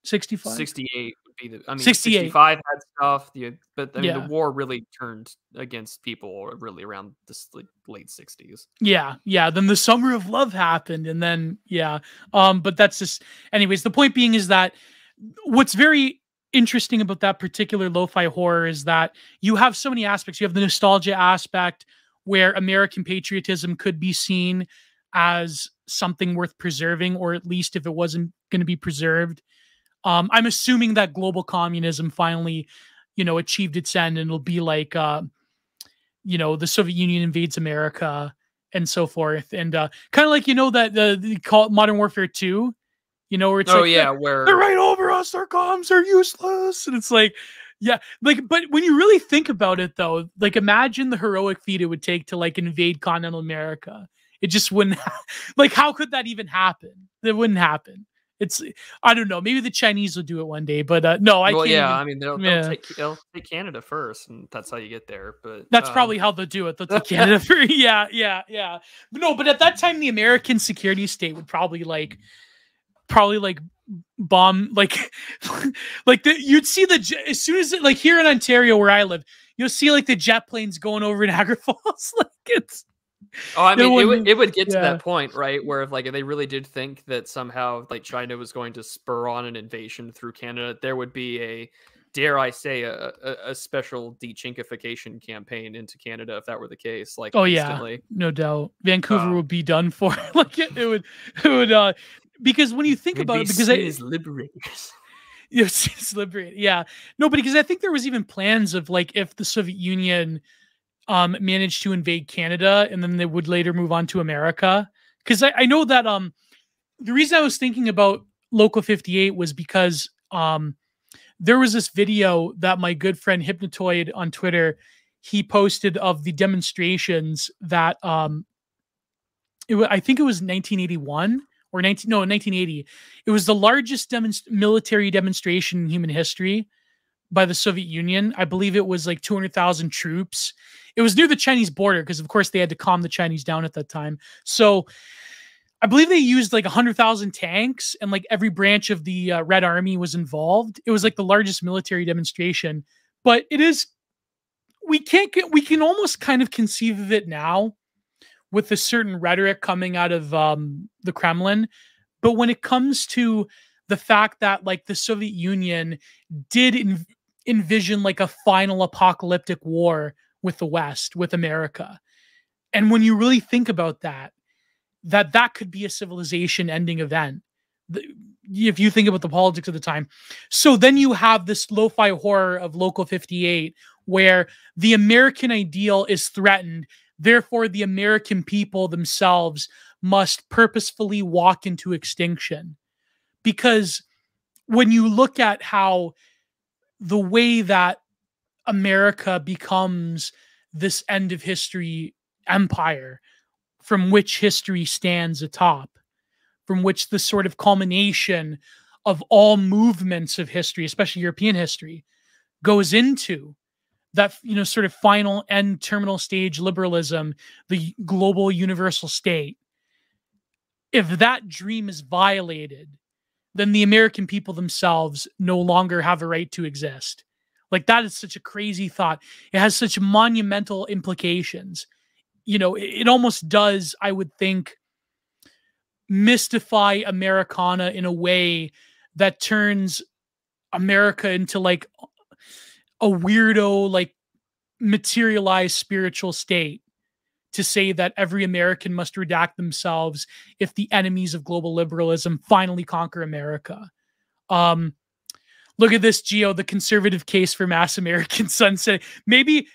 65, 68 would be the. 65 had stuff. But the war really turned against people really around this late 60s. Yeah. Then the Summer of Love happened, and then but that's just. Anyways, the point being is that what's very interesting about that particular lo-fi horror is that you have so many aspects. You have the nostalgia aspect where American patriotism could be seen as something worth preserving, or at least if it wasn't going to be preserved. I'm assuming that global communism finally, achieved its end, and it'll be like, the Soviet Union invades America and so forth. And kind of like, that they call it Modern Warfare 2, where it's where they're right over us, our comms are useless. And it's like, but when you really think about it though, like, imagine the heroic feat it would take to like invade continental America. It just wouldn't like, how could that even happen? It wouldn't happen. It's I don't know. Maybe the Chinese will do it one day, but no, I Well, can't yeah, even. I mean Yeah, they'll take Canada first, and that's how you get there. But that's probably how they'll do it. They'll take Canada for yeah. But no, but at that time, the American security state would probably like bomb like you'd see as soon as like here in Ontario where I live, you'll see like the jet planes going over Niagara Falls. Like it's Oh, I mean, it would get to yeah. that point, right, where if they really did think that somehow like China was going to spur on an invasion through Canada, there would be a, dare I say, a special de-chinkification campaign into Canada if that were the case, like Oh yeah, instantly. no doubt. Vancouver Um, would be done for. Like it would because when you think we'd about be it, because seen as liberators. it's liberated. Yeah. No, but because I think there was even plans of like if the Soviet Union managed to invade Canada and then they would later move on to America. Because I know that the reason I was thinking about Local 58 was because there was this video that my good friend Hypnotoid on Twitter he posted of the demonstrations that I think it was 1981 or 1980. It was the largest military demonstration in human history by the Soviet Union. I believe it was like 200,000 troops. It was near the Chinese border because, of course, they had to calm the Chinese down at that time. So I believe they used like 100,000 tanks and like every branch of the Red Army was involved. It was like the largest military demonstration. But it is, we can almost kind of conceive of it now with a certain rhetoric coming out of the Kremlin. But when it comes to the fact that like the Soviet Union did envision like a final apocalyptic war with the West, with America. And when you really think about that could be a civilization ending event. If you think about the politics of the time. So then you have this lo-fi horror of Local 58 where the American ideal is threatened. Therefore, the American people themselves must purposefully walk into extinction. Because when you look at how the way that America becomes this end of history empire from which history stands atop, from which the sort of culmination of all movements of history, especially European history, goes into that, sort of final end terminal stage liberalism, the global universal state. If that dream is violated, then the American people themselves no longer have a right to exist. Like that is such a crazy thought. It has such monumental implications. It almost does, I would think, mystify Americana in a way that turns America into like a weirdo, like materialized spiritual state to say that every American must redact themselves if the enemies of global liberalism finally conquer America. Look at this, Geo, the conservative case for mass American sunset. Maybe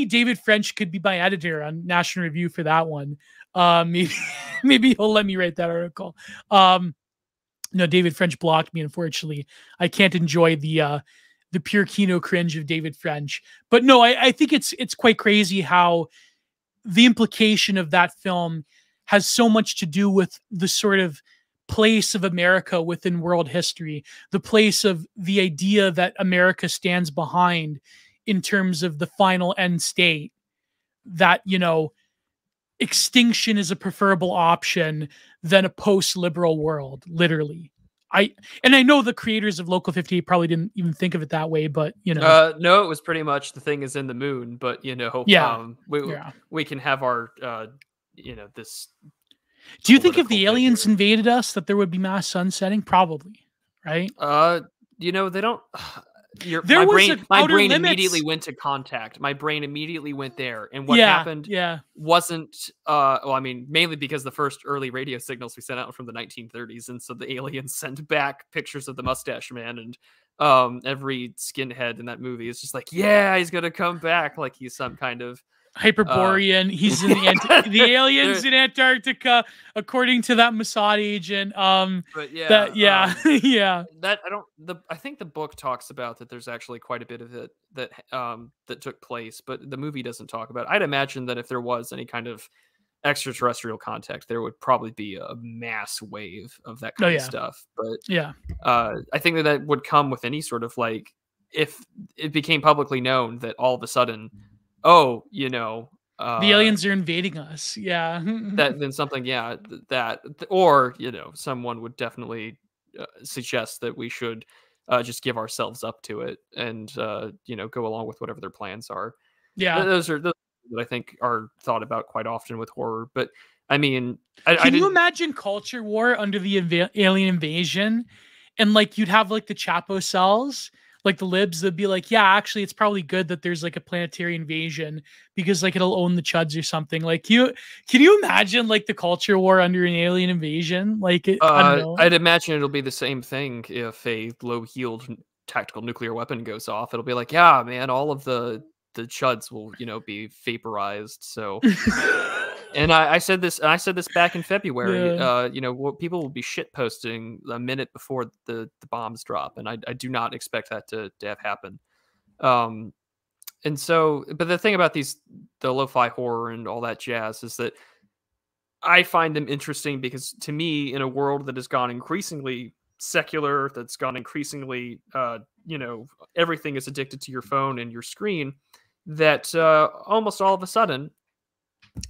David French could be my editor on National Review for that one. Maybe he'll let me write that article. No, David French blocked me, unfortunately. I can't enjoy the pure Kino cringe of David French. But no, I think it's quite crazy how the implication of that film has so much to do with the sort of place of America within world history, the place of the idea that America stands behind in terms of the final end state, that, extinction is a preferable option than a post-liberal world, literally. I know the creators of Local 58 probably didn't even think of it that way, but no, it was pretty much the thing is in the moon, but yeah. We can have our this. Do you think if the aliens invaded us that there would be mass sunsetting? Probably, right? They don't. My brain immediately went to Contact. My brain immediately went there, and what happened wasn't. Well, I mean, mainly because the first early radio signals we sent out from the 1930s, and so the aliens sent back pictures of the Mustache Man, and every skinhead in that movie is just like, yeah, he's gonna come back, like he's some kind of Hyperborean. He's in the aliens in Antarctica, according to that Mossad agent. But yeah, yeah. That I think the book talks about that. There's actually quite a bit of it that took place, but the movie doesn't talk about it. I'd imagine that if there was any kind of extraterrestrial contact, there would probably be a mass wave of that Oh kind of yeah. stuff. But Yeah. I think that that would come with any sort of like, if it became publicly known that all of a sudden, oh, The aliens are invading us. Yeah. that then something, yeah, or someone would definitely suggest that we should just give ourselves up to it and go along with whatever their plans are. Yeah. Those that I think are thought about quite often with horror. But I mean, I Can you didn't. imagine culture war under the alien invasion? And like you'd have like the Chapo cells, like the libs that'd be like, yeah, actually it's probably good that there's like a planetary invasion because like it'll own the chuds or something. Like can you imagine like the culture war under an alien invasion? Like I don't know. I'd imagine it'll be the same thing if a low-yield tactical nuclear weapon goes off. It'll be like, yeah, man, all of the chuds will be vaporized. So, and I said this back in February. Yeah. People will be shit posting a minute before the bombs drop, and I do not expect that to have happen. And so, but the thing about the lo-fi horror and all that jazz is that I find them interesting because to me, in a world that has gone increasingly secular, that's gone increasingly, everything is addicted to your phone and your screen, that almost all of a sudden,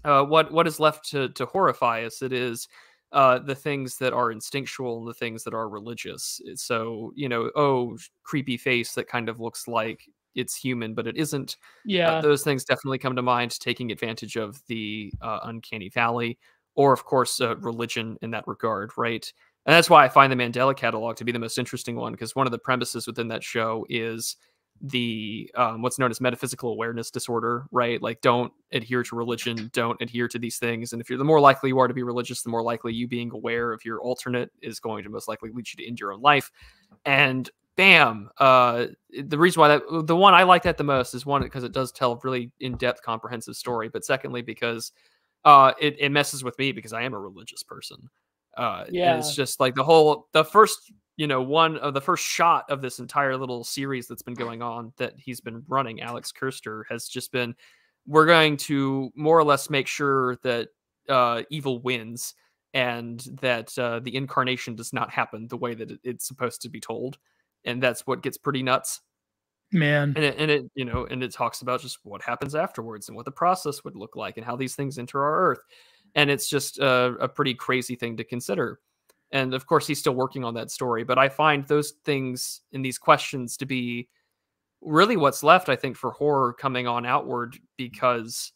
what is left to horrify us, it is the things that are instinctual and the things that are religious. So, oh, creepy face that kind of looks like it's human, but it isn't. Yeah. Those things definitely come to mind, taking advantage of the uncanny valley, or of course, religion in that regard, right? And that's why I find the Mandela catalog to be the most interesting one, because one of the premises within that show is the what's known as metaphysical awareness disorder, right? Like, don't adhere to religion, don't adhere to these things, and if you're the more likely you are to be religious, the more likely you being aware of your alternate is going to most likely lead you to end your own life. And bam, the reason why the one I like that the most is, one, because it does tell a really in-depth, comprehensive story, but secondly because it messes with me because I am a religious person. And it's just like the first one of the first shot of this entire little series that's been going on that he's been running, Alex Kirster, has just been, we're going to more or less make sure that evil wins, and that the incarnation does not happen the way that it's supposed to be told. And that's what gets pretty nuts. Man. And it talks about just what happens afterwards and what the process would look like and how these things enter our earth. And it's just a pretty crazy thing to consider. And of course, he's still working on that story, but I find those things and these questions to be really what's left, I think, for horror coming on outward, because,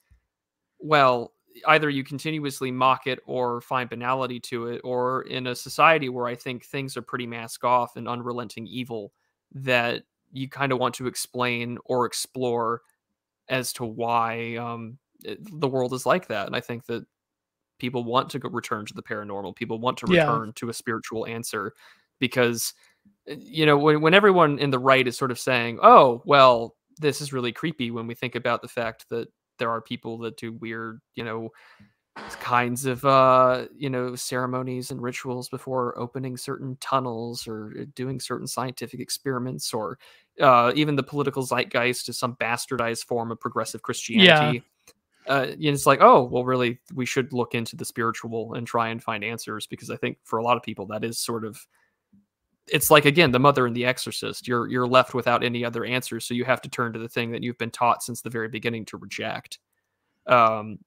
well, either you continuously mock it or find banality to it, or in a society where I think things are pretty mask off and unrelenting evil, that you kind of want to explain or explore as to why the world is like that. And I think that people want to return to the paranormal. People want to Yeah. return to a spiritual answer, because, when everyone in the right is sort of saying, oh, well, this is really creepy, when we think about the fact that there are people that do weird, kinds of, ceremonies and rituals before opening certain tunnels or doing certain scientific experiments, or even the political zeitgeist is some bastardized form of progressive Christianity. It's like, oh, well, really, we should look into the spiritual and try and find answers, because I think for a lot of people that is sort of, it's like, again, the mother and the exorcist. You're left without any other answers, so you have to turn to the thing that you've been taught since the very beginning to reject. And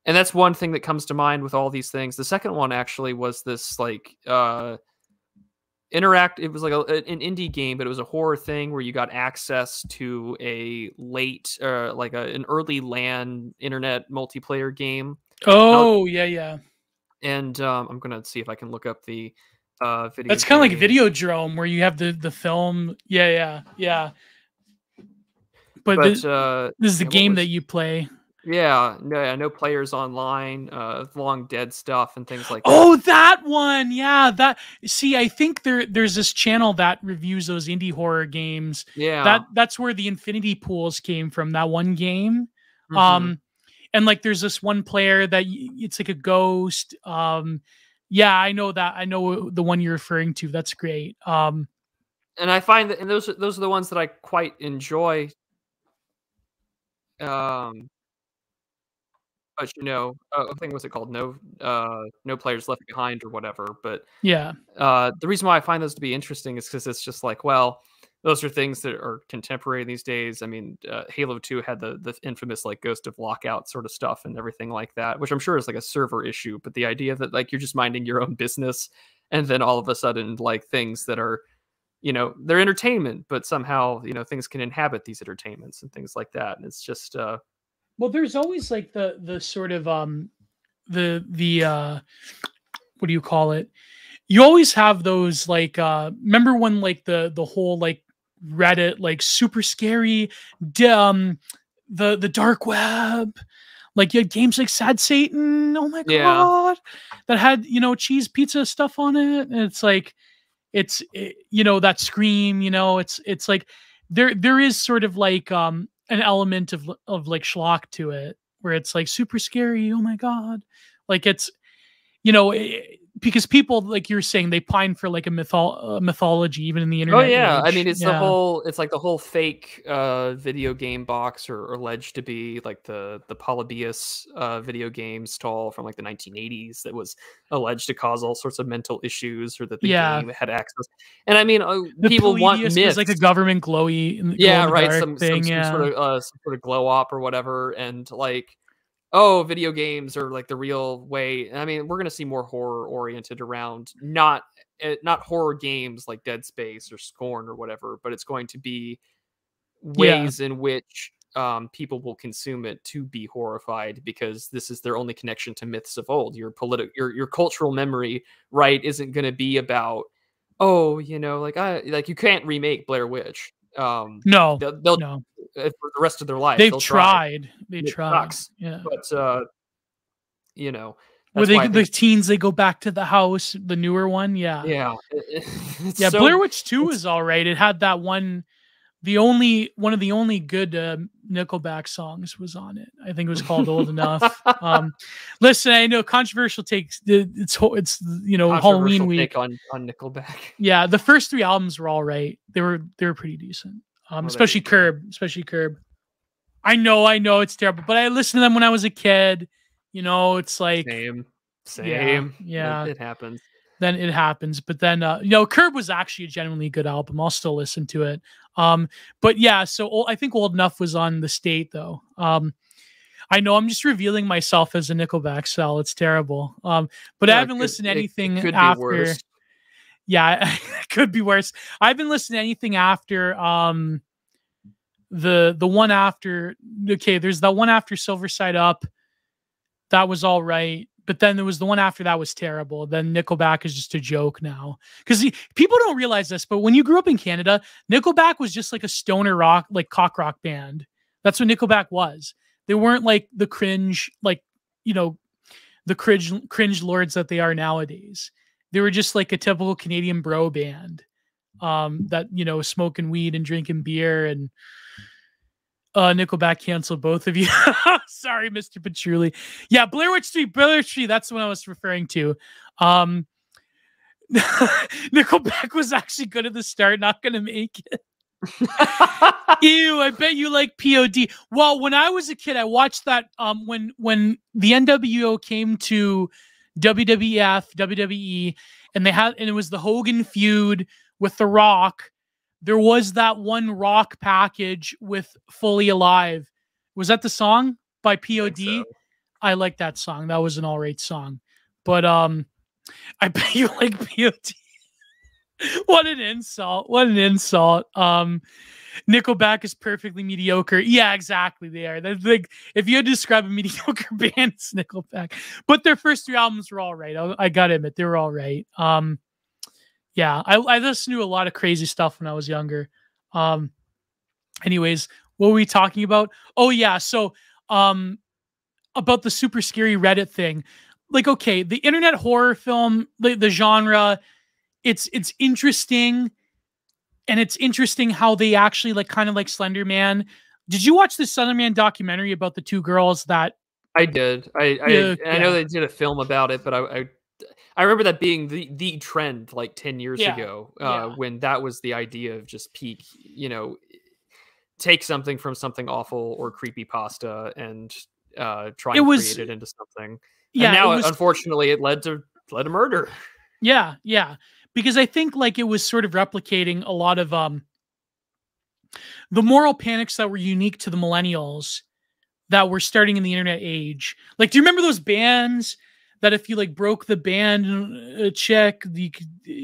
that's one thing that comes to mind with all these things. The second one actually was this like it was like an indie game, but it was a horror thing where you got access to a late an early LAN internet multiplayer game. Oh, yeah. And I'm gonna see if I can look up the video. That's kind of like Videodrome, where you have the film. Yeah. But this is the game that you play. Yeah, no players online, long dead stuff and things like that. Oh, that one. Yeah, I think there's this channel that reviews those indie horror games. Yeah. That's where the Infinity Pools came from, that one game. Mm-hmm. And like there's this one player that it's like a ghost. Yeah, I know that. I know the one you're referring to. That's great. And I find that, and those are the ones that I quite enjoy. But but I think what's it called? No players left behind or whatever. But Yeah. the reason why I find those to be interesting is because it's just like, well, those are things that are contemporary these days. I mean, Halo 2 had the infamous like Ghost of Lockout sort of stuff and everything like that, which I'm sure is like a server issue. But the idea that like you're just minding your own business, and then all of a sudden like things that are, they're entertainment, but somehow things can inhabit these entertainments and things like that. And it's just well, there's always like the sort of the what do you call it? You always have those like remember when like the whole like Reddit like super scary the dark web, like you had games like Sad Satan, oh my god, that had cheese pizza stuff on it, and it's like that Scream, it's like there is sort of like an element of like schlock to it, where it's like super scary, oh my god, like it's because people, like you're saying, they pine for like a mythology even in the internet. Oh yeah, age. I mean it's like the whole fake video game box, or alleged to be like the Polybius video game stall from like the 1980s that was alleged to cause all sorts of mental issues, or that the game had access. And I mean, people want myths. Was like a government glowy right, some thing, some sort of glow op or whatever, and like, oh, video games are like the real way. I mean, we're going to see more horror oriented around not horror games like Dead Space or Scorn or whatever, but it's going to be ways in which people will consume it to be horrified, because this is their only connection to myths of old. Your cultural memory, right, isn't going to be about, oh, like you can't remake Blair Witch. No, they'll no. For the rest of their life. They've tried. It sucks. Yeah. But with the teens, they go back to the house, the newer one. Yeah. Yeah. Yeah. Blair Witch 2 is all right. It had that one of the only good Nickelback songs was on it. I think it was called Old Enough. Listen, I know controversial takes. It's Halloween week on Nickelback. Yeah, the first 3 albums were all right. They were pretty decent. Especially Curb. I know it's terrible, but I listened to them when I was a kid. It's like same. Yeah, it happens. Then it happens. But then Curb was actually a genuinely good album. I'll still listen to it. But yeah, so I think Old Enough was on The State though. I know I'm just revealing myself as a Nickelback cell. It's terrible. But I haven't listened to anything after. Yeah, it could be worse. I haven't listened to anything after the one after. Okay, there's the one after Silver Side Up. That was all right. But then there was the one after that was terrible. Then Nickelback is just a joke now. Because people don't realize this, but when you grew up in Canada, Nickelback was just like a stoner rock, like cock rock band. That's what Nickelback was. They weren't like the cringe, like, the cringe lords that they are nowadays. They were just like a typical Canadian bro band that, smoking weed and drinking beer. And Nickelback canceled both of you. Sorry, Mr. Patchouli. Yeah, Blair Witch 3, that's the one I was referring to. Nickelback was actually good at the start, not going to make it. Ew, I bet you like POD. Well, when I was a kid, I watched that when the NWO came to WWE, and it was the Hogan feud with The Rock. There was that one Rock package with Fully Alive. Was that the song by POD? So. I like that song. That was an all right song. But I bet you like POD. What an insult. Nickelback is perfectly mediocre. Yeah, exactly. They are. They're like, if you had to describe a mediocre band, it's Nickelback. But their first 3 albums were all right. I gotta admit, they were all right. Yeah, I listened to a lot of crazy stuff when I was younger. Anyways, what were we talking about? Oh yeah, so about the super scary Reddit thing. Like, okay, the internet horror film, the genre, it's interesting, and it's interesting how they actually like kind of like Slender Man. Did you watch the Slender Man documentary about the 2 girls that? I did. I know they did a film about it, but I remember that being the trend like 10 years ago, when that was the idea of just peak, take something from something awful or creepypasta and try and create it into something. Yeah, and now unfortunately it led to murder. Yeah, because I think like it was sort of replicating a lot of the moral panics that were unique to the millennials that were starting in the internet age. Like, do you remember those bands that if you like broke the band check,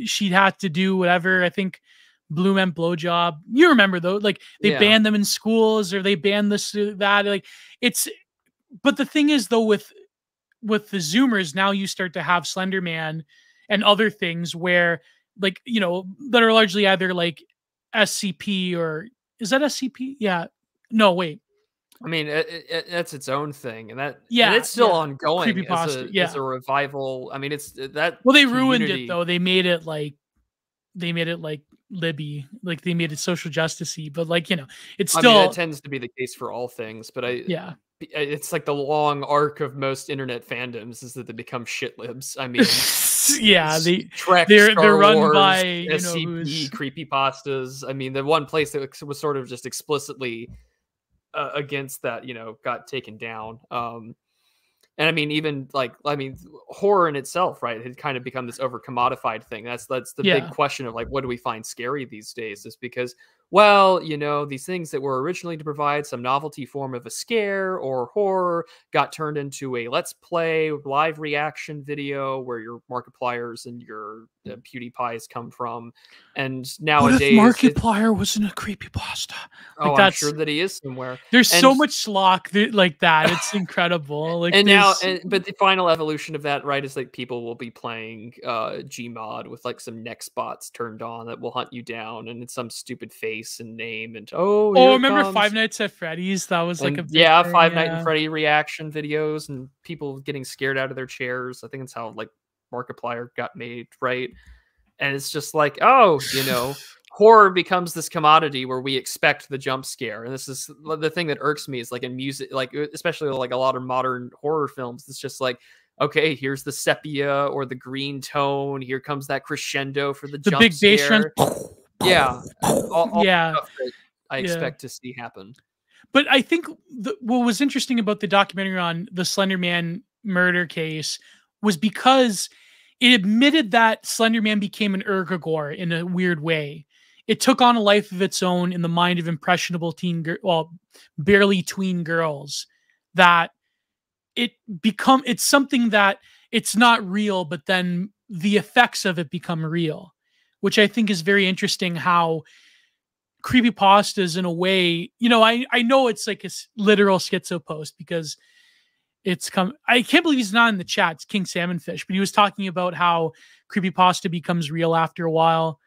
she'd have to do whatever? I think Blue Man Blowjob. You remember though? Like they banned them in schools, or they banned this that. Like it's. But the thing is though, with the Zoomers, now you start to have Slender Man and other things where, like, you know, that are largely either like SCP, or is that SCP? Yeah. No, wait. I mean, that's its own thing, and it's still ongoing as a revival. I mean, it's that. Well, they ruined it though. They made it like Libby, like they made it social justicey, but like, you know, it's still. I mean, that tends to be the case for all things, but it's like the long arc of most internet fandoms is that they become shit libs. I mean, they're run Wars, by SCP, creepypastas. I mean, the one place that was sort of just explicitly against that, you know, got taken down. And I mean, even like, I mean, horror in itself, right, had kind of become this over commodified thing. That's the big question of like, what do we find scary these days? Is because, well, you know, these things that were originally to provide some novelty form of a scare or horror got turned into a let's play live reaction video where your Markipliers and your PewDiePies come from. And nowadays, what if Markiplier wasn't a creepypasta? Like, I'm sure that he is somewhere. There's so much schlock like that. It's incredible. Like, and now, but the final evolution of that, right, is like people will be playing Gmod with like some neck spots turned on that will hunt you down, and it's some stupid face and name, and remember Five Nights at Freddy's? That was like Five Nights at Freddy reaction videos and people getting scared out of their chairs. I think it's how like Markiplier got made, right? And it's just like, oh, you know, horror becomes this commodity where we expect the jump scare. And this is the thing that irks me, is like in music, like especially like a lot of modern horror films, it's just like, okay, here's the sepia or the green tone, here comes that crescendo for the jump big scare. bass drum. All stuff that I expect to see happen. But I think what was interesting about the documentary on the Slender Man murder case was because it admitted that Slender Man became an egregore in a weird way. It took on a life of its own in the mind of impressionable barely tween girls, that it's something that it's not real, but then the effects of it become real, which I think is very interesting. How creepypastas, in a way, you know, I know it's like a literal schizo post because I can't believe he's not in the chat. It's King Salmonfish, but he was talking about how creepypasta becomes real after a while.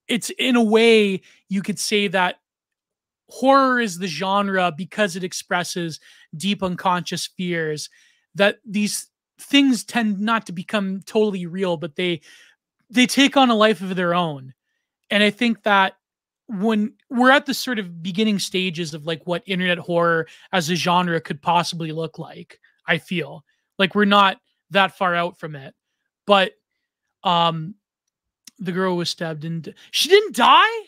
It's, in a way, you could say that horror is the genre because it expresses deep unconscious fears, that these things tend not to become totally real, but they take on a life of their own. And I think that when we're at the sort of beginning stages of like what internet horror as a genre could possibly look like, I feel like we're not that far out from it. But the girl was stabbed and she didn't die.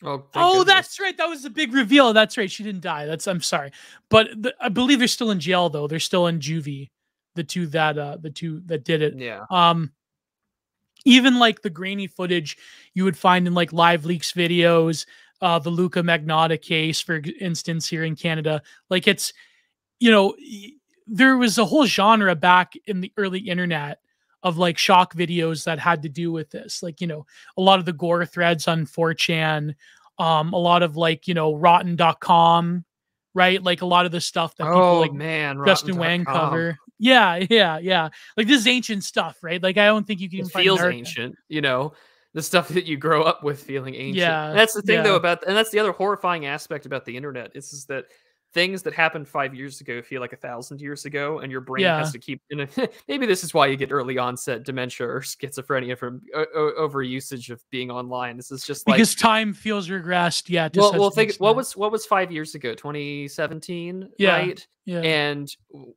Oh, that's right. That was the big reveal. That's right. She didn't die. I'm sorry. But I believe they're still in jail though. They're still in juvie. The two that did it. Yeah. Even like the grainy footage you would find in like Live Leaks videos, the Luca Magnotta case, for instance, here in Canada, like it's, you know, there was a whole genre back in the early internet of like shock videos that had to do with this. Like, you know, a lot of the gore threads on 4chan, a lot of like, you know, rotten.com, right? Like a lot of the stuff that people Justin Wang cover. Yeah. Like this is ancient stuff, right? Like I don't think you can find feels ancient, you know, the stuff that you grow up with feeling ancient. Yeah. And that's the thing though and that's the other horrifying aspect about the internet is that things that happened 5 years ago feel like 1,000 years ago, and your brain has to keep maybe this is why you get early onset dementia or schizophrenia from overusage of being online. This is just because time feels regressed. Yeah. Well, think what was 5 years ago? 2017, right? Yeah. And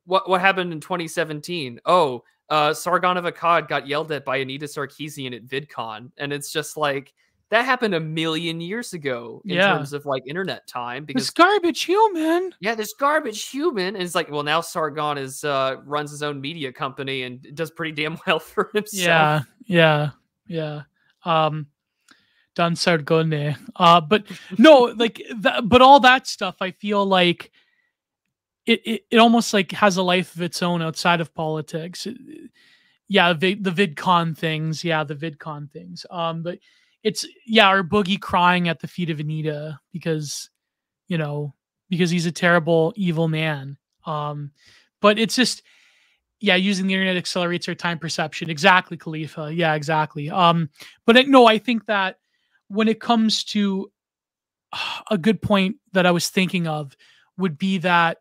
what happened in 2017? Sargon of Akkad got yelled at by Anita Sarkeesian at VidCon, and it's just like that happened a million years ago in terms of like internet time, because this garbage human. yeah, this garbage human. And it's like, well, now Sargon is runs his own media company and does pretty damn well for himself. Yeah. Dan Sargone. But no, like but all that stuff, I feel like it almost like has a life of its own outside of politics. The VidCon things. Yeah, the VidCon things. But it's our Boogie crying at the feet of Anita because, because he's a terrible, evil man. But it's just, using the internet accelerates our time perception. Exactly, Khalifa. Yeah, exactly. But no, I think that when it comes to a good point that I was thinking of would be that,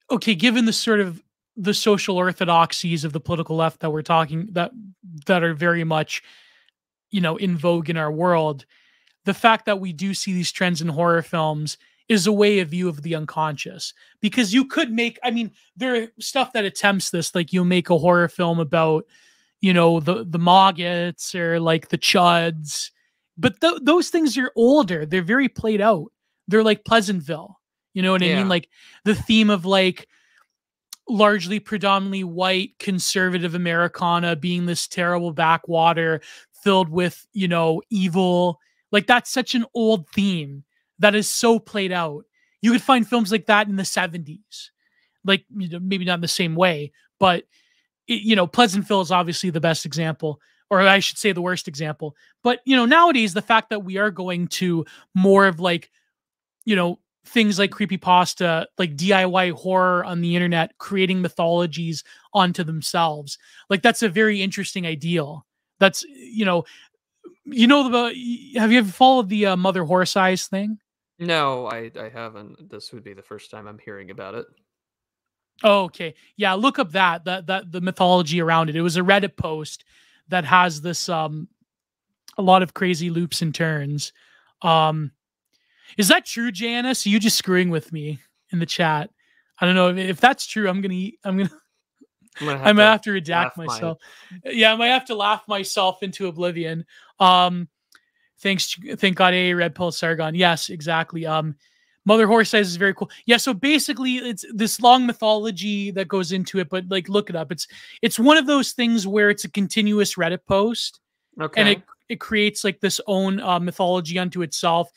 okay, given the sort of the social orthodoxies of the political left that we're talking that are very much, in vogue in our world, the fact that we do see these trends in horror films is a way of view of the unconscious. Because you could make, there are stuff that attempts this, like you'll make a horror film about, the maggots or like the chuds, but those things are older. They're very played out. They're like Pleasantville. You know what I mean? Like the theme of like largely predominantly white conservative Americana being this terrible backwater filled with, evil. Like that's such an old theme that is so played out. You could find films like that in the 70s. Like, maybe not in the same way, but Pleasantville is obviously the best example, or I should say the worst example. But, nowadays the fact that we are going to more of like, things like creepypasta, like DIY horror on the internet, creating mythologies onto themselves. Like that's a very interesting ideal. That's, have you ever followed the Mother Horse Eyes thing? No, I haven't. This would be the first time I'm hearing about it. Oh, okay. Yeah, look up that the mythology around it. It was a Reddit post that has this a lot of crazy loops and turns. Is that true, Janice? Are you just screwing with me in the chat? I don't know if that's true. I might have to redact myself. Yeah, I might have to laugh myself into oblivion. Thank God, Red Pill Sargon. Yes, exactly. Mother Horse Eyes is very cool. Yeah, so basically it's this long mythology that goes into it, but like look it up. It's one of those things where it's a continuous Reddit post. Okay. And it creates like this own mythology unto itself,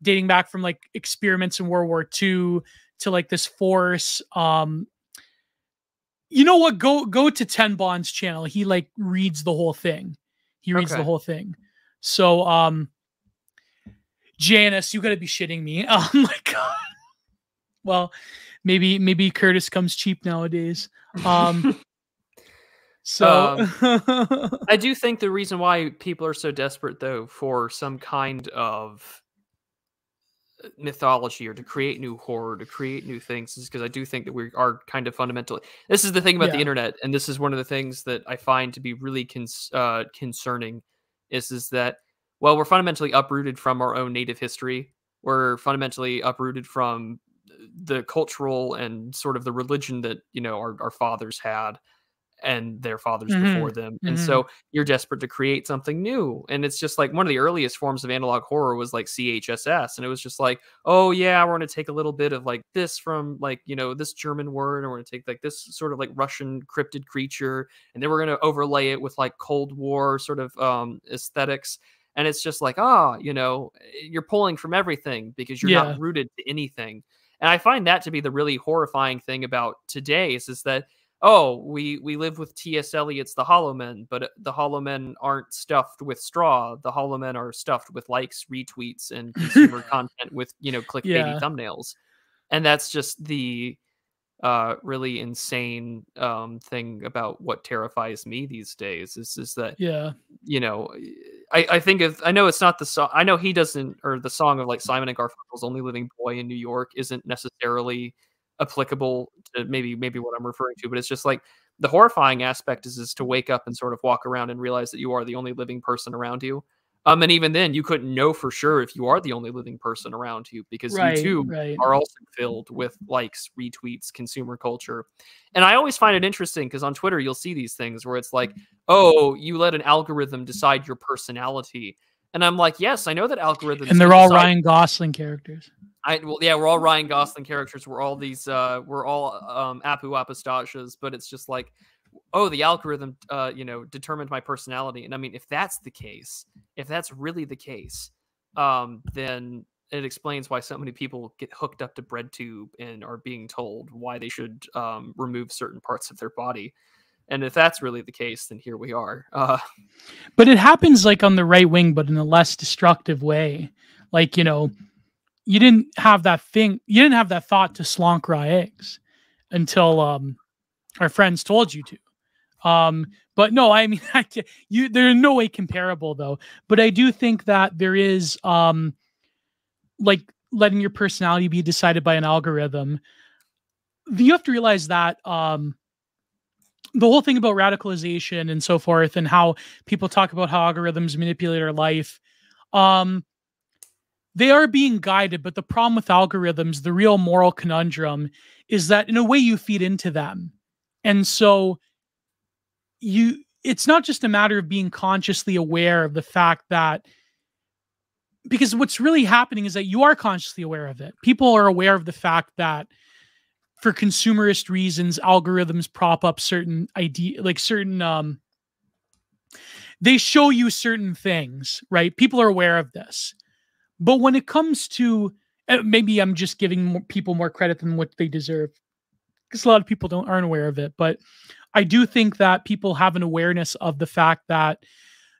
dating back from like experiments in World War II to like this force. You know what? Go to Ten Bond's channel. He like reads the whole thing. He reads the whole thing. So, Janice, you gotta be shitting me. Oh my God. Well, maybe Curtis comes cheap nowadays. So I do think the reason why people are so desperate though for some kind of mythology or to create new horror, to create new things, is because I do think that we are kind of fundamentally, this is the thing about the internet, and this is one of the things that I find to be really concerning is that, well, we're fundamentally uprooted from our own native history. We're fundamentally uprooted from the cultural and sort of the religion that, our fathers had and their fathers before them. And so you're desperate to create something new. And it's just like one of the earliest forms of analog horror was like CHSS. And it was just like, oh yeah, we're going to take a little bit of like this from like, this German word, and we're going to take like this sort of like Russian cryptid creature. And then we're going to overlay it with like Cold War sort of aesthetics. And it's just like, you're pulling from everything because you're not rooted to anything. And I find that to be the really horrifying thing about today is that, oh, we live with T.S. Eliot's The Hollow Men, but the Hollow Men aren't stuffed with straw. The Hollow Men are stuffed with likes, retweets, and consumer content with, clickbaity thumbnails. And that's just the really insane thing about what terrifies me these days is that, I know it's not the song. I know he doesn't, or the song of like Simon and Garfunkel's Only Living Boy in New York isn't necessarily applicable to maybe what I'm referring to, but it's just like the horrifying aspect is to wake up and sort of walk around and realize that you are the only living person around you. And even then you couldn't know for sure if you are the only living person around you, because you too are also filled with likes, retweets, consumer culture. And I always find it interesting because on Twitter, you'll see these things where it's like, oh, you let an algorithm decide your personality. And I'm like, yes, I know that algorithms. And they're all Ryan Gosling characters. Well, yeah, we're all Ryan Gosling characters. We're all these. We're all Apu Apostasias. But it's just like, oh, the algorithm, determined my personality. And I mean, if that's the case, if that's really the case, then it explains why so many people get hooked up to BreadTube and are being told why they should remove certain parts of their body. And if that's really the case, then here we are. But it happens like on the right wing, but in a less destructive way. Like, you didn't have that thought to slonk raw eggs until our friends told you to. But no, I mean, they're in no way comparable though. But I do think that there is like letting your personality be decided by an algorithm. You have to realize that the whole thing about radicalization and so forth, and how people talk about how algorithms manipulate our life, they are being guided. But the problem with algorithms, the real moral conundrum, is that in a way you feed into them. And so it's not just a matter of being consciously aware of the fact that, because what's really happening is that you are consciously aware of it. People are aware of the fact that for consumerist reasons, algorithms prop up certain they show you certain things, right? People are aware of this. But when it comes to, maybe I'm just giving people more credit than what they deserve, because a lot of people aren't aware of it. But I do think that people have an awareness of the fact that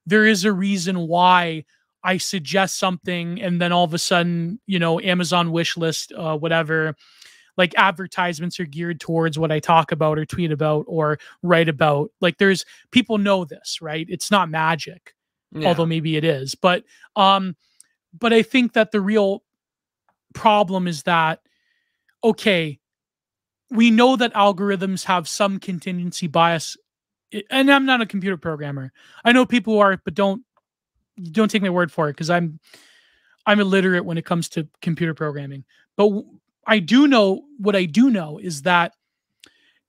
there is a reason why I suggest something and then all of a sudden, Amazon wish list, whatever, like advertisements are geared towards what I talk about or tweet about or write about. Like people know this, right? It's not magic, although maybe it is. But I think that the real problem is that, okay, we know that algorithms have some contingency bias, and I'm not a computer programmer. I know people who are, but don't take my word for it, because I'm illiterate when it comes to computer programming. But what I do know is that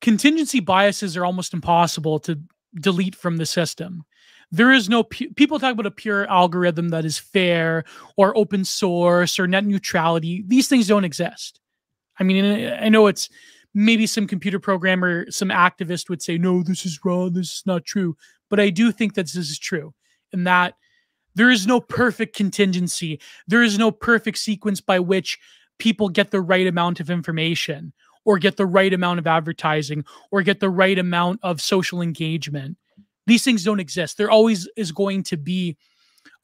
contingency biases are almost impossible to delete from the system. There is no, people talk about a pure algorithm that is fair or open source or net neutrality. These things don't exist. I mean, I know it's maybe some computer programmer, some activist would say, no, this is wrong, this is not true. But I do think that this is true, and that there is no perfect contingency. There is no perfect sequence by which people get the right amount of information or get the right amount of advertising or get the right amount of social engagement. These things don't exist. There always is going to be,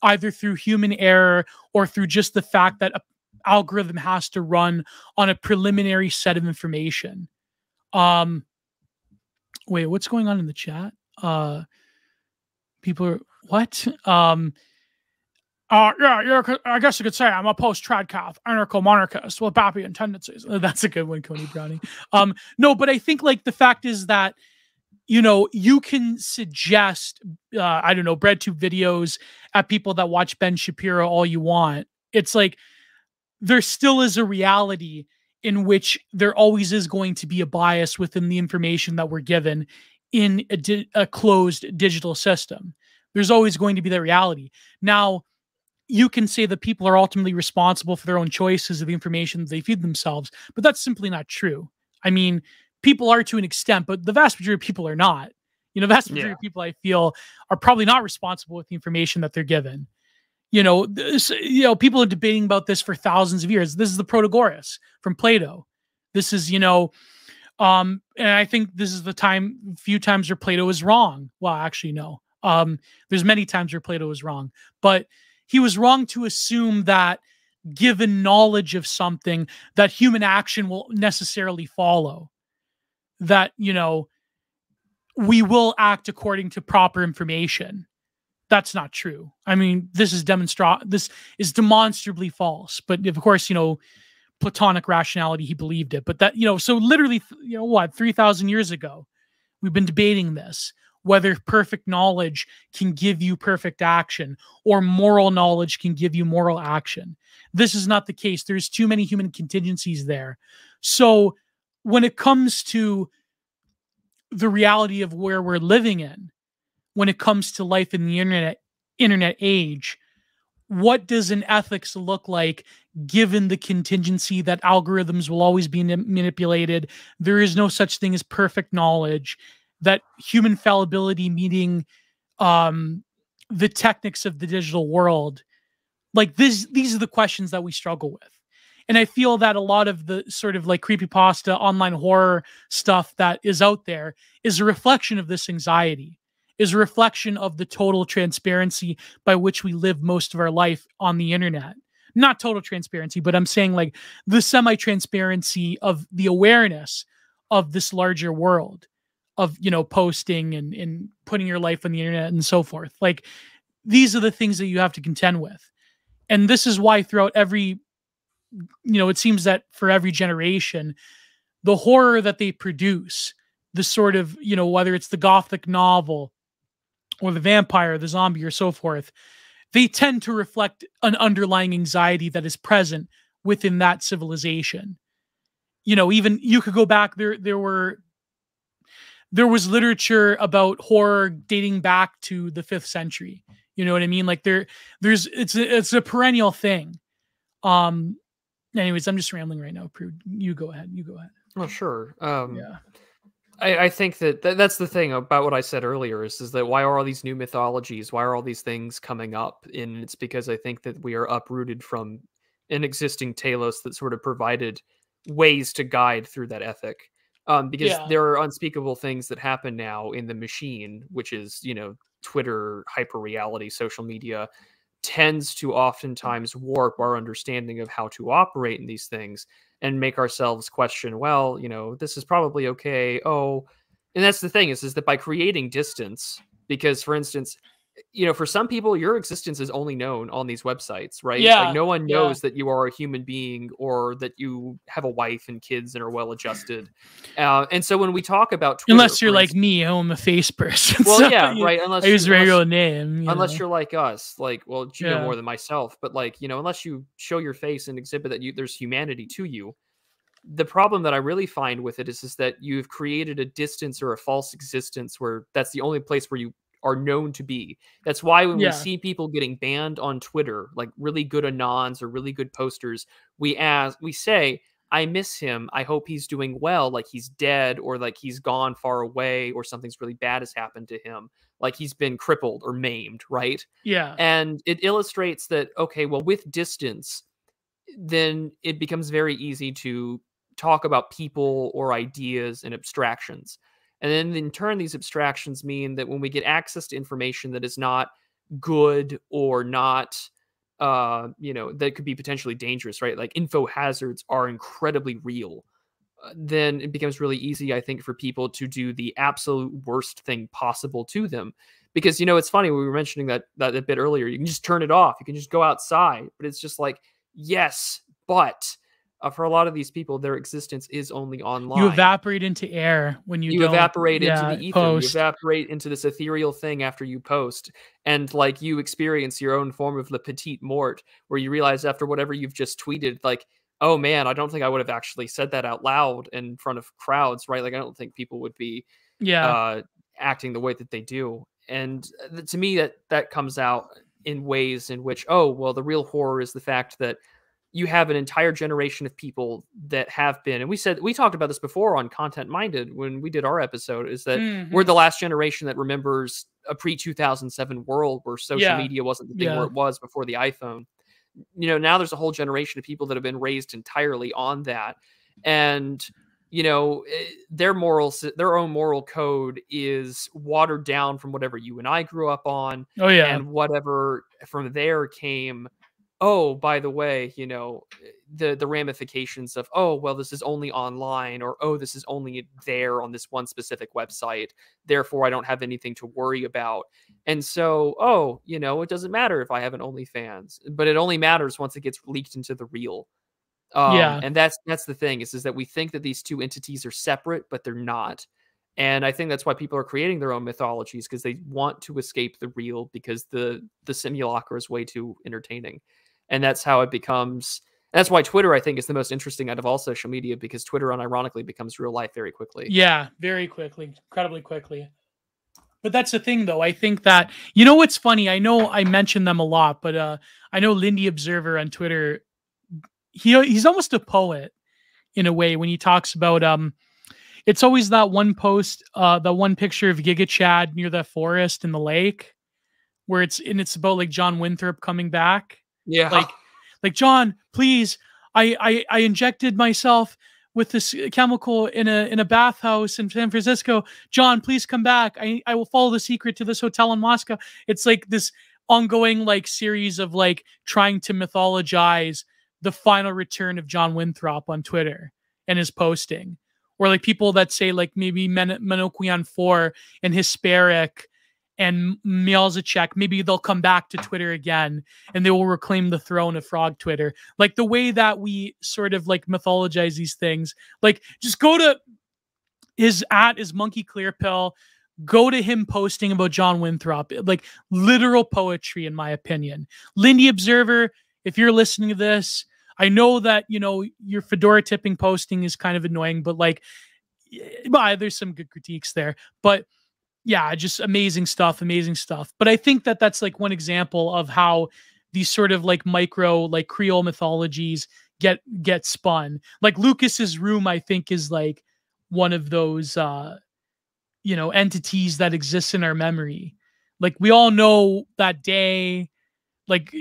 either through human error or through just the fact that an algorithm has to run on a preliminary set of information. Wait, what's going on in the chat? People are, what? Yeah, I guess you could say I'm a post-Tradcath anarcho-monarchist with Bapian tendencies. That's a good one, Coney Browning. No, but I think like the fact is that, you can suggest, I don't know, BreadTube videos at people that watch Ben Shapiro all you want. It's like, there still is a reality in which there always is going to be a bias within the information that we're given in a closed digital system. There's always going to be that reality. Now, you can say that people are ultimately responsible for their own choices of the information that they feed themselves, but that's simply not true. I mean, people are to an extent, but the vast majority of people are not. The vast majority of people, I feel, are probably not responsible with the information that they're given. People are debating about this for thousands of years. This is the Protagoras from Plato. This is, and I think this is the few times where Plato is wrong. Well, actually, no. There's many times where Plato was wrong, but he was wrong to assume that given knowledge of something, that human action will necessarily follow. That, we will act according to proper information. That's not true. I mean, this is demonstrably false. But of course, Platonic rationality, he believed it. But that, so literally, 3,000 years ago, we've been debating this, whether perfect knowledge can give you perfect action or moral knowledge can give you moral action. This is not the case. There's too many human contingencies there. So when it comes to the reality of where we're living in, when it comes to life in the internet age, what does an ethics look like given the contingency that algorithms will always be manipulated? There is no such thing as perfect knowledge, that human fallibility meeting the techniques of the digital world. Like these are the questions that we struggle with. And I feel that a lot of the sort of like creepypasta, online horror stuff that is out there is a reflection of this anxiety, is a reflection of the total transparency by which we live most of our life on the internet. Not total transparency, but I'm saying like the semi-transparency of the awareness of this larger world of, you know, posting and putting your life on the internet and so forth. Like these are the things that you have to contend with. And this is why throughout every, you know, it seems that for every generation, the horror that they produce, the sort of, you know, whether it's the gothic novel or the vampire, the zombie, or so forth, they tend to reflect an underlying anxiety that is present within that civilization. You know, even you could go back, there was literature about horror dating back to the 5th century. You know what I mean? Like it's a perennial thing. Anyways, I'm just rambling right now. Prude, you go ahead. Oh, sure. Yeah. I think that's the thing about what I said earlier is that why are all these new mythologies? Why are all these things coming up? And it's because I think that we are uprooted from an existing telos that sort of provided ways to guide through that ethic. Because there are unspeakable things that happen now in the machine, which is, you know, Twitter, hyper reality, social media, tends to oftentimes warp our understanding of how to operate in these things and make ourselves question, well, you know, this is probably okay. Oh, and that's the thing is that by creating distance, because for instance, you know, for some people, your existence is only known on these websites, right? Yeah. Like no one knows that you are a human being or that you have a wife and kids and are well adjusted. And so when we talk about Twitter, unless you're like me, I'm a face person. Well, so yeah, right. Unless I use my real name. Unless you're like us, like, well, you know more than myself, but like, you know, unless you show your face and exhibit that there's humanity to you. The problem that I really find with it is that you've created a distance or a false existence where that's the only place where you are known to be. That's why when we see people getting banned on Twitter, like really good anons or really good posters, we say, I miss him. I hope he's doing well, like he's dead or like he's gone far away or something's really bad has happened to him, like he's been crippled or maimed, right? Yeah. And it illustrates that, okay, well, with distance, then it becomes very easy to talk about people or ideas and abstractions. And then in turn, these abstractions mean that when we get access to information that is not good or not, you know, that could be potentially dangerous, right? Like info hazards are incredibly real. Then it becomes really easy, I think, for people to do the absolute worst thing possible to them. Because, you know, it's funny, we were mentioning that a bit earlier. You can just turn it off. You can just go outside. But it's just like, yes, but for a lot of these people, their existence is only online. You evaporate into air when you evaporate into the ether. Post. You evaporate into this ethereal thing after you post. And like you experience your own form of the petite mort, where you realize after whatever you've just tweeted, like, oh man, I don't think I would have actually said that out loud in front of crowds, right? Like I don't think people would be acting the way that they do. And to me, that comes out in ways in which, oh, well, the real horror is the fact that you have an entire generation of people that have been, and we talked about this before on Content Minded when we did our episode, is that we're the last generation that remembers a pre-2007 world where social media wasn't the thing where it was before the iPhone. You know, now there's a whole generation of people that have been raised entirely on that. And, you know, their own moral code is watered down from whatever you and I grew up on. Oh, yeah. And whatever from there came, oh, by the way, you know, the ramifications of, oh, well, this is only online, or, oh, this is only there on this one specific website. Therefore, I don't have anything to worry about. And so, oh, you know, it doesn't matter if I have an OnlyFans, but it only matters once it gets leaked into the real. And that's the thing is that we think that these two entities are separate, but they're not. And I think that's why people are creating their own mythologies, because they want to escape the real, because the simulacra is way too entertaining. And that's how it becomes. That's why Twitter, I think, is the most interesting out of all social media, because Twitter unironically becomes real life very quickly. Yeah, very quickly, incredibly quickly. But that's the thing, though. I think that, you know what's funny? I know I mention them a lot, but I know Lindy Observer on Twitter, he's almost a poet in a way when he talks about it's always that one post, the one picture of Giga Chad near the forest in the lake, where it's about like John Winthrop coming back. Yeah. Like John, please, I injected myself with this chemical in a bathhouse in San Francisco. John, please come back. I will follow the secret to this hotel in Moscow. It's like this ongoing like series of like trying to mythologize the final return of John Winthrop on Twitter and his posting. Or like people that say like maybe Menoquian 4 and Hesperic and Mielzacek, maybe they'll come back to Twitter again and they will reclaim the throne of Frog Twitter. Like the way that we sort of like mythologize these things, like just go to his Monkey Clear Pill, go to him posting about John Winthrop, like literal poetry, in my opinion. Lindy Observer, if you're listening to this, I know that, you know, your Fedora tipping posting is kind of annoying, but like, there's some good critiques there, but yeah, just amazing stuff. But I think that that's like one example of how these sort of like micro, like Creole mythologies get spun. Like Lucas's Room, I think, is like one of those, you know, entities that exists in our memory. Like we all know that day. Like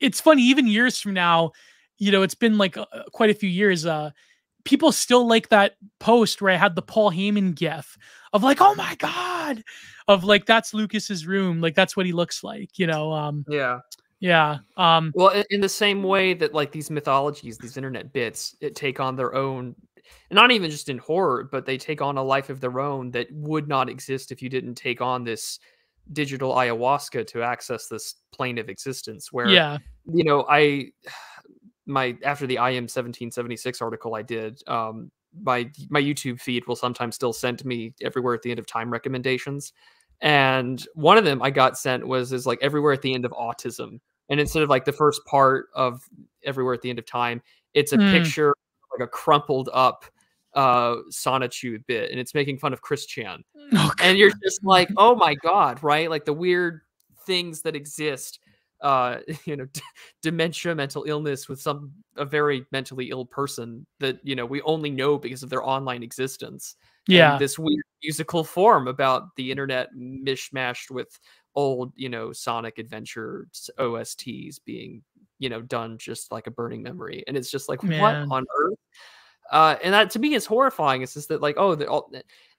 it's funny, even years from now, you know, it's been like quite a few years. People still like that post where I had the Paul Heyman gif of like, oh my God, of like, that's Lucas's room. Like, that's what he looks like, you know? Yeah. Yeah. Well, in the same way that like these mythologies, these internet bits, it take on their own, not even just in horror, but they take on a life of their own that would not exist if you didn't take on this digital ayahuasca to access this plane of existence where, yeah, you know, after the IM 1776 article I did, my YouTube feed will sometimes still send me Everywhere at the End of Time recommendations. And one of them I got sent was like Everywhere at the End of Autism. And instead of like the first part of Everywhere at the End of Time, it's a picture, like a crumpled up Sonichu bit, and it's making fun of Chris Chan. And you're just like, oh my God, right? Like the weird things that exist, you know, dementia, mental illness with a very mentally ill person that, you know, we only know because of their online existence. Yeah. And this weird musical form about the internet mishmashed with old, you know, Sonic Adventure OSTs being, you know, done just like a burning memory. And it's just like, what on earth? And that to me is horrifying. It's just that like,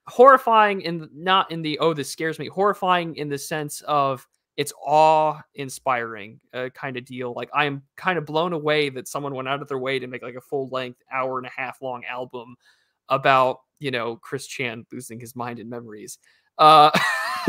horrifying in not in the, this scares me, horrifying in the sense of it's awe-inspiring kind of deal. Like I am kind of blown away that someone went out of their way to make like a full-length hour-and-a-half long album about, you know, Chris Chan losing his mind and memories. But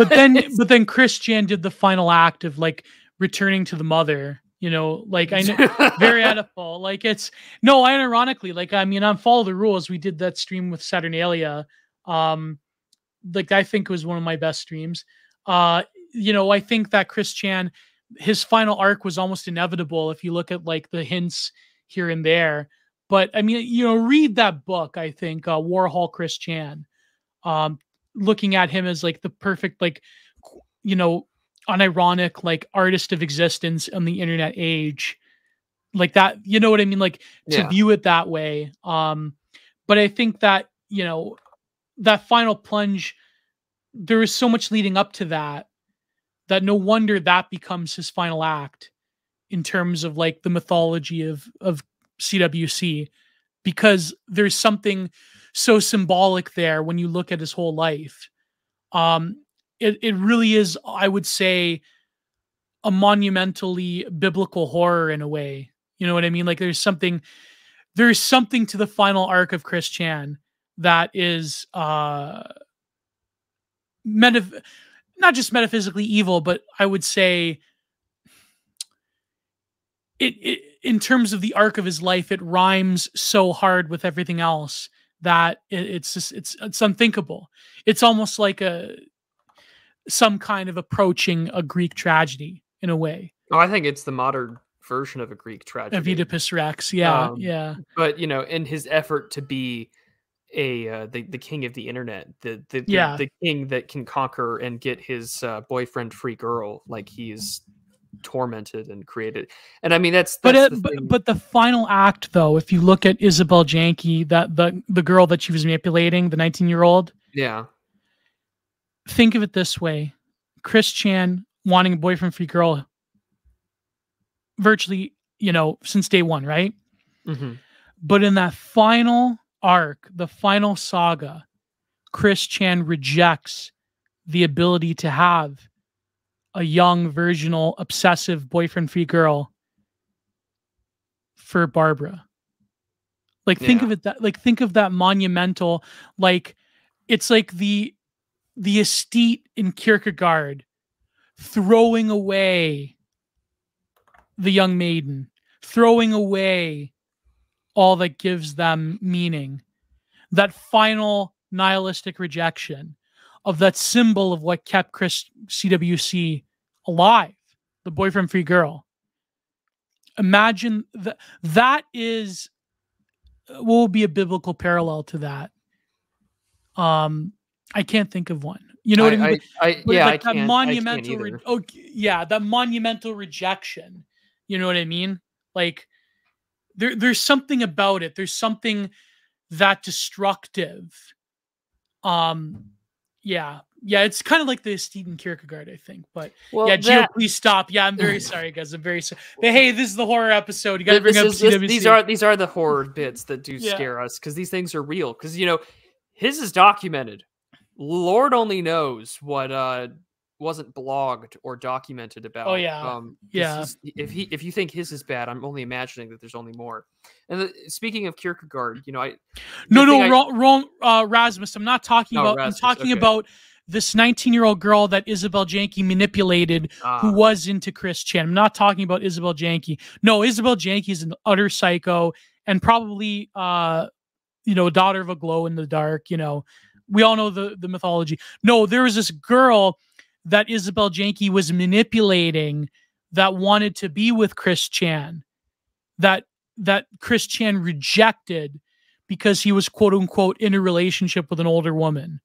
then Chris Chan did the final act of like returning to the mother. You know, like I know, very Oedipal. Like it's no, ironically, like I mean, on Follow the Rules, we did that stream with Saturnalia. Like I think it was one of my best streams. You know, I think that Chris Chan, his final arc was almost inevitable if you look at like the hints here and there. But I mean, you know, read that book. I think Warhol Chris Chan, looking at him as like the perfect, like, you know, unironic like artist of existence on the internet age, like that. You know what I mean? Like to view it that way. But I think that, you know, that final plunge, there is so much leading up to that no wonder that becomes his final act in terms of like the mythology of CWC, because there's something so symbolic there when you look at his whole life. It really is, I would say, a monumentally biblical horror in a way. You know what I mean? Like there's something to the final arc of Chris Chan that is not just metaphysically evil, but I would say it in terms of the arc of his life, it rhymes so hard with everything else that it's unthinkable. It's almost like some kind of approaching a Greek tragedy in a way. Oh, I think it's the modern version of a Greek tragedy. Oedipus Rex, yeah. But you know, in his effort to be the king of the internet, Yeah. the king that can conquer and get his boyfriend free girl, like he's tormented and created. And I mean that's the thing. But the final act, though, if you look at Isabel Janke, that the girl that she was manipulating, the 19-year-old, Yeah. think of it this way: Chris Chan wanting a boyfriend free girl, virtually, since day one, right? Mm-hmm. But in that final arc, the final saga, Chris Chan rejects the ability to have a young, virginal, obsessive boyfriend-free girl for Barbara. Like, think of it that, like, think of that monumental, like, it's like the aesthete in Kierkegaard throwing away the young maiden, throwing away all that gives them meaning. That final nihilistic rejection of that symbol of what kept CWC alive, the boyfriend-free girl. Imagine that is what will be a biblical parallel to that. I can't think of one. You know what I mean? I that monumental, that monumental rejection. You know what I mean? Like there's something about it. There's something that destructive. Yeah, it's kind of like the Stephen Kierkegaard, I think. But Gio, please stop. Yeah, I'm very sorry, guys. I'm very sorry. But hey, this is the horror episode. You got to bring up CWC. These are the horror bits that do scare us, because these things are real. Because his is documented. Lord only knows what wasn't blogged or documented about. Oh yeah, If you think his is bad, I'm only imagining that there's only more. And speaking of Kierkegaard, wrong, Rasmus. I'm not talking about. Rasmus, I'm talking about this 19-year-old girl that Isabel Janke manipulated, who was into Chris Chan. I'm not talking about Isabel Janke. No, Isabel Janke is an utter psycho and probably a daughter of a glow in the dark. We all know the mythology. No, there was this girl that Isabel Janke was manipulating that wanted to be with Chris Chan, that Chris Chan rejected because he was quote unquote in a relationship with an older woman.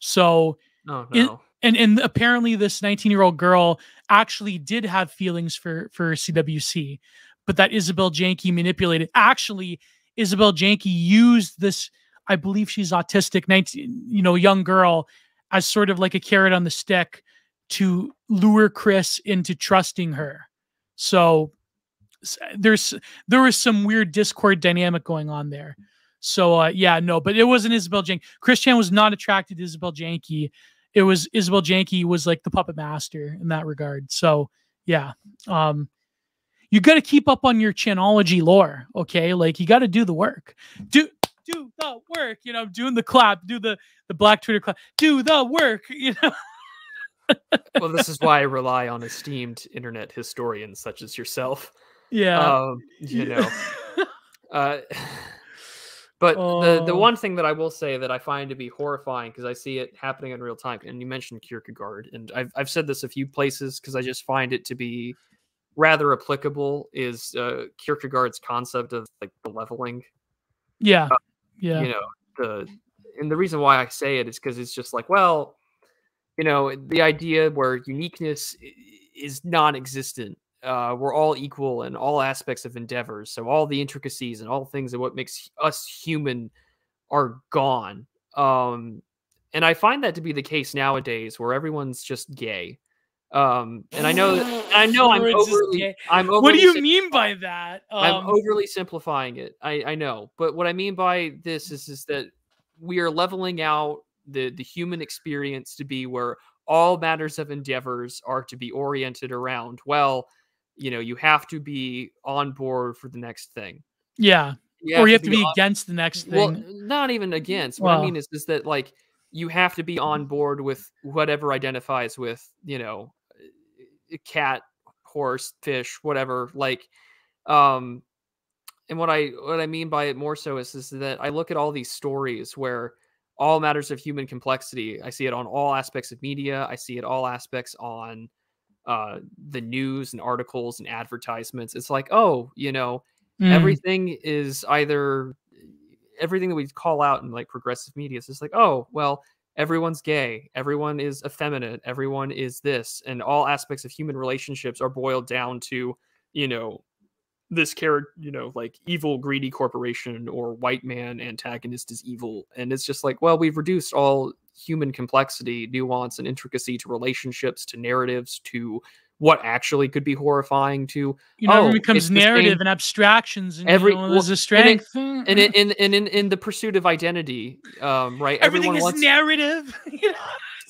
So, and apparently this 19-year-old girl actually did have feelings for CWC, but that Isabel Janke manipulated. Actually, Isabel Janke used this, I believe she's autistic, young girl, as sort of like a carrot on the stick to lure Chris into trusting her. So there was some weird Discord dynamic going on there. So but it wasn't Isabel Janke. Chris Chan was not attracted to Isabel Janke. It was Isabel Janke was like the puppet master in that regard. So you got to keep up on your Chanology lore, okay? Like you got to do the work. Do the work, doing the clap, do the Black Twitter clap, do the work, Well, this is why I rely on esteemed internet historians such as yourself. Yeah. But the one thing that I will say that I find to be horrifying, because I see it happening in real time, and you mentioned Kierkegaard, and I've said this a few places because I just find it to be rather applicable, is Kierkegaard's concept of like the leveling. Yeah. And the reason why I say it is because it's just like, well, the idea where uniqueness is non-existent. We're all equal in all aspects of endeavors. So all the intricacies and all things of what makes us human are gone. And I find that to be the case nowadays, where everyone's just gay. And I know I'm overly. What do you mean by that? I'm overly simplifying it. I know, but what I mean by this is that we are leveling out the human experience to be where all matters of endeavors are to be oriented around, well, you have to be on board for the next thing. Yeah. You have to be against the next thing. Well, not even against. What I mean is that like you have to be on board with whatever identifies with, cat, horse, fish, whatever. Like, and what I mean by it more so is that I look at all these stories where all matters of human complexity, I see it on all aspects of media. I see it all aspects on the news and articles and advertisements. It's like, everything is either everything that we call out in like progressive media is just like, oh, well, everyone's gay, everyone is effeminate, everyone is this, and all aspects of human relationships are boiled down to, you know, this character, you know, like evil, greedy corporation or white man antagonist is evil. And it's just like, well, we've reduced all human complexity, nuance, and intricacy to relationships, to narratives, to what actually could be horrifying, to, you know, oh, it becomes narrative and abstractions, and every, you know, there's a strength. and in the pursuit of identity, right? Everything Everyone is wants narrative. You know?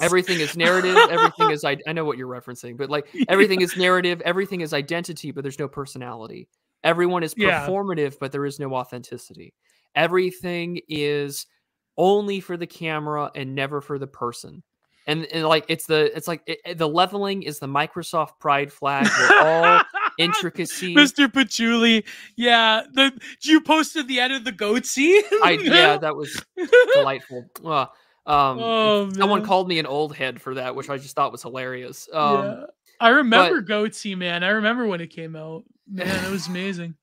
Everything is narrative. Everything is, I know what you're referencing, but like everything is narrative. Everything is identity, but there's no personality. Everyone is performative, but there is no authenticity. Everything is only for the camera and never for the person. And like the leveling is the Microsoft pride flag where all intricacy. Mr. Patchouli, yeah, you posted the end of the goatee. Yeah, that was delightful. Someone man. called me an old head for that, which I just thought was hilarious. Yeah, I remember goatee, man. I remember when it came out. Man, it was amazing.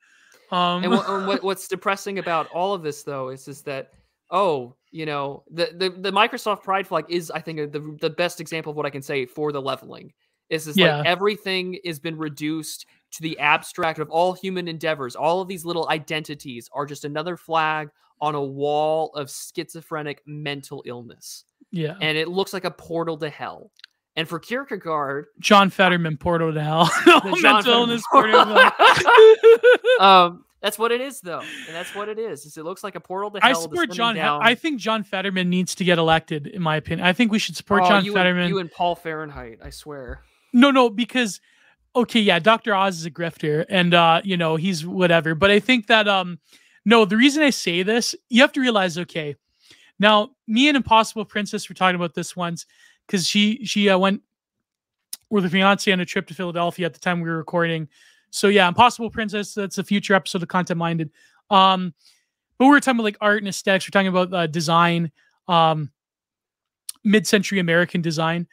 And what's depressing about all of this, though, is that, oh, you know, the Microsoft pride flag is, I think, the best example of what I can say for the leveling. Is like everything has been reduced to the abstract of all human endeavors. All of these little identities are just another flag on a wall of schizophrenic mental illness. Yeah. And it looks like a portal to hell. And for Kierkegaard, John Fetterman, portal to hell. Mental illness, portal to hell. That's what it is, though, and that's what it is. It looks like a portal to hell. I support John. I think John Fetterman needs to get elected. In my opinion, I think we should support John Fetterman. You and Paul Fahrenheit, I swear. No, because okay, yeah, Dr. Oz is a grifter, and you know, he's whatever. But I think that no, the reason I say this, you have to realize, okay, now me and Impossible Princess were talking about this once. Because she went with her fiance on a trip to Philadelphia at the time we were recording. So yeah, Impossible Princess, that's a future episode of Content Minded. But we were talking about like art and aesthetics. We're talking about design, mid-century American design.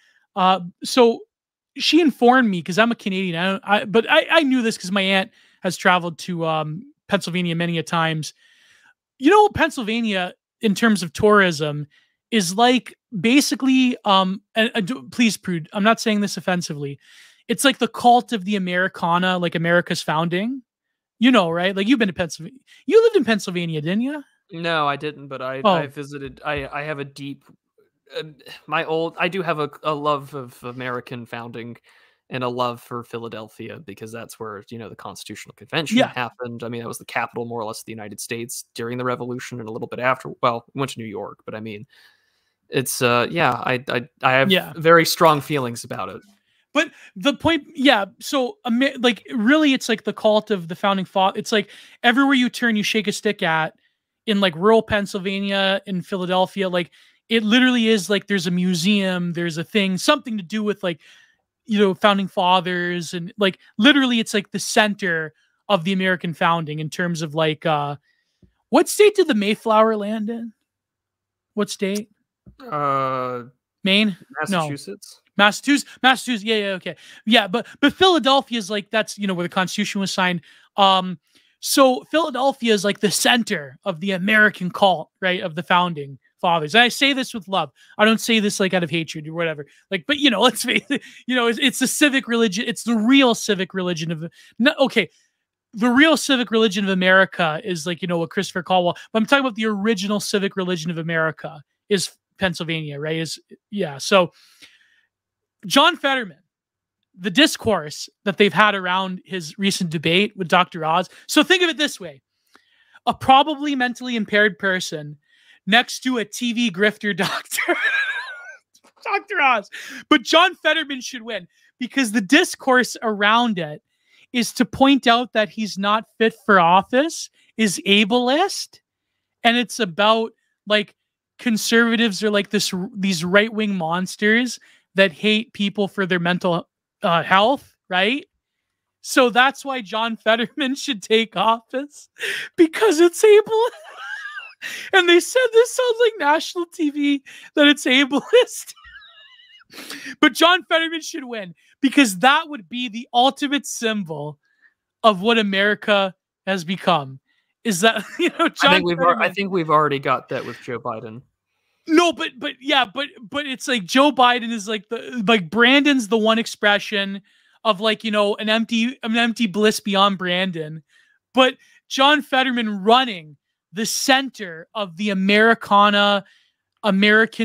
So she informed me, because I'm a Canadian. But I knew this because my aunt has traveled to Pennsylvania many a times. You know, Pennsylvania, in terms of tourism, is like basically, please, Prude, I'm not saying this offensively. It's like the cult of the Americana, like America's founding. You know, right? Like you've been to Pennsylvania. You lived in Pennsylvania, didn't you? No, I didn't, but I visited. I have a deep, I do have a love of American founding and a love for Philadelphia, because that's where, you know, the Constitutional Convention happened. I mean, that was the capital, more or less, of the United States during the Revolution and a little bit after. Well, we went to New York, but I mean, it's I have very strong feelings about it. But the point, so like really, it's like the cult of the founding father. It's like everywhere you turn, you shake a stick at, in like rural Pennsylvania, in Philadelphia, like it literally is like there's a museum, there's a thing, something to do with like, you know, founding fathers, and like literally it's like the center of the American founding in terms of like what state did the Mayflower land in? What state? Maine? Massachusetts. No. Massachusetts. Yeah, okay. Yeah, but Philadelphia is like, that's, you know, where the Constitution was signed. So Philadelphia is like the center of the American cult, right, of the founding fathers. And I say this with love. I don't say this like out of hatred or whatever. Like, but you know, let's face it, you know, it's the civic religion. It's the real civic religion of the real civic religion of America is like, you know, what Christopher Caldwell, but I'm talking about the original civic religion of America is Pennsylvania, right? So John Fetterman, the discourse that they've had around his recent debate with Dr. Oz. So think of it this way: a probably mentally impaired person next to a TV grifter doctor, Dr. Oz. But John Fetterman should win, because the discourse around it is to point out that he's not fit for office, is ableist, and it's about like conservatives are like these right-wing monsters that hate people for their mental health, right? So that's why John Fetterman should take office, because it's ableist. And they said this sounds like national TV, that it's ableist. But John Fetterman should win, because that would be the ultimate symbol of what America has become. is that I Fetterman. think we've already got that with Joe Biden. No, but it's like Joe Biden is like Brandon's the one expression of like, an empty bliss beyond Brandon. But John Fetterman running the center of the American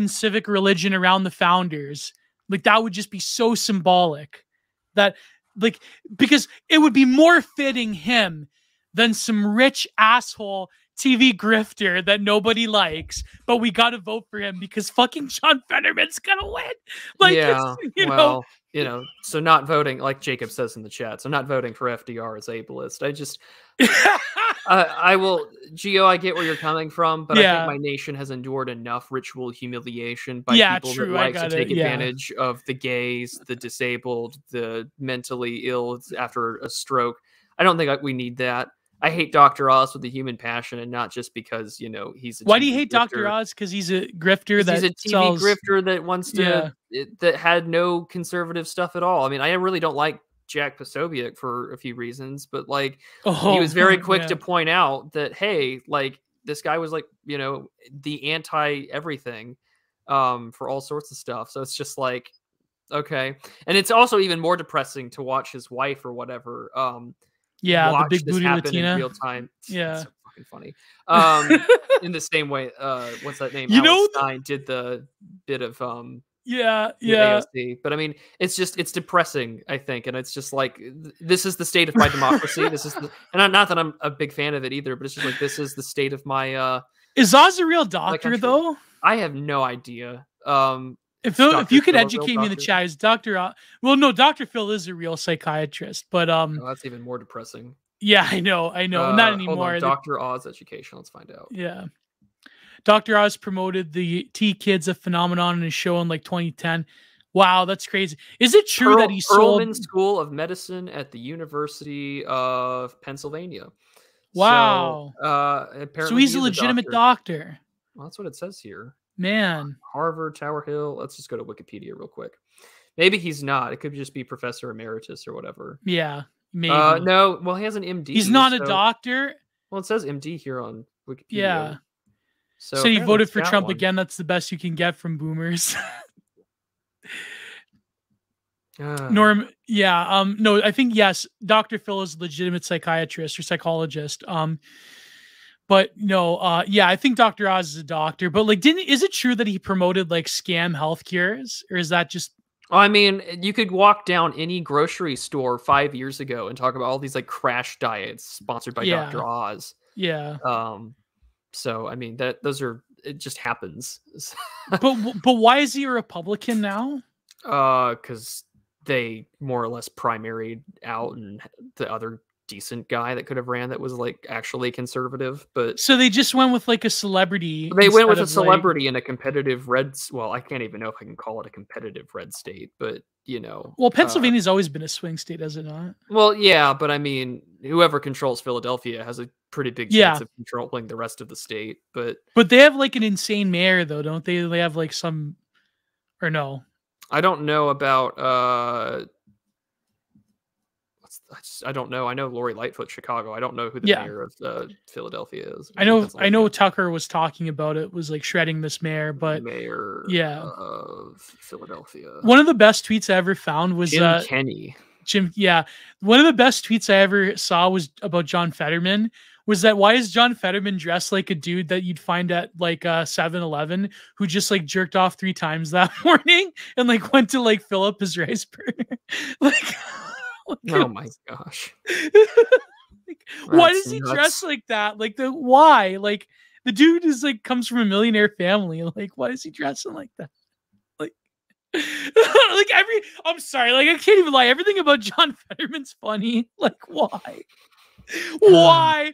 civic religion around the founders, like that would just be so symbolic that like, because it would be more fitting him than some rich asshole TV grifter that nobody likes, but we got to vote for him because fucking John Fetterman's gonna win. Like, yeah, so not voting, like Jacob says in the chat, so not voting for FDR is ableist. I just, I will, Gio, I get where you're coming from, but I think my nation has endured enough ritual humiliation by people that like to take advantage of the gays, the disabled, the mentally ill after a stroke. I don't think we need that. I hate Dr. Oz with a human passion, and not just because he's a. Why do you hate Dr. Oz? Because he's a grifter. He's a TV grifter that wants to that had no conservative stuff at all. I mean, I really don't like Jack Posobiec for a few reasons, but like he was very quick to point out that hey, like this guy was like the anti everything for all sorts of stuff. So it's just like okay, and it's also even more depressing to watch his wife or whatever. The big booty Latina in real time. Yeah, it's so fucking funny. In the same way, what's that name? Alex Stein did the bit of AOC. But I mean, it's depressing, I think, and it's just like this is the state of my democracy. This is and not that I'm a big fan of it either, but it's just like this is the state of my. Is Oz a real doctor though? I have no idea. If you could educate me in the chat, is Dr. Oz? Well, no, Dr. Phil is a real psychiatrist, but that's even more depressing. Yeah, I know, not anymore. Dr. Oz education. Let's find out. Yeah, Dr. Oz promoted the T Kids a phenomenon in his show in like 2010. Wow, that's crazy. Is it true that he sold Ehrlichman School of Medicine at the University of Pennsylvania? Wow. So, apparently so he's a legitimate doctor. Well, that's what it says here. Man, Harvard, Tower Hill. Let's just go to Wikipedia real quick. Maybe he's not. It could just be Professor Emeritus or whatever. Yeah, maybe. No, well, he has an MD. He's not a doctor. Well, it says MD here on Wikipedia. Yeah. So he voted for Trump again. That's the best you can get from boomers. Norm, no, I think yes, Dr. Phil is a legitimate psychiatrist or psychologist. But no, I think Dr. Oz is a doctor. But like, is it true that he promoted like scam health cures, or is that just? I mean, you could walk down any grocery store 5 years ago and talk about all these like crash diets sponsored by Dr. Oz. Yeah. So I mean it just happens. but why is he a Republican now? Because they more or less primaried out, and the other decent guy that could have ran that was like actually conservative, but so they just went with like a celebrity. They went with a celebrity in a competitive red. Well, I can't even know if I can call it a competitive red state, but well, Pennsylvania's always been a swing state, has it not? Well, yeah, but I mean, whoever controls Philadelphia has a pretty big chance of controlling the rest of the state. But they have like an insane mayor, though, don't they? They have like some, or no? I don't know about. I don't know. I know Lori Lightfoot, Chicago. I don't know who the mayor of Philadelphia is. I know Tucker was talking about it, was like shredding this mayor, but mayor of Philadelphia. One of the best tweets I ever found was Jim Kenney. One of the best tweets I ever saw was about John Fetterman. Was that why is John Fetterman dressed like a dude that you'd find at like 7-Eleven who just like jerked off 3 times that morning and like went to like fill up his rice burner? Like, oh my gosh. Why does he dress like that? Like why? Like the dude is like comes from a millionaire family. Like, why is he dressing like that? Like I'm sorry, like I can't even lie. Everything about John Fetterman's funny. Like, why? Why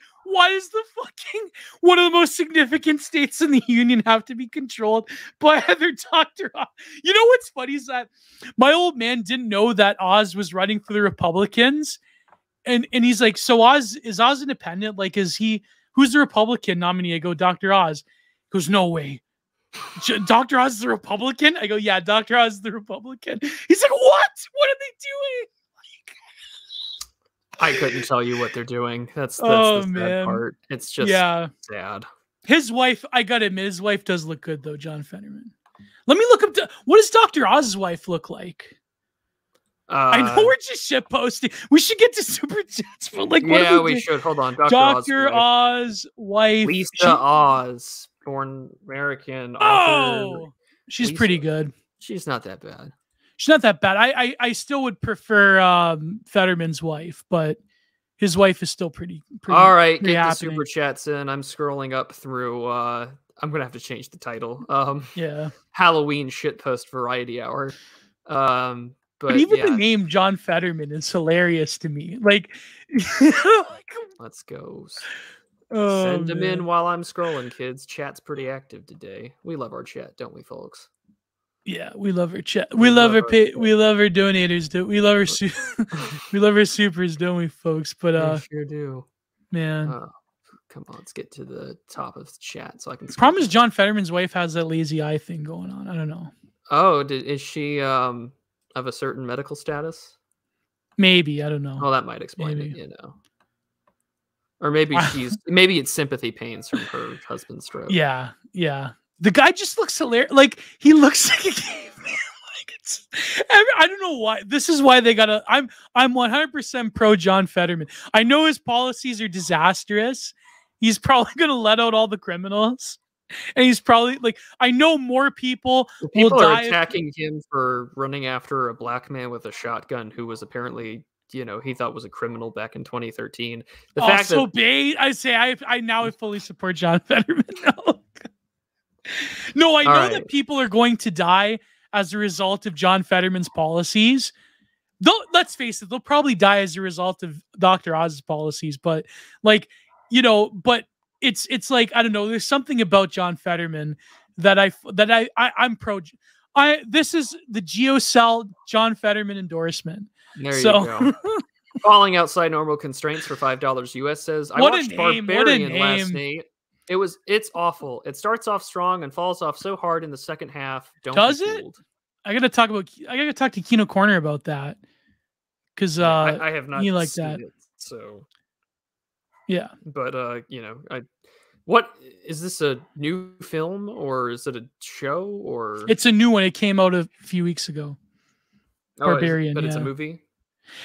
does the fucking one of the most significant states in the union have to be controlled by either Dr. Oz? You know what's funny is that my old man didn't know that Oz was running for the Republicans, and he's like, so is Oz independent? Like, who's the Republican nominee? I go, Dr. Oz. He goes, no way. Dr. Oz is the Republican? I go, yeah, Dr. Oz is the Republican. He's like, what? What are they doing? I couldn't tell you what they're doing. That's Oh, the sad man. part. It's just sad. His wife, I gotta admit, his wife does look good though, John Fetterman. Let me look up. What does Dr. Oz's wife look like? I know we're just shit posting. We should get to super chats, but like, what yeah, we should. Hold on, Dr. Oz wife, Lisa Oz, born American. Oh, she's pretty good. She's not that bad. She's not that bad. I still would prefer Fetterman's wife, but his wife is still pretty all right, pretty get happening. the super chats in. I'm scrolling up through. I'm gonna have to change the title. Yeah, Halloween shitpost variety hour. But even the name John Fetterman is hilarious to me. Like, let's go. Oh, send them in while I'm scrolling, kids. Chat's pretty active today. We love our chat, don't we, folks? Yeah, we love our chat. We love our we love our donators. We love our we love our supers, don't we, folks? But we sure do, man. Come on, let's get to the top of the chat so I can. The problem is John Fetterman's wife has that lazy eye thing going on. I don't know. Oh, is she of a certain medical status? Maybe, I don't know. Oh, that might explain it, you know. Or maybe maybe it's sympathy pains from her husband's stroke. Yeah, yeah. The guy just looks hilarious. Like, he looks like a caveman. Like, I don't know why. This is why they gotta. I'm 100% pro John Fetterman. I know his policies are disastrous. He's probably gonna let out all the criminals, and he's probably like. I know more people will are die attacking him for running after a black man with a shotgun who was apparently, he thought was a criminal back in 2013. The fact that I say I now fully support John Fetterman. No, I know that people are going to die as a result of John Fetterman's policies. Though, let's face it, they'll probably die as a result of Dr. Oz's policies. But like, but it's like, I don't know. There's something about John Fetterman that I'm pro. This is the GeoCell John Fetterman endorsement. There you go. Falling outside normal constraints for $5 US says, I watched Barbarian last night. It's awful. It starts off strong and falls off so hard in the second half. Does it? I gotta talk to Kino Corner about that. Because I have not like seen that. It, so yeah. But what is this, a new film or is it a show or it's a new one? It came out a few weeks ago. Barbarian, but it's a movie.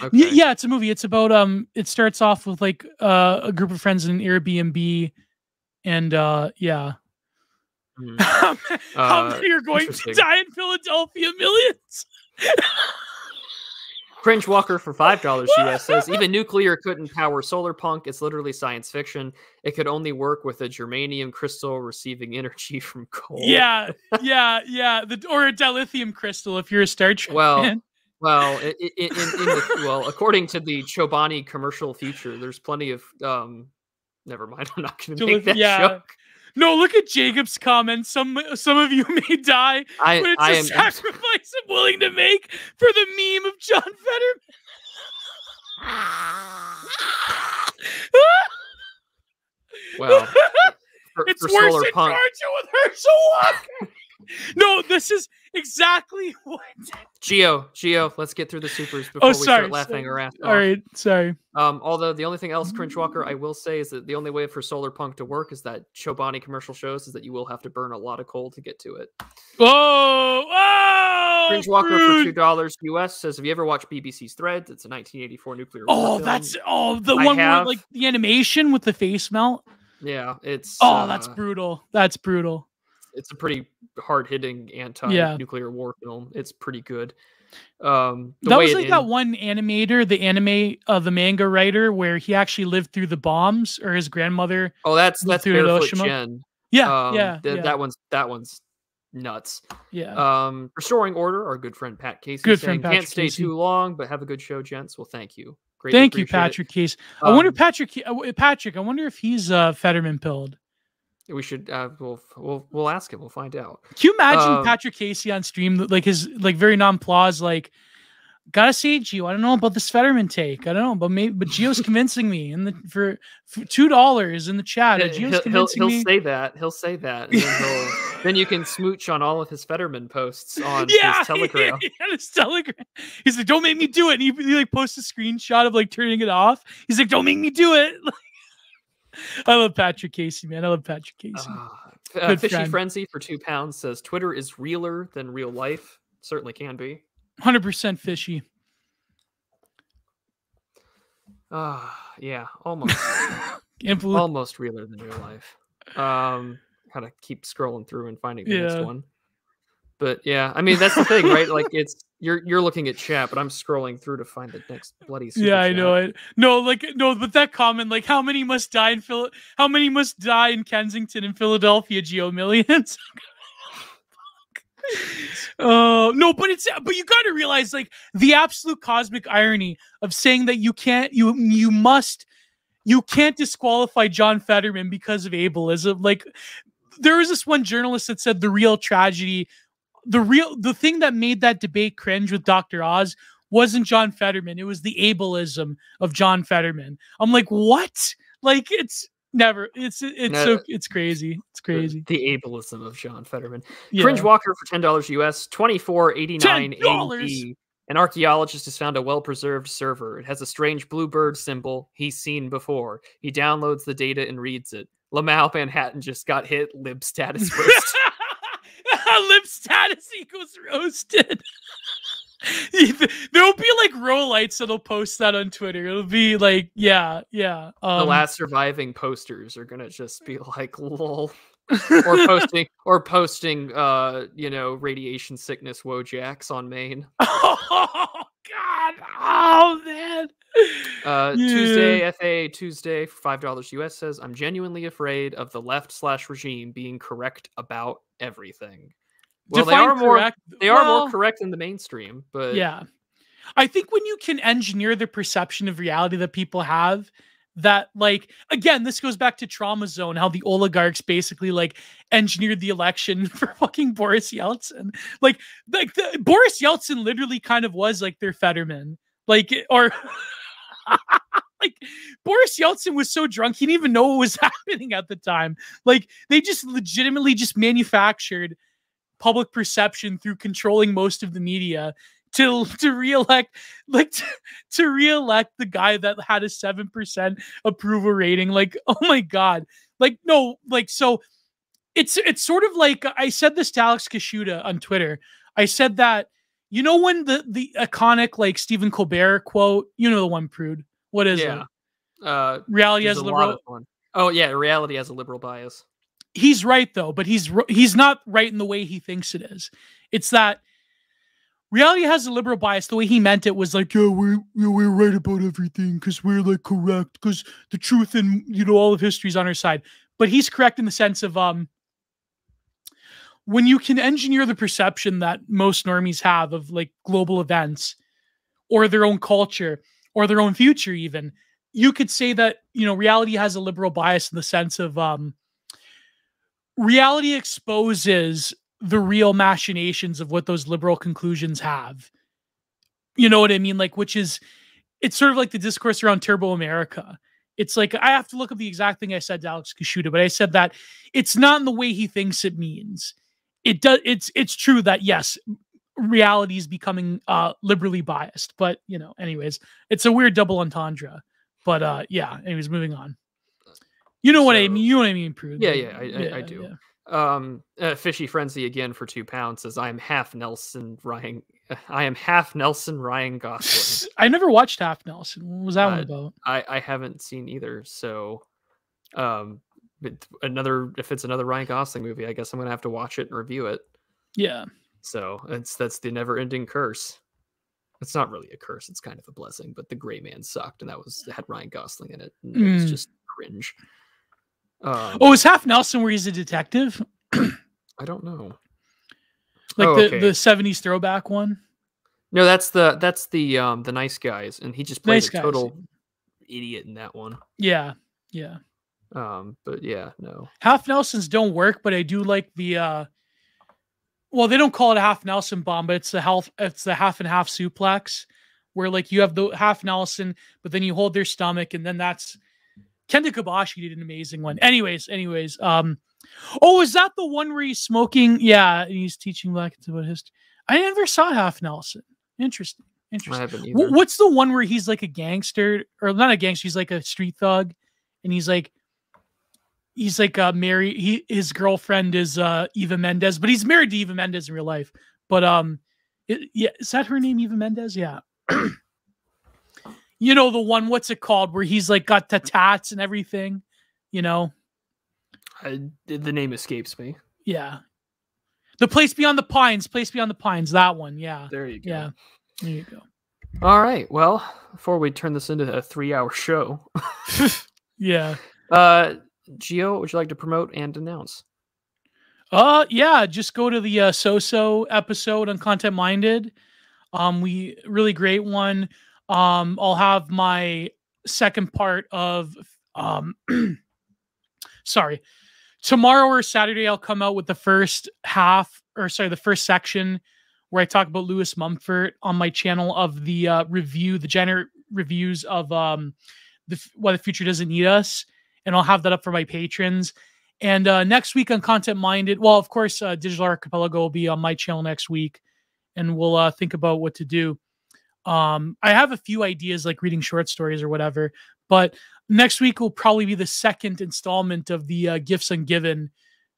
Okay. Yeah, it's a movie. It's about it starts off with like a group of friends in an Airbnb. And yeah. How many are going to die in Philadelphia? Millions. Cringe Walker for $5 US says, even nuclear couldn't power solar punk. It's literally science fiction. It could only work with a germanium crystal receiving energy from coal. Yeah. Or a dilithium crystal if you're a Star Trek fan. Well, according to the Chobani commercial future, there's plenty of never mind. I'm not going to make that joke. No, look at Jacob's comment. Some of you may die, but it's a sacrifice I'm willing to make for the meme of John Fetterman. Well, it's for worse solar than punk. Georgia with Herschel Walker. No, this is exactly what. Geo, let's get through the supers before we start laughing our ass off. All right, sorry. Although the only thing else, Cringe Walker, I will say is that the only way for solar punk to work is that Chobani commercial shows is that you will have to burn a lot of coal to get to it. Oh, Cringe Walker for $2 US says, have you ever watched BBC's Threads? It's a 1984 nuclear war film. That's the one where like the animation with the face melt. Yeah, it's that's brutal. That's brutal. It's a pretty hard-hitting anti-nuclear war film. It's pretty good. That was like that one animator, the manga writer, where he actually lived through the bombs, or his grandmother. Oh, that's Barefoot Jen. Yeah. That one's nuts. Yeah. Restoring Order, our good friend Pat Casey saying, can't stay too long, but have a good show, gents. Well, thank you. Thank you, Patrick Casey. I wonder, Patrick. I wonder if he's Fetterman pilled. We should we'll ask him. We'll find out. Can you imagine Patrick Casey on stream, like his very nonplussed, like gotta say, Gio, I don't know about this Fetterman take. I don't know, but Gio's convincing me for $2 in the chat. Gio's convincing me. He'll say that, and then you can smooch on all of his Fetterman posts on his Telegram. His Telegram. He's like, don't make me do it. And he like posts a screenshot of like turning it off. He's like, don't make me do it. I love Patrick Casey, man. I love Patrick Casey. Fishy Frenzy for £2 says Twitter is realer than real life. Certainly can be. 100% fishy. Yeah, almost. Almost realer than real life. Gotta keep scrolling through and finding the next one. But yeah, I mean that's the thing, right? Like you're looking at chat, but I'm scrolling through to find the next bloody super chat. I know it. No, but that comment, like how many must die in Kensington and Philadelphia, Geo? Millions? No, but you got to realize like the absolute cosmic irony of saying that you can't disqualify John Fetterman because of ableism. Like there was this one journalist that said the real tragedy, the thing that made that debate cringe with Dr. Oz wasn't John Fetterman. It was the ableism of John Fetterman. I'm like, what? Like it's crazy. It's crazy. The ableism of John Fetterman. Cringe Walker for $10 US, 2489 AD. An archaeologist has found a well-preserved server. It has a strange bluebird symbol he's seen before. He downloads the data and reads it. Lamau Manhattan just got hit. Lib status roast. Lib status equals roasted. There'll be like row lights that'll post that on Twitter. It'll be like, the last surviving posters are gonna just be like, lol, or posting, radiation sickness Wojaks on Maine. Oh God! Oh man! Tuesday FA Tuesday for $5 US says, I'm genuinely afraid of the left/regime being correct about everything. Well, they are more correct than the mainstream, but yeah, I think when you can engineer the perception of reality that people have, that like again, this goes back to Trauma Zone, how the oligarchs basically like engineered the election for fucking Boris Yeltsin. Like Boris Yeltsin literally kind of was like their Fetterman, like or. Like Boris Yeltsin was so drunk he didn't even know what was happening at the time. Like they just legitimately just manufactured public perception through controlling most of the media to reelect the guy that had a 7% approval rating. Like, oh my God. Like, no, like, so it's sort of like, I said this to Alex Kashuda on Twitter. I said that, you know, when the iconic, like Stephen Colbert quote, you know, the one, Prude, what is it? Reality has a liberal. Oh yeah. Reality has a liberal bias. He's right though, but he's not right in the way he thinks it is. It's that reality has a liberal bias. The way he meant it was like, yeah, we're right about everything because we're like correct because the truth and all of history is on our side. But he's correct in the sense of when you can engineer the perception that most normies have of like global events or their own culture or their own future, even you could say that reality has a liberal bias in the sense of reality exposes the real machinations of what those liberal conclusions have. You know what I mean? Like, it's sort of like the discourse around Turbo America. It's like, I have to look up the exact thing I said to Alex Kashuda, but I said that it's not in the way he thinks it means. It's true that yes, reality is becoming liberally biased, but anyways, it's a weird double entendre. But yeah, anyways, moving on. You know what I mean? You know what I mean, Prude? Yeah, I do. Yeah. Fishy Frenzy again for £2 says, I am half Nelson Ryan Gosling. I never watched Half Nelson. What was that one about? I haven't seen either. So, if it's another Ryan Gosling movie, I guess I'm gonna have to watch it and review it. Yeah. So that's the never-ending curse. It's not really a curse; it's kind of a blessing. But The Gray Man sucked, and had Ryan Gosling in it. And it was just cringe. Is Half Nelson where he's a detective? I don't know. Like the 70s throwback one? No, that's the Nice Guys, and he just plays a total idiot in that one. Yeah. But yeah, no. Half Nelsons don't work, but I do like the well, they don't call it a Half Nelson bomb, but it's the half and half suplex where like you have the half Nelson, but then you hold their stomach, and then that's Kenta Kobashi did an amazing one. Anyways, oh, is that the one where he's smoking? Yeah, he's teaching black kids about history. I never saw half Nelson. Interesting. I haven't either. What's the one where he's like a gangster, or not a gangster? He's like a street thug, and he's like married. His girlfriend is Eva Mendes, but he's married to Eva Mendes in real life. But yeah, is that her name, Eva Mendes? Yeah. You know the one. What's it called? Where he's like got the tats and everything. You know. The name escapes me. Yeah. The Place Beyond the Pines. Place Beyond the Pines. That one. Yeah. There you go. Yeah. There you go. All right. Well, before we turn this into a 3-hour show. Yeah. Gio, what would you like to promote and announce? Yeah, just go to the So-So episode on Content Minded. We really great one. I'll have my second part of sorry. Tomorrow or Saturday, I'll come out with the first section where I talk about Lewis Mumford on my channel of the the reviews of Why the Future Doesn't Need Us. And I'll have that up for my patrons. And next week on Content Minded, well, of course, Digital Archipelago will be on my channel next week. And we'll think about what to do. I have a few ideas, like reading short stories or whatever. But next week will probably be the second installment of the Gifts Ungiven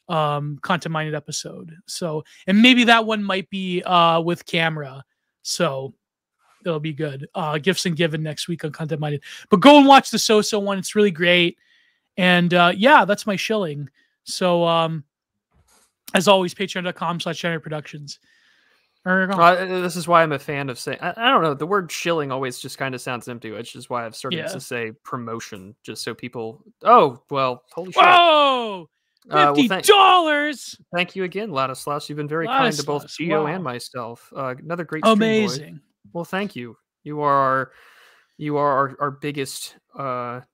Content Minded episode. So, and maybe that one might be with camera. So that'll be good. Gifts Ungiven next week on Content Minded. But go and watch the So-So one. It's really great. And yeah, that's my shilling. So as always, patreon.com/generateproductions. This is why I'm a fan of saying, I don't know, the word shilling always just kind of sounds empty, which is why I've started to say promotion, just so people, oh, well, holy shit. Whoa! $50! Thank you again, Ladislaus. You've been very kind to both Gio and myself. Another great stream, amazing. Boy. Well, thank you. You are our biggest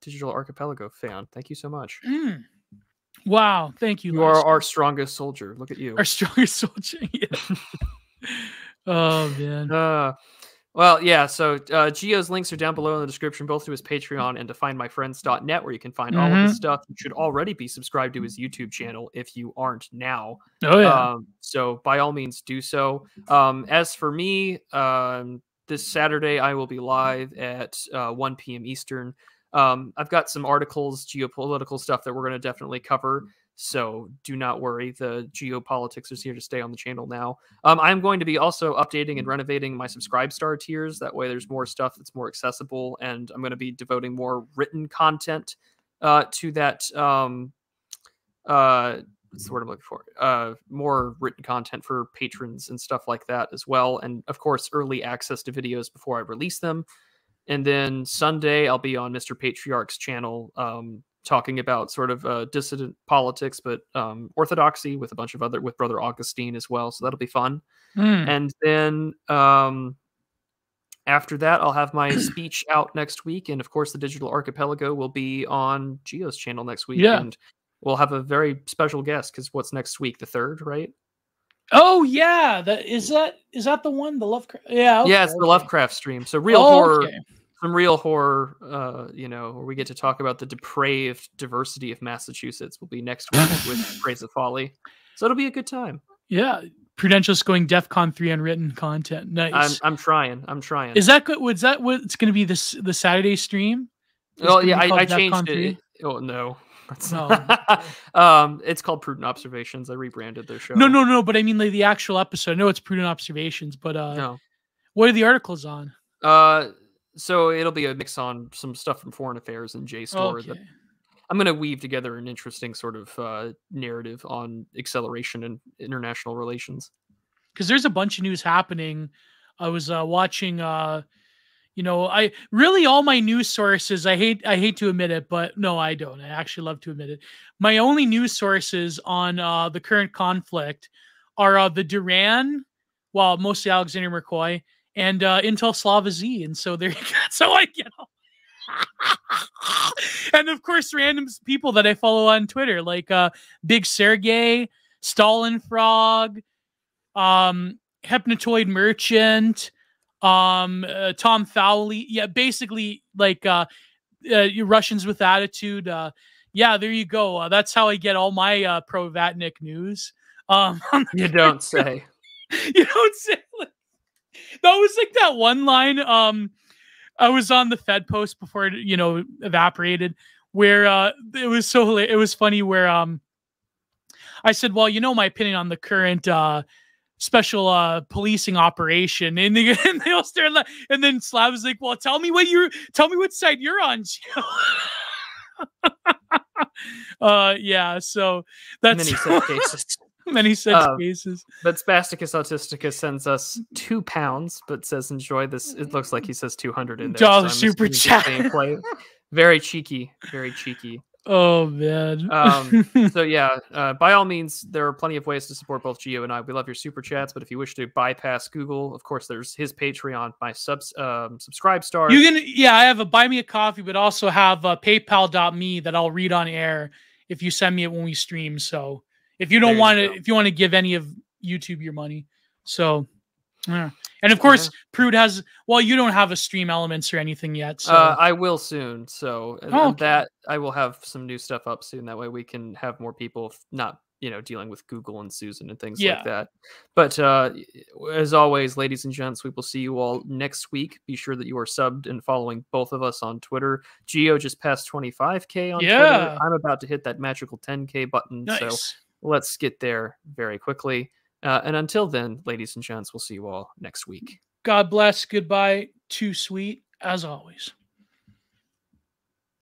Digital Archipelago fan. Thank you so much. Wow, thank you. You are our strongest soldier. Look at you. Our strongest soldier. Yeah. Oh man. Well, yeah. So Gio's links are down below in the description, both to his Patreon and to findmyfriends.net, where you can find all of his stuff. You should already be subscribed to his YouTube channel if you aren't now. Oh yeah. So by all means, do so. As for me, this Saturday I will be live at 1 p.m. Eastern. I've got some articles, geopolitical stuff that we're going to definitely cover. So do not worry. The geopolitics is here to stay on the channel now. I'm going to be also updating and renovating my Subscribe-Star tiers. That way there's more stuff that's more accessible. And I'm going to be devoting more written content to that. What's the word I'm looking for? More written content for patrons and stuff like that as well. And of course, early access to videos before I release them. And then Sunday, I'll be on Mr. Patriarch's channel, talking about sort of dissident politics, but orthodoxy with a bunch of with Brother Augustine as well. So that'll be fun. And then after that, I'll have my speech out next week. And of course, the Digital Archipelago will be on Gio's channel next week. Yeah. And we'll have a very special guest, because what's next week? The 3rd, right? Oh yeah, is that the one? The Lovecraft? Yeah, okay, yeah, it's the Lovecraft stream. So real horror, some real horror. Where we get to talk about the depraved diversity of Massachusetts will be next week with Praise of Folly. So it'll be a good time. Yeah, Prudentialist going DEFCON 3 unwritten content. Nice. I'm trying. Is that good? Was that what it's going to be? The Saturday stream? Well, yeah, I changed it. Oh no. No. It's called Prudent Observations. I rebranded their show. No, but I mean like the actual episode. I know it's Prudent Observations, but no. What are the articles on? So it'll be a mix on some stuff from Foreign Affairs and JSTOR. Okay. That I'm going to weave together an interesting sort of narrative on acceleration and international relations. Because there's a bunch of news happening. I was watching. I really all my news sources. I hate to admit it, but no, I don't. I actually love to admit it. My only news sources on the current conflict are the Duran, well, mostly Alexander McCoy, and Intel Slava Z. And so there you go. So and of course, random people that I follow on Twitter, like Big Sergey, Stalin Frog, Hypnotoid Merchant. Tom Fowley. Yeah, basically like Russians with attitude. Yeah, there you go. That's how I get all my pro Vatnik news. You don't say. You don't say. Like, that was like that one line. I was on the Fed post before it, evaporated, where it was it was funny where I said, well, my opinion on the current special policing operation, and they all stare, and then Slav was like, well, tell me what side you're on. Yeah, so that's many such cases. Many such cases. But Spasticus Autisticus sends us £2, but says enjoy this. It looks like he says 200 in there. Oh, so super chat. Very cheeky, very cheeky. Oh man. So yeah, by all means, there are plenty of ways to support both Gio and I. We love your super chats, but if you wish to bypass Google, of course, there's his Patreon, my subscribe star. You can, yeah, I have a buy me a coffee, but also have paypal.me that I'll read on air if you send me it when we stream. So if you don't want to, if you want to give any of YouTube your money, so yeah. And of course, Prude has. Well, you don't have a stream elements or anything yet. So I will soon. So okay. that I will have some new stuff up soon. That way we can have more people not dealing with Google and Susan and things like that. But as always, ladies and gents, we will see you all next week. Be sure that you are subbed and following both of us on Twitter. Gio just passed 25K on Twitter. I'm about to hit that magical 10K button. Nice. So let's get there very quickly. And until then, ladies and gents, we'll see you all next week. God bless. Goodbye. Too sweet, as always.